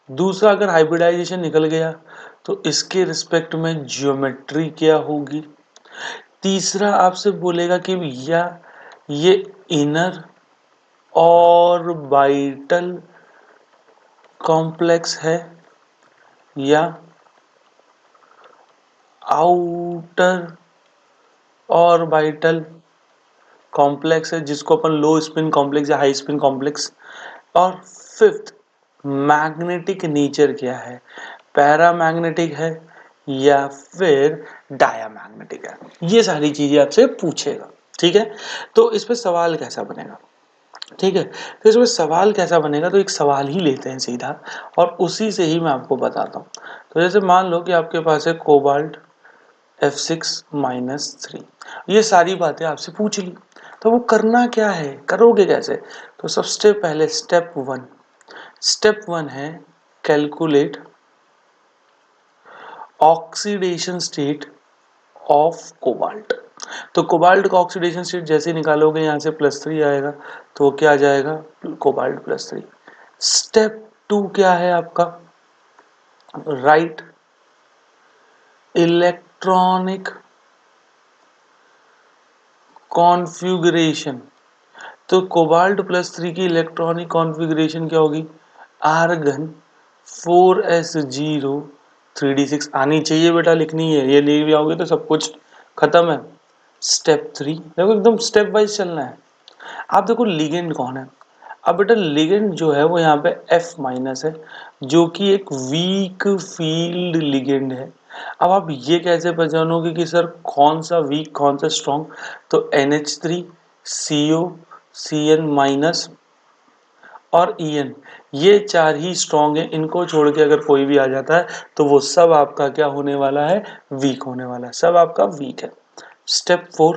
दूसरा, अगर हाइब्रिडाइजेशन निकल गया तो इसके रिस्पेक्ट में ज्योमेट्री क्या होगी। तीसरा आपसे बोलेगा कि भैया ये इनर और बाइटल कॉम्प्लेक्स है या आउटर और बाइटल कॉम्प्लेक्स है, जिसको अपन लो स्पिन कॉम्प्लेक्स या हाई स्पिन कॉम्प्लेक्स। और फिफ्थ, मैग्नेटिक नेचर क्या है, पैरामैग्नेटिक है या फिर डायामैग्नेटिक है। ये सारी चीजें आपसे पूछेगा। ठीक है, तो इस पे सवाल कैसा बनेगा, ठीक है, तो इसमें सवाल कैसा बनेगा, तो एक सवाल ही लेते हैं सीधा और उसी से ही मैं आपको बताता हूँ। तो जैसे मान लो कि आपके पास है कोबाल्ट F6-3, ये सारी बातें आपसे पूछ ली, तो वो करना क्या है, करोगे कैसे? तो सबसे पहले स्टेप वन है calculate oxidation state of cobalt. तो कोबाल्ट का ऑक्सीडेशन स्टेट जैसे निकालोगे यहाँ से +3 आएगा, तो वो क्या आ जाएगा, कोबाल्ट +3। स्टेप 2 क्या है आपका, राइट इलेक्ट्रॉनिक कॉन्फ़िगरेशन। तो कोबाल्ट +3 की इलेक्ट्रॉनिक कॉन्फ़िगरेशन क्या होगी, आर्गन 4s0 3d6 आनी चाहिए बेटा, लिखनी है, ये ले भी आओगे तो सब कुछ खत्म है। स्टेप 3 देखो, एकदम स्टेप वाइज चलना है। आप देखो लिगेंड कौन है, अब बेटा लिगेंड जो है वो यहाँ पे F- है, जो कि एक वीक फील्ड लिगेंड है। अब आप ये कैसे पहचानोगे कि सर कौन सा वीक कौन सा स्ट्रॉन्ग, तो NH3 CO CN- और EN, ये चार ही स्ट्रॉन्ग है, इनको छोड़ के अगर कोई भी आ जाता है तो वो सब आपका क्या होने वाला है, वीक होने वाला है, सब आपका वीक है। स्टेप 4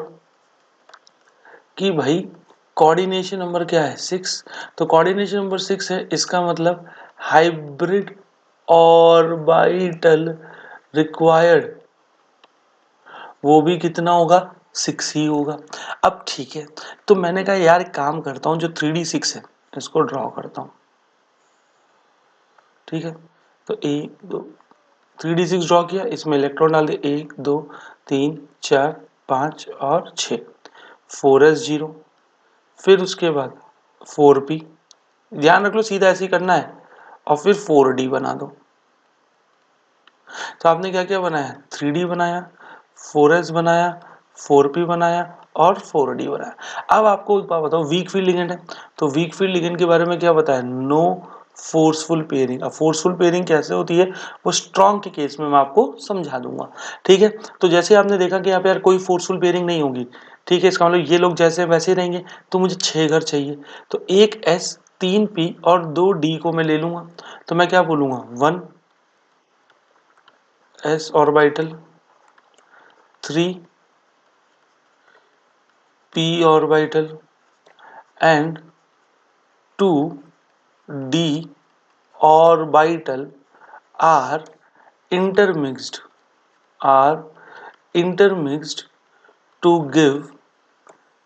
कि भाई कोऑर्डिनेशन नंबर क्या है, 6, तो कोऑर्डिनेशन नंबर 6 है, इसका मतलब हाइब्रिड ऑर्बिटल रिक्वायर्ड वो भी कितना होगा, 6 ही होगा। अब ठीक है, तो मैंने कहा यार एक काम करता हूँ, जो 3d6 है इसको ड्रॉ करता हूँ, ठीक है, तो 1 2 3d6 ड्रॉ किया, इसमें इलेक्ट्रॉन डाल दिए, 1 2 3 4 5 और 6, 4s0, फिर उसके बाद 4p, ध्यान रख लो सीधा ऐसे ही करना है, और फिर 4d बना दो। तो आपने क्या क्या बनाया, 3d बनाया, 4s बनाया, 4p बनाया और 4d बनाया। अब आपको एक बात बताओ, वीक फील्ड लिगेंड है, तो वीक फील्ड लिगेंड के बारे में क्या बताया, नो फोर्सफुल पेयरिंग। अब फोर्सफुल पेयरिंग कैसे होती है वो स्ट्रॉन्ग के केस में मैं आपको समझा दूंगा, ठीक है। तो जैसे आपने देखा कि यहाँ पे यार कोई फोर्सफुल पेयरिंग नहीं होगी, ठीक है, इसका मतलब ये लोग जैसे वैसे रहेंगे, तो मुझे 6 घर चाहिए, तो 1s 3p और 2d को मैं ले लूंगा, तो मैं क्या बोलूंगा, 1s orbital, 3p orbital and 2d orbital are intermixed are intermixed to give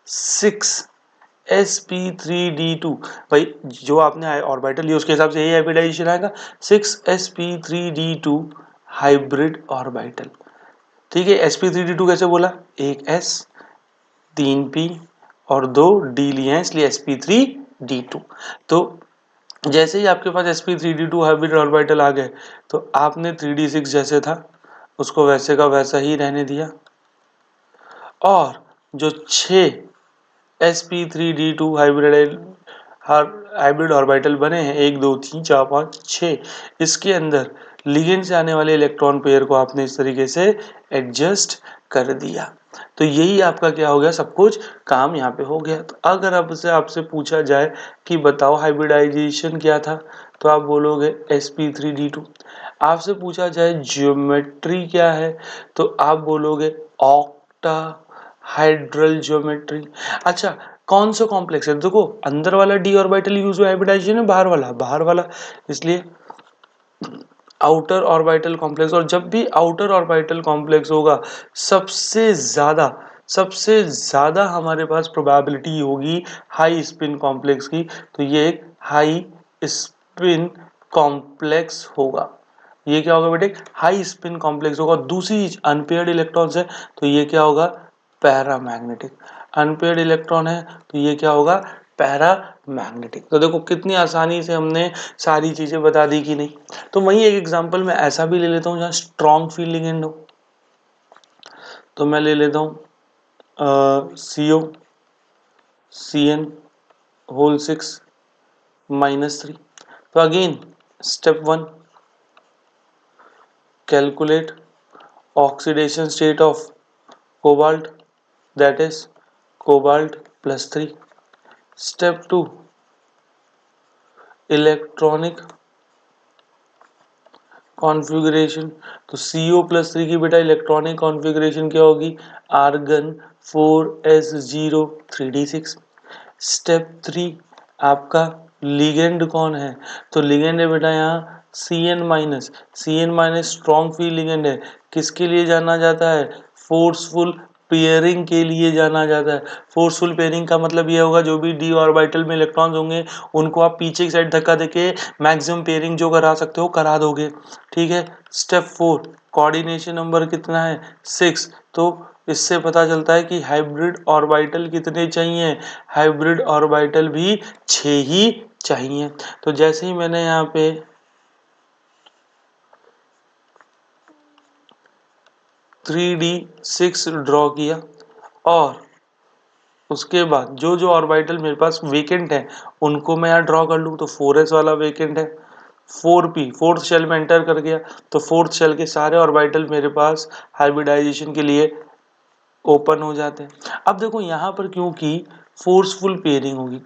6sp3d2। भाई जो आपने ऑर्बिटल लिया उसके हिसाब से यही हाइब्रिडाइजेशन आएगा, 6sp3d2 हाइब्रिड ऑर्बिटल, ठीक है। sp3d2 कैसे बोला, एक s 3p और 2d लिए हैं, इसलिए sp3d2। तो जैसे ही आपके पास sp3d2 हाइब्रिड ऑर्बिटल आ गए, तो आपने 3d6 जैसे था उसको वैसे का वैसा ही रहने दिया, और जो 6 sp3d2 हाइब्रिड ऑर्बिटल बने हैं, 1 2 3 4 5 6, इसके अंदर लिगेंड से आने वाले इलेक्ट्रॉन पेयर को आपने इस तरीके से एडजस्ट कर दिया। तो यही आपका क्या हो गया, सब कुछ काम यहाँ पे हो गया। तो अगर आपसे पूछा जाए कि बताओ हाइब्रिडाइजेशन क्या था, तो आप बोलोगे sp3d2। आपसे पूछा जाए ज्योमेट्री क्या है, तो आप बोलोगे ऑक्टा हाइड्रल ज्योमेट्री। अच्छा, कौन सा कॉम्प्लेक्स है, देखो अंदर वाला डी ऑर्बिटल यूज हुआ हाइब्रिडाइजेशन है, बाहर वाला, इसलिए आउटर ऑर्बिटल कॉम्प्लेक्स। और जब भी आउटर ऑर्बिटल कॉम्प्लेक्स होगा, सबसे ज्यादा सबसे ज्यादा हमारे पास प्रोबेबिलिटी होगी हाई स्पिन कॉम्प्लेक्स की, तो ये एक हाई स्पिन कॉम्प्लेक्स होगा। ये क्या होगा बेटे, हाई स्पिन कॉम्प्लेक्स होगा। दूसरी चीज अनपेयर्ड इलेक्ट्रॉन्स है, तो ये क्या होगा, पैरामैग्नेटिक। अनपेयर्ड इलेक्ट्रॉन है तो ये क्या होगा, पैरामैग्नेटिक। तो देखो कितनी आसानी से हमने सारी चीजें बता दी कि नहीं। तो वही एक एग्जांपल मैं ऐसा भी ले लेता हूँ जहाँ स्ट्रॉन्ग फील्ड लिगेंड हो, तो मैं ले लेता हूँ CO CN होल 6-3। तो again step 1 calculate oxidation state of cobalt, that is cobalt +3। Step 2 electronic configuration. तो CO+3 की बेटा इलेक्ट्रॉनिक कॉन्फ़िगरेशन क्या होगी? Argon 4s0 3d6। स्टेप 3 आपका लिगेंड कौन है? तो लिगेंड है बेटा यहाँ CN-। स्ट्रॉन्ग फील्ड लिगेंड है। किसके लिए जाना जाता है? फोर्सफुल पेयरिंग के लिए जाना जाता है। फोर्सफुल पेयरिंग का मतलब ये होगा, जो भी d ऑर्बिटल में इलेक्ट्रॉन्स होंगे उनको आप पीछे की साइड धक्का देके मैक्सिमम पेयरिंग जो करा सकते हो करा दोगे। ठीक है। स्टेप 4 कोऑर्डिनेशन नंबर कितना है? 6। तो इससे पता चलता है कि हाइब्रिड ऑर्बिटल कितने चाहिए? हाइब्रिड ऑर्बिटल भी 6 ही चाहिए। तो जैसे ही मैंने यहाँ पे 3d6 ड्रॉ किया और उसके बाद जो जो ऑर्बिटल मेरे पास वेकेंट है उनको मैं यहाँ ड्रॉ कर लूँ, तो 4s वाला वेकेंट है, 4p फोर्थ शेल में एंटर कर गया, तो फोर्थ शेल के सारे ऑर्बिटल मेरे पास हाइब्रिडाइजेशन के लिए ओपन हो जाते हैं। अब देखो यहाँ पर क्योंकि फोर्सफुल पेयरिंग होगी,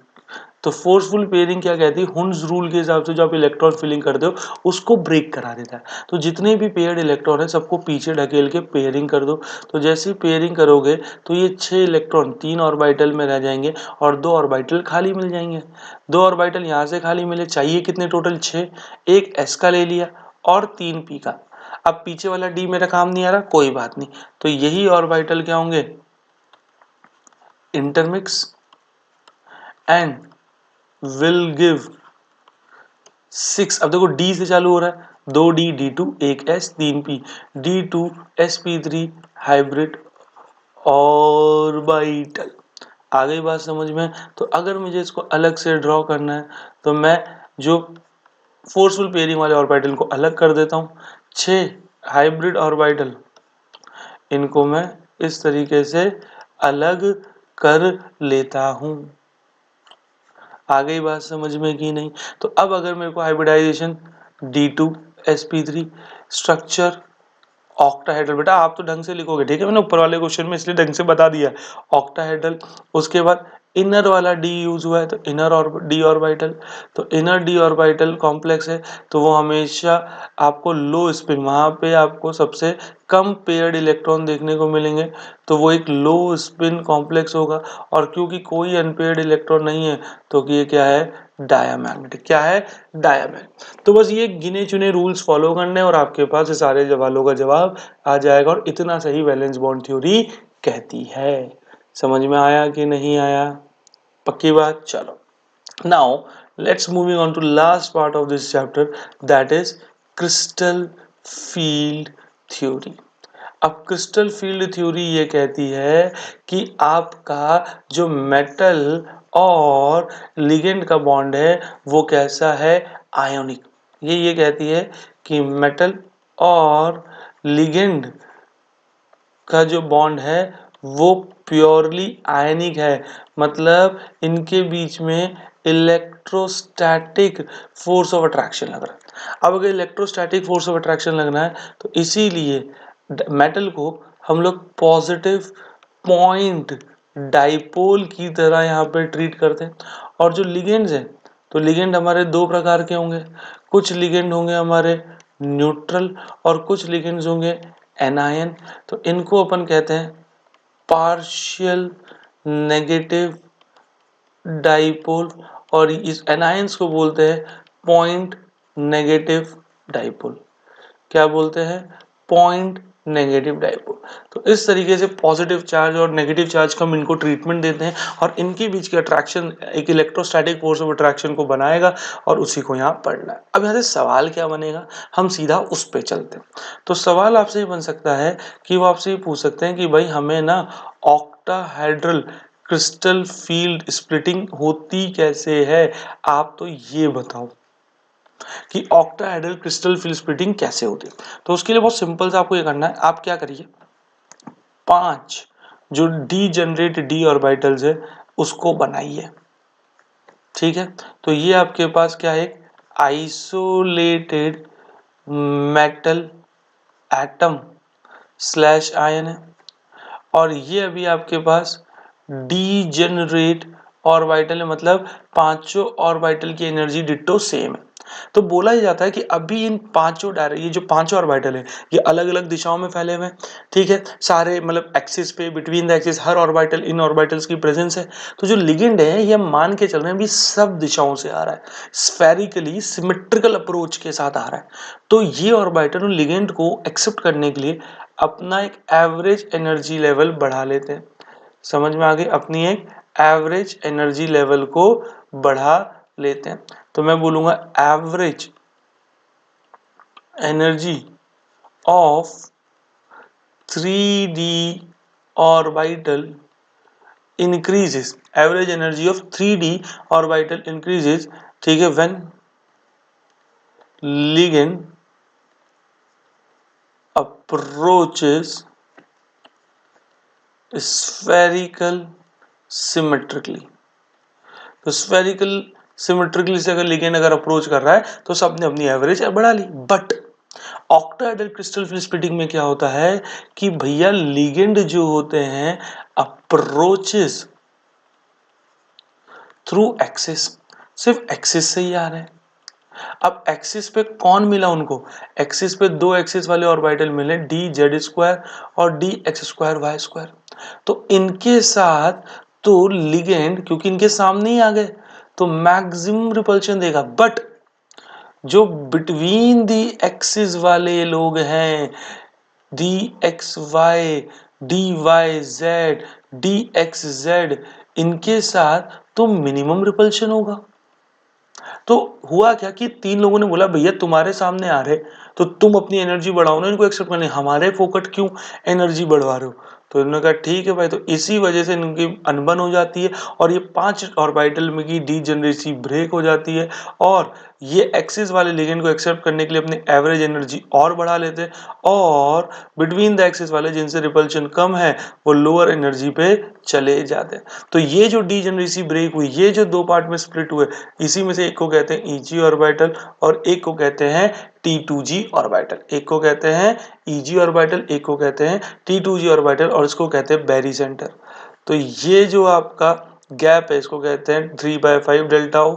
तो फोर्सफुल पेयरिंग क्या कहती है? हुन्स रूल के हिसाब से जो आप इलेक्ट्रॉन फिलिंग करते हो उसको ब्रेक करा देता है। तो जितने भी पेयर्ड इलेक्ट्रॉन है सबको पीछे ढकेल के पेयरिंग कर दो। तो जैसे ही पेयरिंग करोगे तो ये 6 इलेक्ट्रॉन 3 ऑर्बिटल में रह जाएंगे और 2 ऑर्बिटल खाली मिल जाएंगे। 2 ऑर्बिटल यहाँ से खाली मिले, चाहिए कितने टोटल? 6। एक s का ले लिया और 3 p का। अब पीछे वाला d मेरा काम नहीं आ रहा, कोई बात नहीं, तो यही ऑर्बिटल क्या होंगे? Intermix and will give 6। अब देखो डी से चालू हो रहा है, 2d d2 1s 3p d2 sp3 hybrid orbital. आ गई बात समझ में? तो अगर मुझे इसको अलग से ड्रॉ करना है तो मैं जो फोर्सफुल पेयरिंग वाले ऑर्बिटल को अलग कर देता हूँ। 6 हाइब्रिड ऑर्बिटल, इनको मैं इस तरीके से अलग कर लेता हूँ। आ गई बात समझ में कि नहीं? तो अब अगर मेरे को hybridisation d2 sp3 structure octahedral, बेटा आप तो ढंग से लिखोगे, ठीक है, मैंने ऊपर वाले क्वेश्चन में इसलिए ढंग से बता दिया। ऑक्टाहेड्रल, उसके बाद इनर वाला डी यूज हुआ है तो इनर और डी ऑर्बिटल, तो इनर डी ऑर्बिटल कॉम्प्लेक्स है तो वो हमेशा आपको लो स्पिन, वहां पे आपको सबसे कम पेयर्ड इलेक्ट्रॉन देखने को मिलेंगे, तो वो एक लो स्पिन कॉम्प्लेक्स होगा। और क्योंकि कोई अनपेयर्ड इलेक्ट्रॉन नहीं है तो ये क्या है? डायामैग्नेटिक। क्या है? डायामैग्नेटिक। तो बस ये गिने चुने रूल्स फॉलो करने और आपके पास ये सारे सवालों का जवाब आ जाएगा, और इतना सही वैलेंस बॉन्ड थ्योरी कहती है। समझ में आया कि नहीं आया? पक्की बात? चलो, now let's moving on to last part of this chapter, that is crystal field theory. अब क्रिस्टल फील्ड थ्योरी ये कहती है कि आपका जो मेटल और लिगेंड का बॉन्ड है वो कैसा है? आयोनिक। ये कहती है कि मेटल और लिगेंड का जो बॉन्ड है वो प्योरली आयनिक है, मतलब इनके बीच में इलेक्ट्रोस्टैटिक फोर्स ऑफ अट्रैक्शन लग रहा है। अब अगर इलेक्ट्रोस्टैटिक फोर्स ऑफ अट्रैक्शन लगना है तो इसीलिए मेटल को हम लोग पॉजिटिव पॉइंट डाइपोल की तरह यहाँ पे ट्रीट करते हैं। और जो लिगेंड्स हैं, तो लिगेंड हमारे दो प्रकार के होंगे, कुछ लिगेंड होंगे हमारे न्यूट्रल और कुछ लिगेंड्स होंगे एनायन। तो इनको अपन कहते हैं पार्शियल नेगेटिव डाइपोल, और इस एनायंस को बोलते हैं पॉइंट नेगेटिव डाइपोल। क्या बोलते हैं? Point negative dipole. तो इस तरीके से पॉजिटिव चार्ज और नेगेटिव चार्ज का हम इनको ट्रीटमेंट देते हैं और इनके बीच की अट्रैक्शन एक इलेक्ट्रोस्टैटिक फोर्स ऑफ अट्रैक्शन को बनाएगा, और उसी को यहाँ पढ़ना है। अब यहाँ से सवाल क्या बनेगा, हम सीधा उस पे चलते हैं। तो सवाल आपसे ये बन सकता है कि वो आपसे ये पूछ सकते हैं कि भाई हमें ना ऑक्टाहेड्रल क्रिस्टल फील्ड स्प्लिटिंग होती कैसे है, आप तो ये बताओ कि ऑक्टाहेड्रल क्रिस्टल फील्ड स्प्लिटिंग कैसे होती है। तो उसके लिए बहुत सिंपल सा आपको ये करना है, आप क्या करिए, 5 जो डी जनरेट डी ऑर्बिटल्स है उसको बनाइए। ठीक है, तो ये आपके पास क्या है? Isolated metal atom slash ion है, और ये अभी आपके पास डीजेनरेट ऑर्बिटल, मतलब पांचों ऑर्बिटल की एनर्जी डिट्टो सेम है। तो बोला ही जाता है कि अभी इन पांचों ये जो पांचों ऑर्बिटल है ये अलग अलग दिशाओं में फैले हुए हैं, ठीक है, सारे मतलब एक्सिस पे, between the axis her orbital, in orbitals की प्रेजेंस है। तो जो लिगेंड है ये मान के चल रहे हैं अभी सब दिशाओं से आ रहा है, स्फेरिकली सिमेट्रिकल अप्रोच के साथ आ रहा है। तो ये ऑर्बिटल लिगेंड को एक्सेप्ट करने के लिए अपना एक एवरेज एनर्जी लेवल बढ़ा लेते हैं। समझ में आ गई, अपनी एक एवरेज एनर्जी लेवल को बढ़ा लेते हैं। तो मैं बोलूंगा average energy of 3D orbital increases, average energy of 3D orbital increases, ठीक है, when ligand approaches spherical symmetrically। तो स्फेरिकल सिमेट्रिकली से अगर लिगेंड अगर अप्रोच कर रहा है तो सबने अपनी एवरेज बढ़ा ली। But octahedral crystal field splitting में क्या होता है कि भैया लिगेंड जो होते हैं अप्रोचेस थ्रू एक्सिस, सिर्फ एक्सिस से ही आ रहे हैं। अब एक्सिस पे कौन मिला उनको, एक्सिस पे दो एक्सिस वाले ऑर्बिटल मिले, डी जेड स्क्वायर और D X square Y square. तो इनके साथ तो लिगेंड क्योंकि इनके सामने ही आ गए तो मैक्सिमम रिपल्शन देगा। बट जो बिटवीन दी एक्सिस वाले लोग हैं, D X Y, D Y Z, D X Z, इनके साथ तो मिनिमम रिपल्शन होगा। तो हुआ क्या कि तीन लोगों ने बोला भैया तुम्हारे सामने आ रहे तो तुम अपनी एनर्जी बढ़ाओ ना, इनको एक्सेप्ट करने, हमारे फोकट क्यों एनर्जी बढ़वा रहे हो। तो इन्होंने कहा ठीक है भाई। तो इसी वजह से इनकी अनबन हो जाती है और ये 5 ऑर्बिटल में की डीजेनरेसी ब्रेक हो जाती है और ये एक्सिस वाले लिगेंड को एक्सेप्ट करने के लिए अपनी एवरेज एनर्जी और बढ़ा लेते हैं और बिटवीन द एक्सिस वाले जिनसे रिपल्शन कम है वो लोअर एनर्जी पे चले जाते हैं। तो ये जो डीजेनरेसी ब्रेक हुई, ये जो दो पार्ट में स्प्लिट हुए, इसी में से एक को कहते हैं ईजी ऑर्बिटल और एक को कहते हैं T2G ऑर्बिटल। एक को कहते हैं ईजी ऑर्बिटल, एक को कहते हैं T2G ऑर्बिटल और इसको कहते हैं बेरी सेंटर। तो ये जो आपका गैप है इसको कहते हैं 3/5 डेल्टा ओ,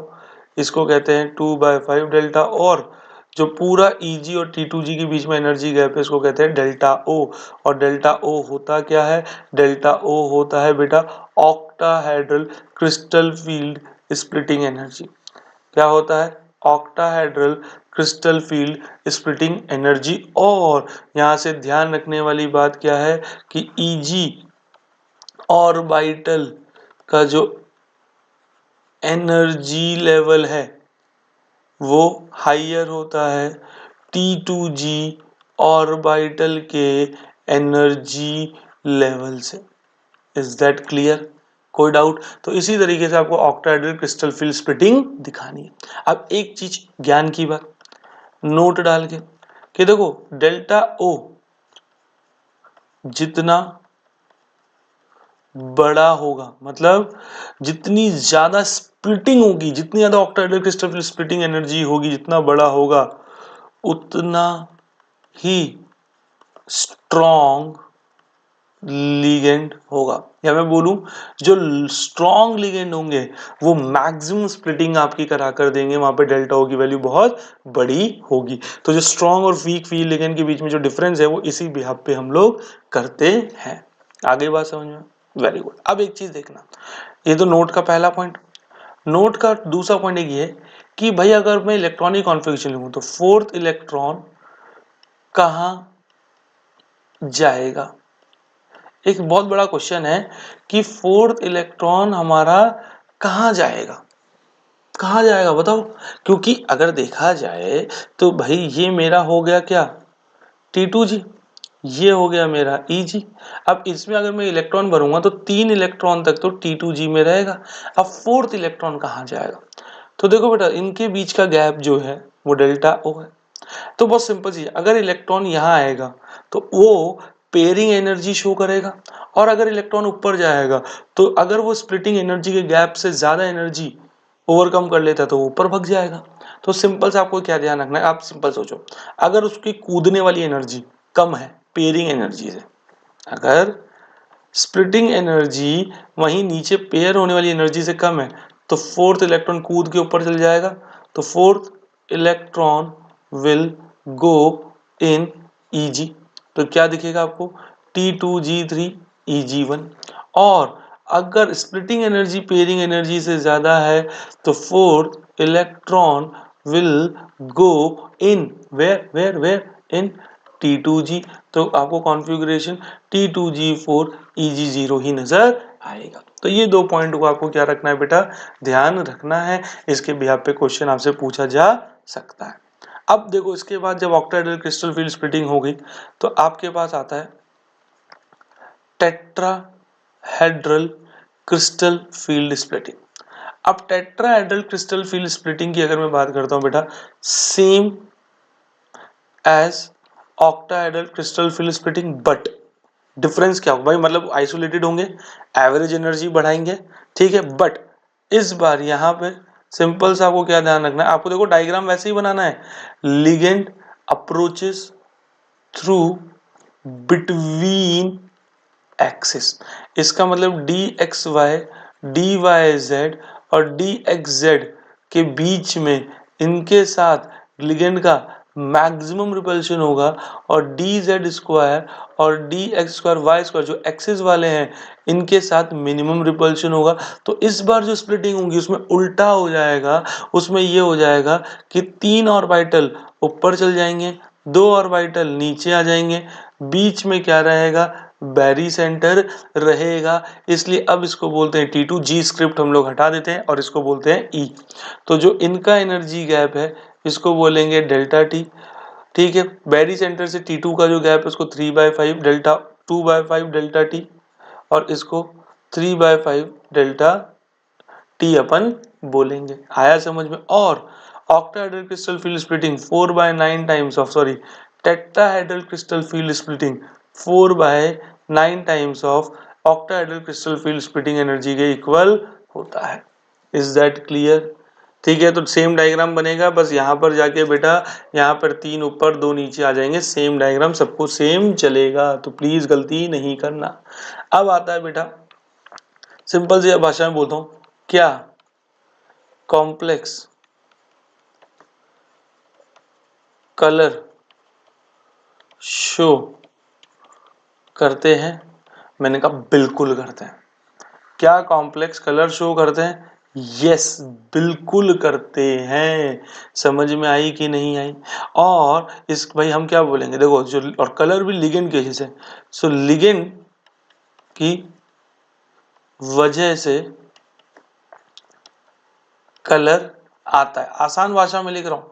इसको कहते हैं 2/5 डेल्टा, और जो पूरा Eg और T2G के बीच में एनर्जी गैप है इसको कहते हैं डेल्टा ओ। और डेल्टा ओ होता क्या है, डेल्टा ओ होता है बेटा octahedral crystal field splitting energy. क्या होता है, octahedral crystal field splitting energy. और यहां से ध्यान रखने वाली बात क्या है कि Eg ऑर्बिटल का जो एनर्जी लेवल है वो हाइयर होता है T2G ऑर्बिटल के एनर्जी लेवल से। इज दैट क्लियर, कोई डाउट। तो इसी तरीके से आपको ऑक्टाहेड्रल क्रिस्टल फील्ड स्प्लिटिंग दिखानी है। अब एक चीज ज्ञान की बात नोट डाल के कि देखो डेल्टा ओ जितना बड़ा होगा, मतलब जितनी ज्यादा स्प्लिटिंग होगी, जितनी ज्यादा octahedral crystal field splitting energy होगी, जितना बड़ा होगा उतना ही स्ट्रॉन्ग लिगेंड होगा। या मैं बोलूं जो स्ट्रॉन्ग लिगेंड होंगे वो मैक्सिमम स्प्लिटिंग आपकी करा कर देंगे, वहां पे डेल्टा ओ की वैल्यू बहुत बड़ी होगी। तो जो स्ट्रॉन्ग और वीक फील्ड लिगेंड के बीच में जो डिफरेंस है वो इसी बिहाफ पे हम लोग करते हैं। आगे बात समझ में, वेरी गुड। अब एक चीज देखना, ये तो नोट का पहला पॉइंट। नोट का दूसरा पॉइंट ये है कि भाई अगर मैं इलेक्ट्रॉनिक कॉन्फ़िगरेशन लूं तो फोर्थ इलेक्ट्रॉन कहां जाएगा। एक बहुत बड़ा क्वेश्चन है कि फोर्थ इलेक्ट्रॉन हमारा कहां जाएगा, कहां जाएगा बताओ। क्योंकि अगर देखा जाए तो भाई ये मेरा हो गया क्या T2G, ये हो गया मेरा Eg। अब इसमें अगर मैं इलेक्ट्रॉन भरूंगा तो 3 इलेक्ट्रॉन तक तो T2G में रहेगा। अब फोर्थ इलेक्ट्रॉन कहां जाएगा, तो देखो बेटा इनके बीच का गैप जो है वो डेल्टा ओ है। तो बहुत सिंपल चीज, अगर इलेक्ट्रॉन यहाँ आएगा तो वो पेयरिंग एनर्जी शो करेगा और अगर इलेक्ट्रॉन ऊपर जाएगा तो अगर वो स्प्लिटिंग एनर्जी के गैप से ज्यादा एनर्जी ओवरकम कर लेता है तो वो ऊपर भग जाएगा। तो सिंपल से आपको क्या ध्यान रखना है, आप सिंपल सोचो, अगर उसकी कूदने वाली एनर्जी कम है पेयरिंग एनर्जी से, अगर स्प्लिटिंग एनर्जी वहीं नीचे पेयर होने वाली एनर्जी से कम है, तो फोर्थ इलेक्ट्रॉन कूद के ऊपर चल जाएगा, तो fourth electron will go in Eg। तो क्या दिखेगा आपको, T2G3 Eg1। और अगर स्प्लिटिंग एनर्जी पेयरिंग एनर्जी से ज्यादा है तो fourth electron will go in where where where in T2G। तो आपको कॉन्फ़िगरेशन T2G4 Eg0 ही नजर आएगा। तो ये दो पॉइंट को आपको क्या रखना है बेटा, ध्यान रखना है। इसके बिहाफ पे क्वेश्चन आपसे पूछा जा सकता है। अब देखो इसके बाद जब ऑक्टाहेड्रल क्रिस्टल फील्ड स्प्लिटिंग हो गई तो आपके पास आता है टेट्राहेड्रल क्रिस्टल फील्ड स्प्लिटिंग। अब टेट्राहेड्रल क्रिस्टल फील्ड स्प्लिटिंग की अगर मैं बात करता हूं बेटा, same as octahedral crystal field splitting, but difference क्या होगा भाई, मतलब आइसोलेटेड होंगे, एवरेज एनर्जी बढ़ाएंगे, ठीक है। बट इस बार यहाँ पे सिंपल सा आपको क्या ध्यान रखना है, आपको देखो डायग्राम वैसे ही बनाना है, ligand approaches through between axis. इसका मतलब D X Y, D Y Z और डी एक्स जेड के बीच में इनके साथ लिगेंड का मैक्सिमम रिपल्शन होगा, और डी जेड स्क्वायर और D X square Y square जो एक्सिस वाले हैं इनके साथ मिनिमम रिपल्शन होगा। तो इस बार जो स्प्लिटिंग होगी उसमें उल्टा हो जाएगा, उसमें ये हो जाएगा कि 3 ऑर्बिटल ऊपर चल जाएंगे, 2 ऑर्बिटल नीचे आ जाएंगे, बीच में क्या रहेगा, बैरी सेंटर रहेगा। इसलिए अब इसको बोलते हैं T2, जी स्क्रिप्ट हम लोग हटा देते हैं और इसको बोलते हैं E। तो जो इनका एनर्जी गैप है इसको बोलेंगे डेल्टा टी, ठीक है। बैरी सेंटर से T2 का जो गैप है उसको 3/5 डेल्टा, 2/5 डेल्टा टी, और इसको 3/5 डेल्टा टी अपन बोलेंगे। आया समझ में। और octahedral crystal field splitting 4/9 times of, sorry, tetrahedral crystal field splitting 4/9 times of octahedral crystal field splitting energy के इक्वल होता है। Is that clear? ठीक है, तो सेम डायग्राम बनेगा, बस यहाँ पर जाके बेटा यहाँ पर 3 ऊपर 2 नीचे आ जाएंगे, सेम डायग्राम सबको सेम चलेगा, तो प्लीज गलती नहीं करना। अब आता है बेटा, सिंपल सी भाषा में बोलता हूँ, क्या कॉम्प्लेक्स कलर शो करते हैं? मैंने कहा बिल्कुल करते हैं। क्या कॉम्प्लेक्स कलर शो करते हैं? यस, बिल्कुल करते हैं। समझ में आई कि नहीं आई? और इस भाई हम क्या बोलेंगे, देखो जो, और कलर भी लिगेंड के जैसे, सो लिगेंड की वजह से कलर आता है। आसान भाषा में लिख रहा हूं,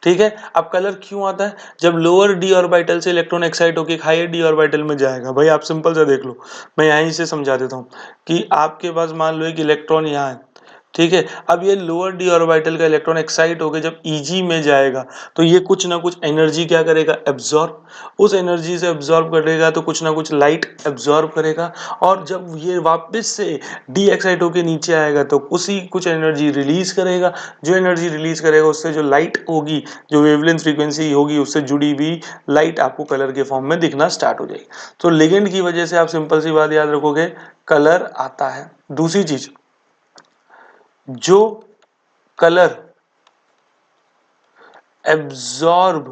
ठीक है। अब कलर क्यों आता है? जब लोअर डी ऑर्बिटल से इलेक्ट्रॉन एक्साइट होकर हायर डी ऑर्बिटल में जाएगा। भाई आप सिंपल से देख लो, मैं यहीं से समझा देता हूँ कि आपके पास मान लो एक इलेक्ट्रॉन यहाँ है, ठीक है। अब ये लोअर डी ऑर्बिटल का इलेक्ट्रॉन एक्साइट होकर जब Eg में जाएगा तो ये कुछ ना कुछ एनर्जी क्या करेगा, एब्जॉर्ब। उस एनर्जी से एब्जॉर्ब करेगा तो कुछ ना कुछ लाइट एब्जॉर्ब करेगा, और जब ये वापस से डी एक्साइट होकर नीचे आएगा तो उसी कुछ एनर्जी रिलीज करेगा। जो एनर्जी रिलीज करेगा उससे जो लाइट होगी, जो वेवलेंथ फ्रीक्वेंसी होगी उससे जुड़ी हुई लाइट आपको कलर के फॉर्म में दिखना स्टार्ट हो जाएगी। तो लिगेंड की वजह से आप सिंपल सी बात याद रखोगे, कलर आता है। दूसरी चीज, जो कलर एब्जॉर्ब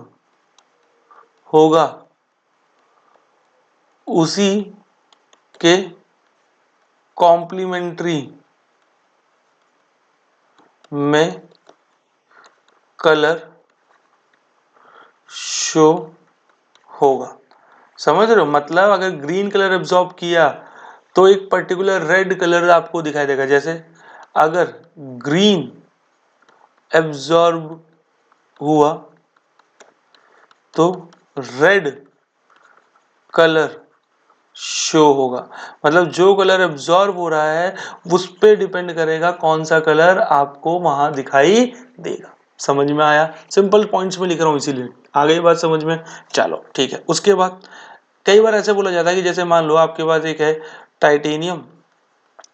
होगा उसी के कॉम्प्लीमेंट्री में कलर शो होगा। समझ रहे हो? मतलब अगर ग्रीन कलर एब्जॉर्ब किया तो एक पर्टिकुलर रेड कलर आपको दिखाई देगा। जैसे अगर ग्रीन एब्जॉर्ब हुआ तो रेड कलर शो होगा। मतलब जो कलर एब्जॉर्ब हो रहा है उस पे डिपेंड करेगा कौन सा कलर आपको वहां दिखाई देगा। समझ में आया? सिंपल पॉइंट्स में लिख रहा हूं इसीलिए। आ गई बात समझ में? चलो ठीक है। उसके बाद कई बार ऐसे बोला जाता है कि जैसे मान लो आपके पास एक है टाइटेनियम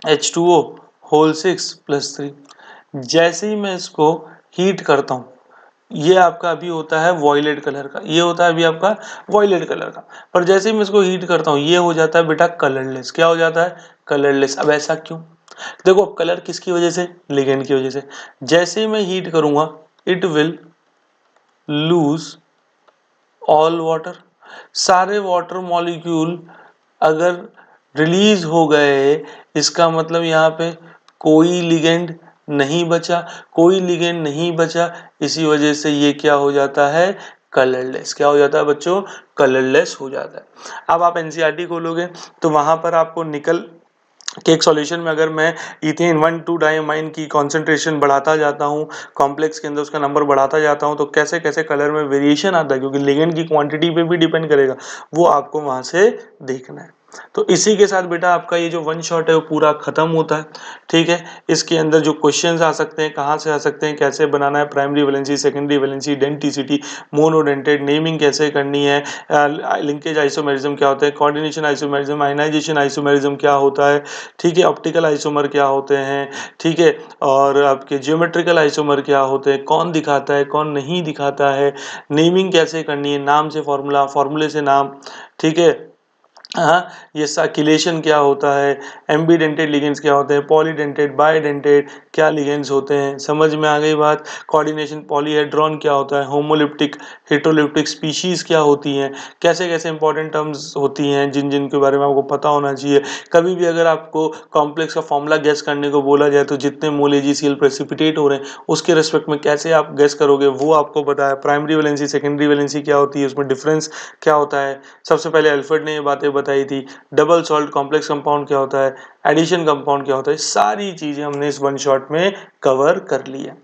H2O होल 6 + 3, जैसे ही मैं इसको हीट करता हूँ, ये आपका अभी होता है वॉयलेट कलर का, ये होता है अभी आपका वॉयलेट कलर का। पर जैसे ही मैं इसको हीट करता हूँ ये हो जाता है बेटा कलरलेस। क्या हो जाता है? कलरलेस। अब ऐसा क्यों? देखो कलर किसकी वजह से? लिगेंड की वजह से। जैसे ही मैं हीट करूंगा it will lose all water. सारे वाटर मॉलिक्यूल अगर रिलीज हो गए, इसका मतलब यहाँ पे कोई लिगेंड नहीं बचा, कोई लिगेंड नहीं बचा, इसी वजह से ये क्या हो जाता है? कलरलेस। क्या हो जाता है बच्चों? कलरलेस हो जाता है। अब आप एनसीईआरटी खोलोगे तो वहां पर आपको निकल के एक सॉल्यूशन में अगर मैं इथेन 1,2-डाइमाइन की कॉन्सेंट्रेशन बढ़ाता जाता हूँ, कॉम्प्लेक्स के अंदर उसका नंबर बढ़ाता जाता हूँ, तो कैसे कैसे कलर में वेरिएशन आता है, क्योंकि लिगेंड की क्वांटिटी पे भी डिपेंड करेगा, वो आपको वहां से देखना है। तो इसी के साथ बेटा आपका ये जो वन शॉट है वो पूरा खत्म होता है। ठीक है, इसके अंदर जो क्वेश्चंस आ सकते हैं, कहाँ से आ सकते हैं, कैसे बनाना है, primary valency, secondary valency, denticity, monodentate, naming कैसे करनी है, लिंकेज आइसोमेरिज्म क्या होता है, कोऑर्डिनेशन आइसोमेरिज्म, आयनाइजेशन आइसोमेरिज्म क्या होता है, ठीक है, ऑप्टिकल आइसोमर क्या होते हैं, ठीक है, और आपके जियोमेट्रिकल आइसोमर क्या होते हैं, कौन दिखाता है कौन नहीं दिखाता है, नेमिंग कैसे करनी है, नाम से फॉर्मूला, फॉर्मूले से नाम, ठीक है। हाँ, ये सर्कुलेशन क्या होता है, एम्बीडेंटेड लिगेंड्स क्या होते हैं, पॉलीडेंटेड, बाइडेंटेड क्या लिगेंड्स होते हैं, समझ में आ गई बात। कोऑर्डिनेशन, पॉलीहेड्रॉन क्या होता है, होमोलिप्टिक, हेटेरोलिप्टिक स्पीशीज क्या होती हैं, कैसे कैसे इंपॉर्टेंट टर्म्स होती हैं जिन जिन के बारे में आपको पता होना चाहिए। कभी भी अगर आपको कॉम्प्लेक्स का फॉर्मूला गेस करने को बोला जाए तो जितने मोल AgCl प्रेसिपिटेट हो रहे हैं उसके रिस्पेक्ट में कैसे आप गेस करोगे वो आपको पता है। प्राइमरी वैलेंसी, सेकेंडरी वैलेंसी क्या होती है, उसमें डिफरेंस क्या होता है, सबसे पहले अल्फ्रेड ने ये बातें बताई थी। डबल सॉल्ट कॉम्प्लेक्स कंपाउंड क्या होता है, एडिशन कंपाउंड क्या होता है, सारी चीजें हमने इस वन शॉट में कवर कर ली है।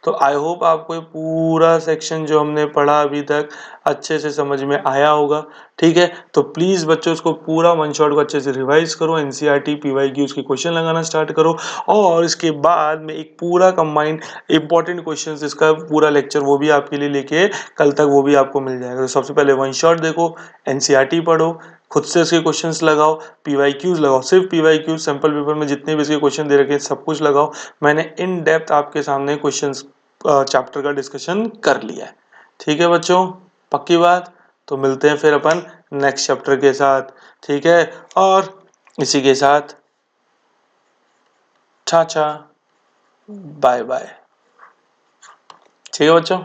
तो आई होप आपको ये पूरा सेक्शन जो हमने पढ़ा अभी तक अच्छे से समझ में आया होगा। ठीक है, तो प्लीज बच्चों इसको पूरा वन शॉट को अच्छे से रिवाइज करो, एनसीईआरटी PYQs के क्वेश्चन लगाना स्टार्ट करो, और इसके बाद में एक पूरा कंबाइंड इंपॉर्टेंट क्वेश्चन इसका पूरा लेक्चर वो भी आपके लिए लेके कल तक वो भी आपको मिल जाएगा। तो सबसे पहले वन शॉट देखो, एनसीईआरटी पढ़ो, खुद से इसके क्वेश्चंस लगाओ, PYQs लगाओ, सिर्फ PYQs सैंपल पेपर में जितने भी इसके क्वेश्चन दे रखे हैं सब कुछ लगाओ। मैंने इन डेप्थ आपके सामने क्वेश्चंस चैप्टर का डिस्कशन कर लिया है। ठीक है बच्चों, पक्की बात। तो मिलते हैं फिर अपन नेक्स्ट चैप्टर के साथ। ठीक है, और इसी के साथ चा चा बाय बाय। ठीक है बच्चों।